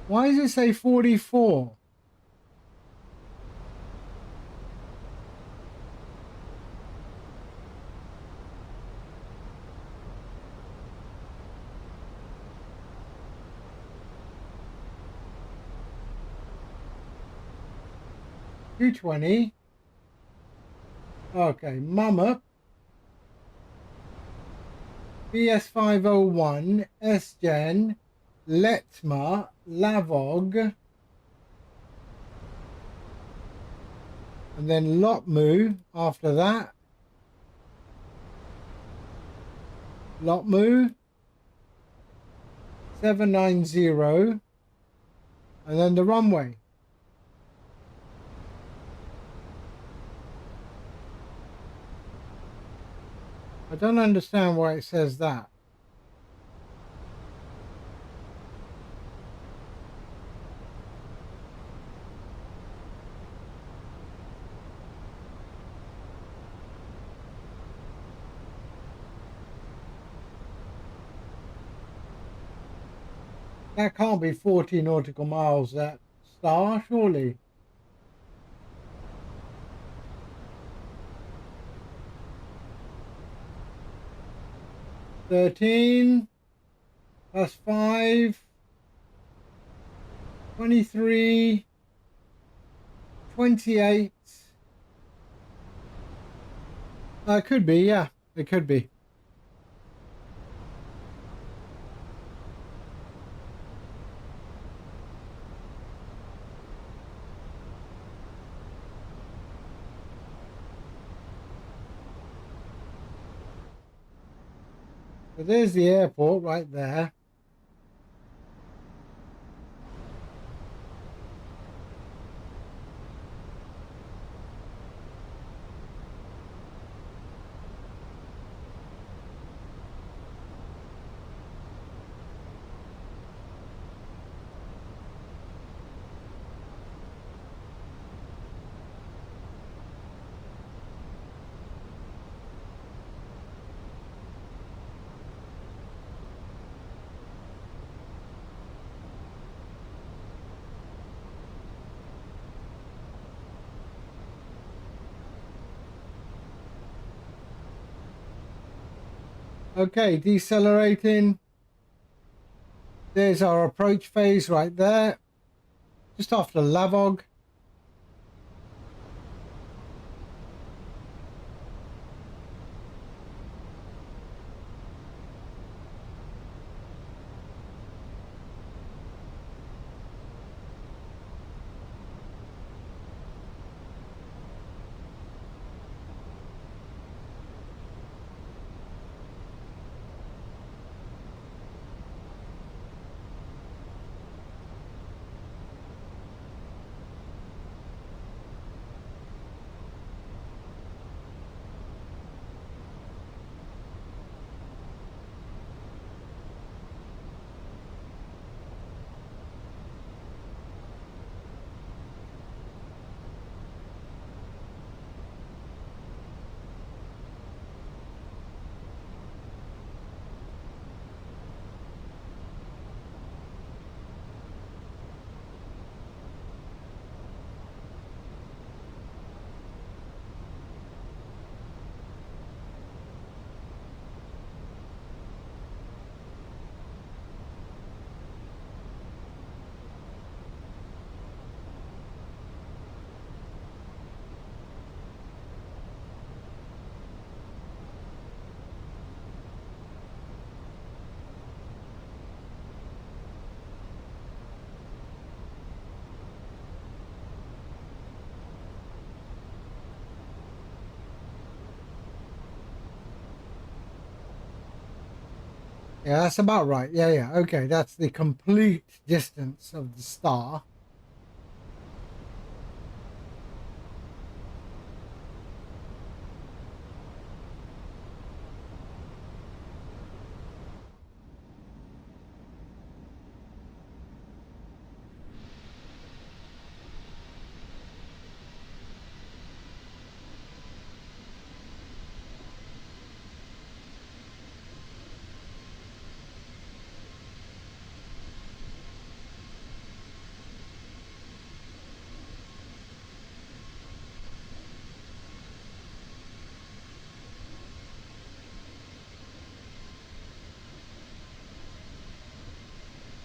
Why does it say 44? $220. Okay, Mama. BS501, S-Gen, Letma, Lavog, and then Lotmu after that. Lotmu, 790, and then the runway. I don't understand why it says that. That can't be 40 nautical miles, that star, surely. +13 +5 23 28. It could be, yeah, it could be. So there's the airport right there. Okay, decelerating. There's our approach phase right there, just after Lavog. Yeah, that's about right. Yeah, yeah. Okay, that's the complete distance of the star.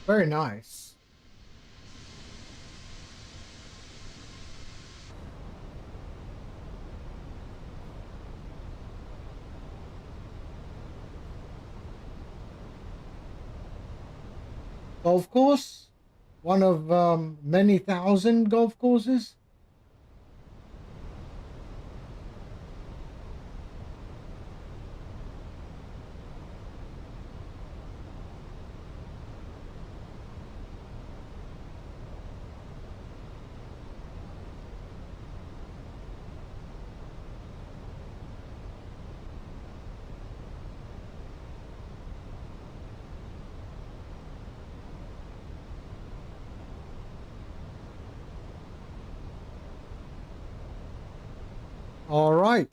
Very nice. Golf course, one of many thousand golf courses. All right.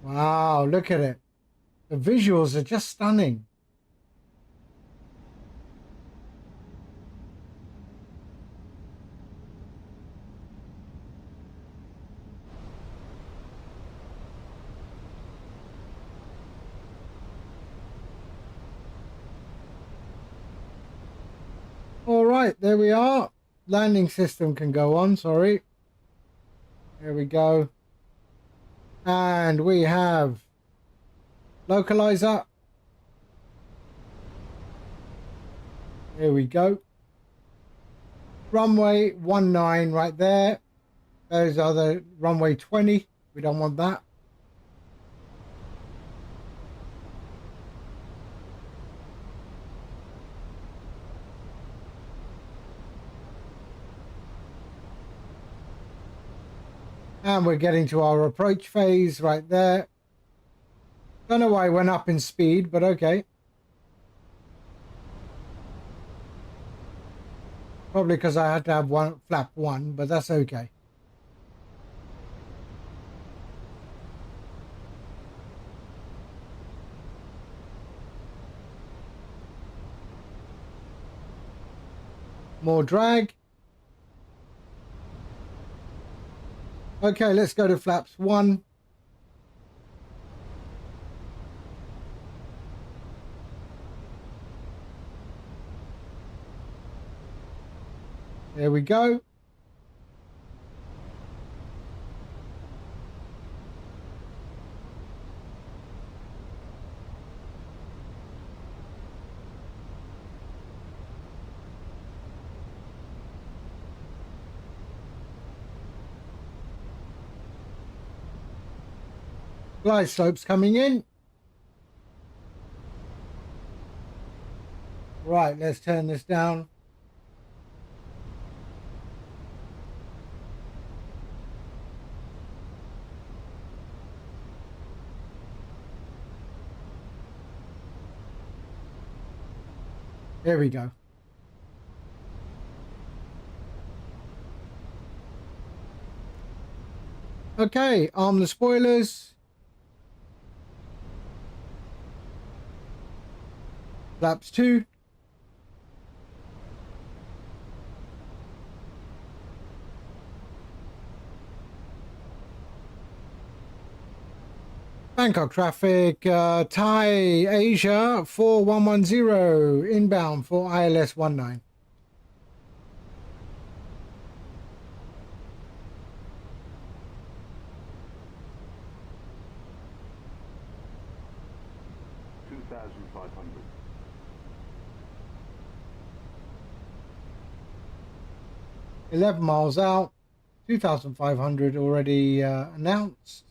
Wow, look at it. The visuals are just stunning. right, there we are. Landing system can go on, sorry. There we go. And we have localizer. There we go. Runway 19 right there. Those are the runway 20. We don't want that. And we're getting to our approach phase right there. Don't know why I went up in speed, but okay. Probably because I had to have one flap one, but that's okay. More drag. Okay, let's go to flaps 1. There we go. Glide slopes coming in. Right, let's turn this down. There we go. Okay, arm the spoilers. Flaps 2. Bangkok traffic, Thai Asia 4110 inbound for ILS 19. $2,500. 11 miles out, 2,500 already announced.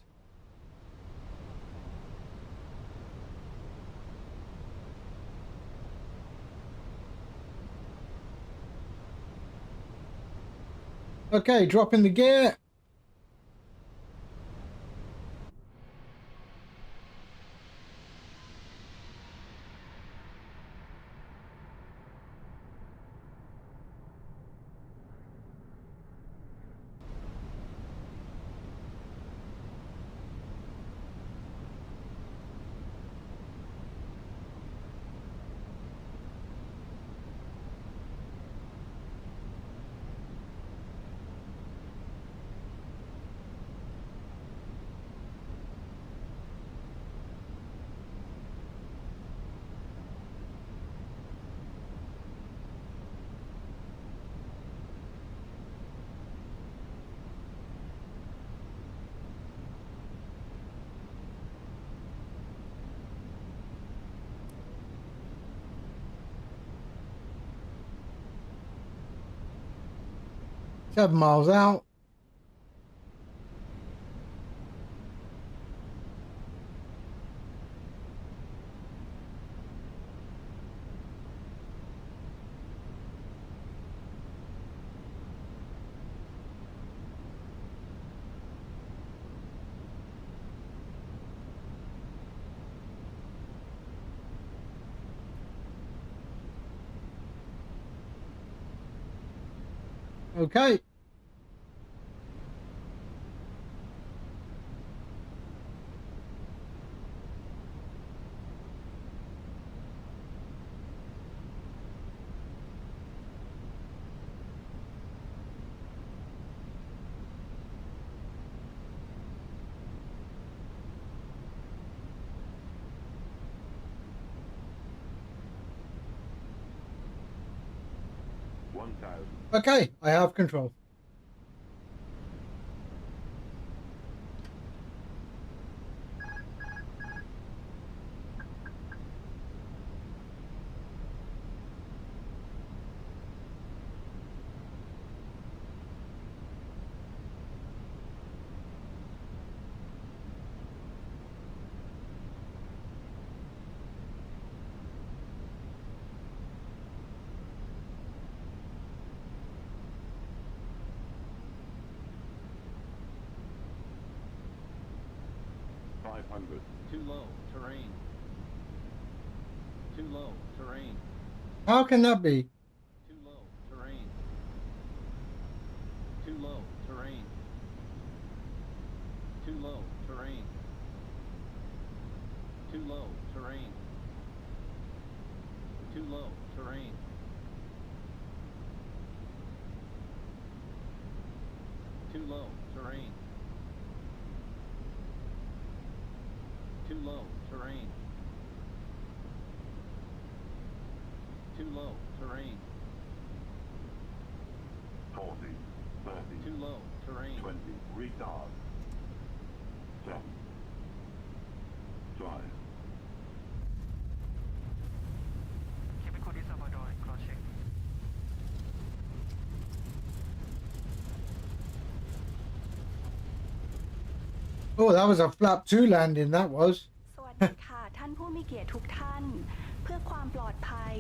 Okay, dropping the gear. Seven miles out. Okay. 1000. Okay, I have control. Too low, terrain. Too low, terrain. How can that be? Too low, terrain. Too low, terrain. Too low, terrain. Too low, terrain. Too low, terrain. Too low, terrain. Too low, terrain. Too low, terrain. 40, 30, Too low, terrain. 20, retard. 10, 5. Oh, that was a flap 2 landing, that was. สวัสดีค่ะ ท่านผู้มีเกียรติทุกท่าน เพื่อความปลอดภัย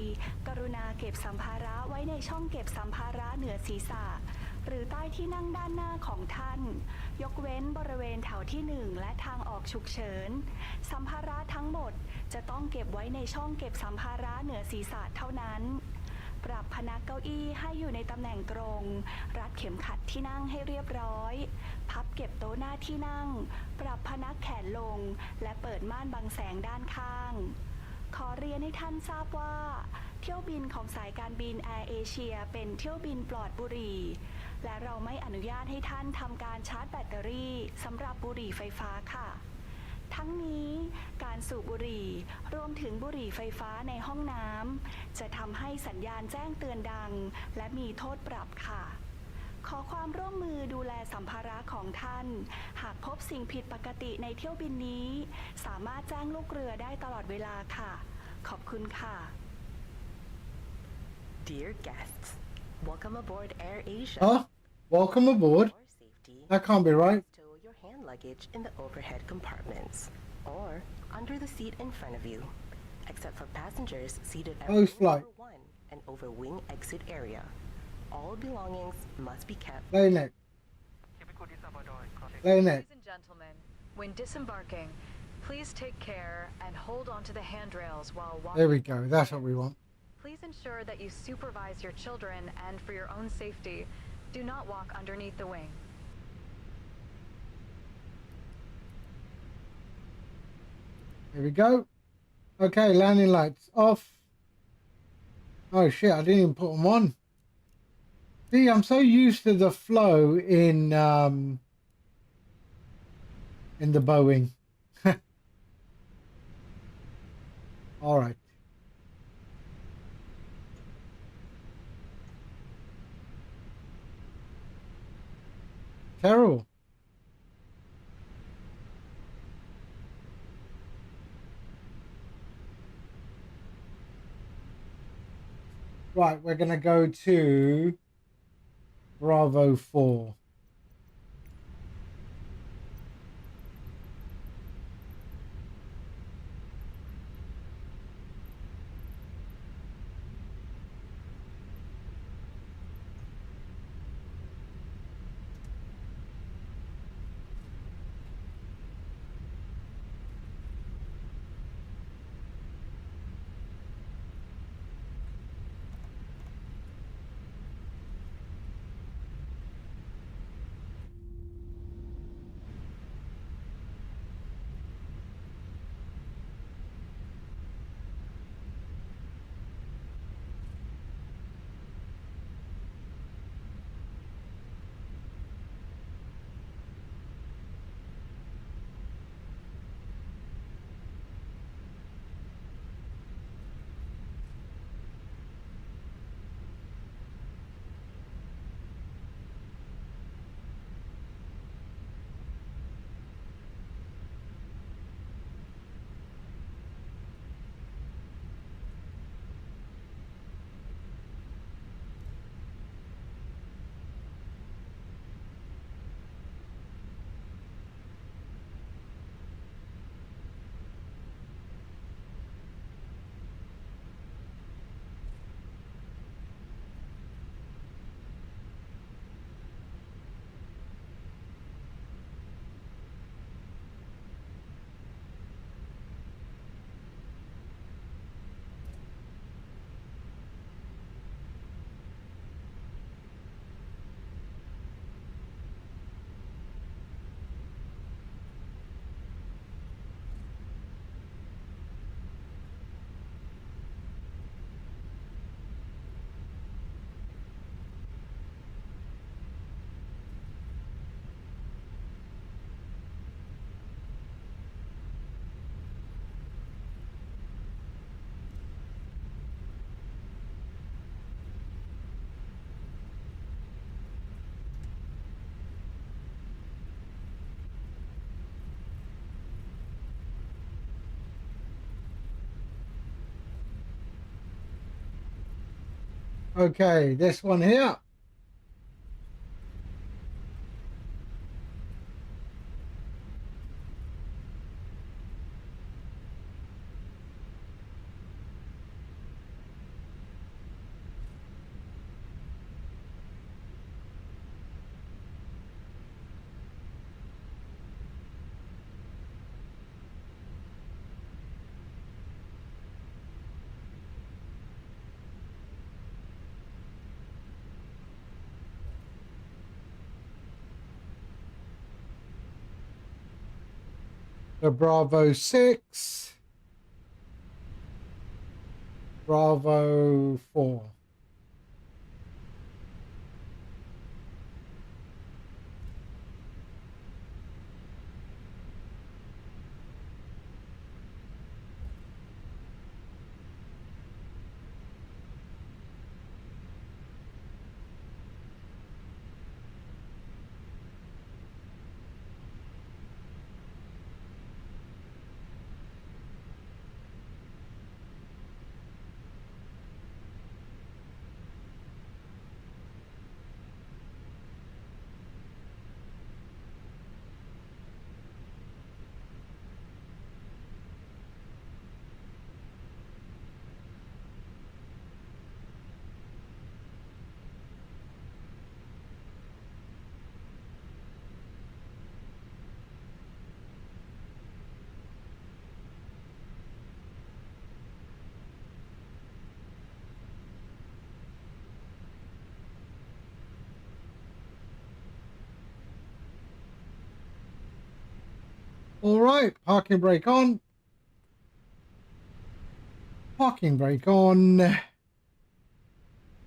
กรุณาเก็บสัมภาระไว้ในช่องเก็บสัมภาระเหนือศีรษะ หรือใต้ที่นั่งด้านหน้าของท่าน ยกเว้นบริเวณแถวที่ 1 และทางออกฉุกเฉิน สัมภาระทั้งหมดจะต้องเก็บไว้ในช่องเก็บสัมภาระเหนือศีรษะเท่านั้น ปรับพนักเก้าอี้ให้อยู่ในตำแหน่งตรง รัดเข็มขัดที่นั่งให้เรียบร้อย พับเก็บโต๊ะหน้าที่นั่ง ปรับพนักแขนลง และเปิดม่านบังแสงด้านข้าง ขอเรียนให้ท่านทราบว่า เที่ยวบินของสายการบินแอร์เอเชียเป็นเที่ยวบินปลอดบุหรี่ และเราไม่อนุญาตให้ท่านทำการชาร์จแบตเตอรี่สำหรับบุหรี่ไฟฟ้าค่ะ ทั้งนี้การสูบบุหรี่รวมถึงบุหรี่ไฟฟ้าในห้องน้ำจะทำให้สัญญาณแจ้งเตือนดังและมีโทษปรับค่ะ ขอความร่วมมือดูแลสัมภาระของท่าน หากพบสิ่งผิดปกติในเที่ยวบินนี้ สามารถแจ้งลูกเรือได้ตลอดเวลาค่ะ ขอบคุณค่ะ Dear guests, welcome aboard AirAsia. Huh? Welcome aboard? For safety, That can't be right. stow your hand luggage in the overhead compartments or under the seat in front of you, except for passengers seated at Post row flight. number 1 and over wing exit area. All belongings must be kept. Lay neck. Lay neck. Ladies and gentlemen, when disembarking, please take care and hold on to the handrails while walking. There we go. That's what we want. Please ensure that you supervise your children, and for your own safety, do not walk underneath the wing. Here we go. Okay, landing lights off. Oh shit, I didn't even put them on. See, I'm so used to the flow in the Boeing. All right. Terrible. Right, we're going to go to Bravo 4. Okay, this one here. The Bravo 6, Bravo 4. All right, parking brake on. Parking brake on.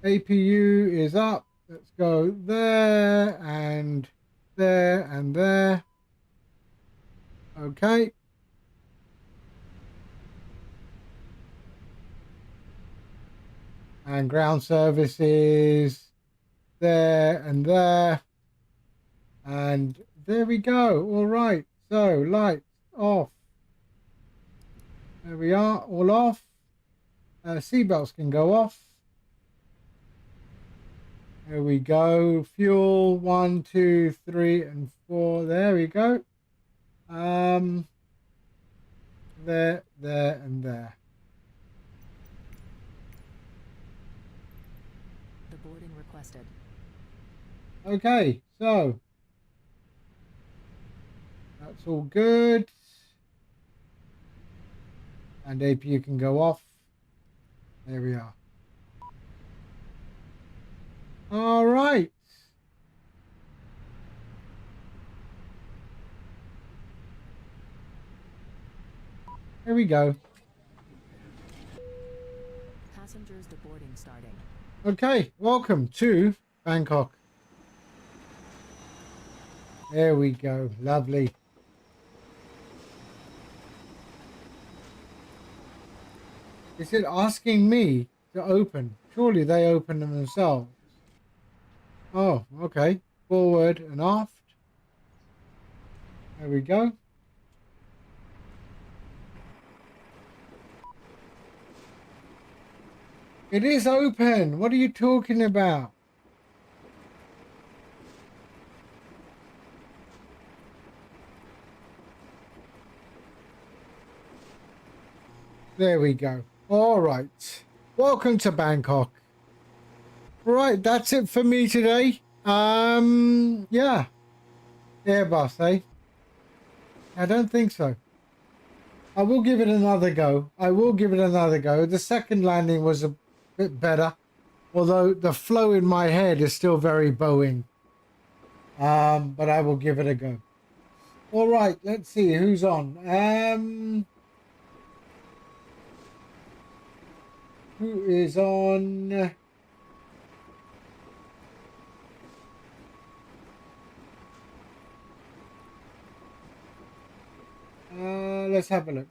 APU is up. Let's go there and there and there. Okay. And ground services there and there. And there we go. All right. So lights off. There we are. All off. Seatbelts can go off. There we go. Fuel 1, 2, 3, and 4. There we go. There, and there. The boarding requested. Okay, so that's all good. And APU can go off. There we are. All right. Here we go. Passengers deboarding starting. Okay, welcome to Bangkok. There we go. Lovely. Is it asking me to open? Surely they open them themselves. Oh, okay. Forward and aft. There we go. It is open. What are you talking about? There we go. All right. Welcome to Bangkok. Right, that's it for me today. Yeah. Airbus, eh? I don't think so. I will give it another go. The second landing was a bit better. Although the flow in my head is still very Boeing. But I will give it a go. All right, let's see who's on. Who is on? Let's have a look.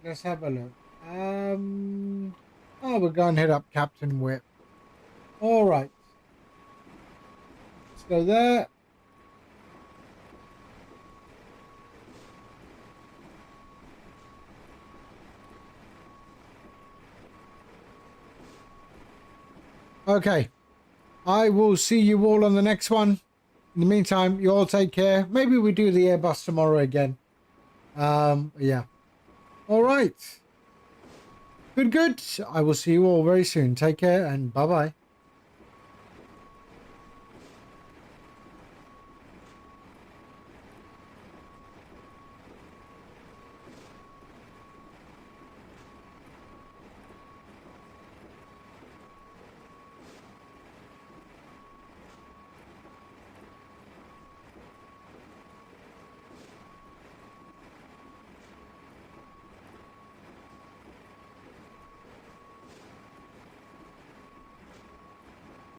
Oh, we're going to hit up Captain Whip. All right. Let's go there. Okay. I will see you all on the next one. In the meantime, you all take care. Maybe we do the Airbus tomorrow again. Yeah. All right. Good. I will see you all very soon. Take care and bye-bye.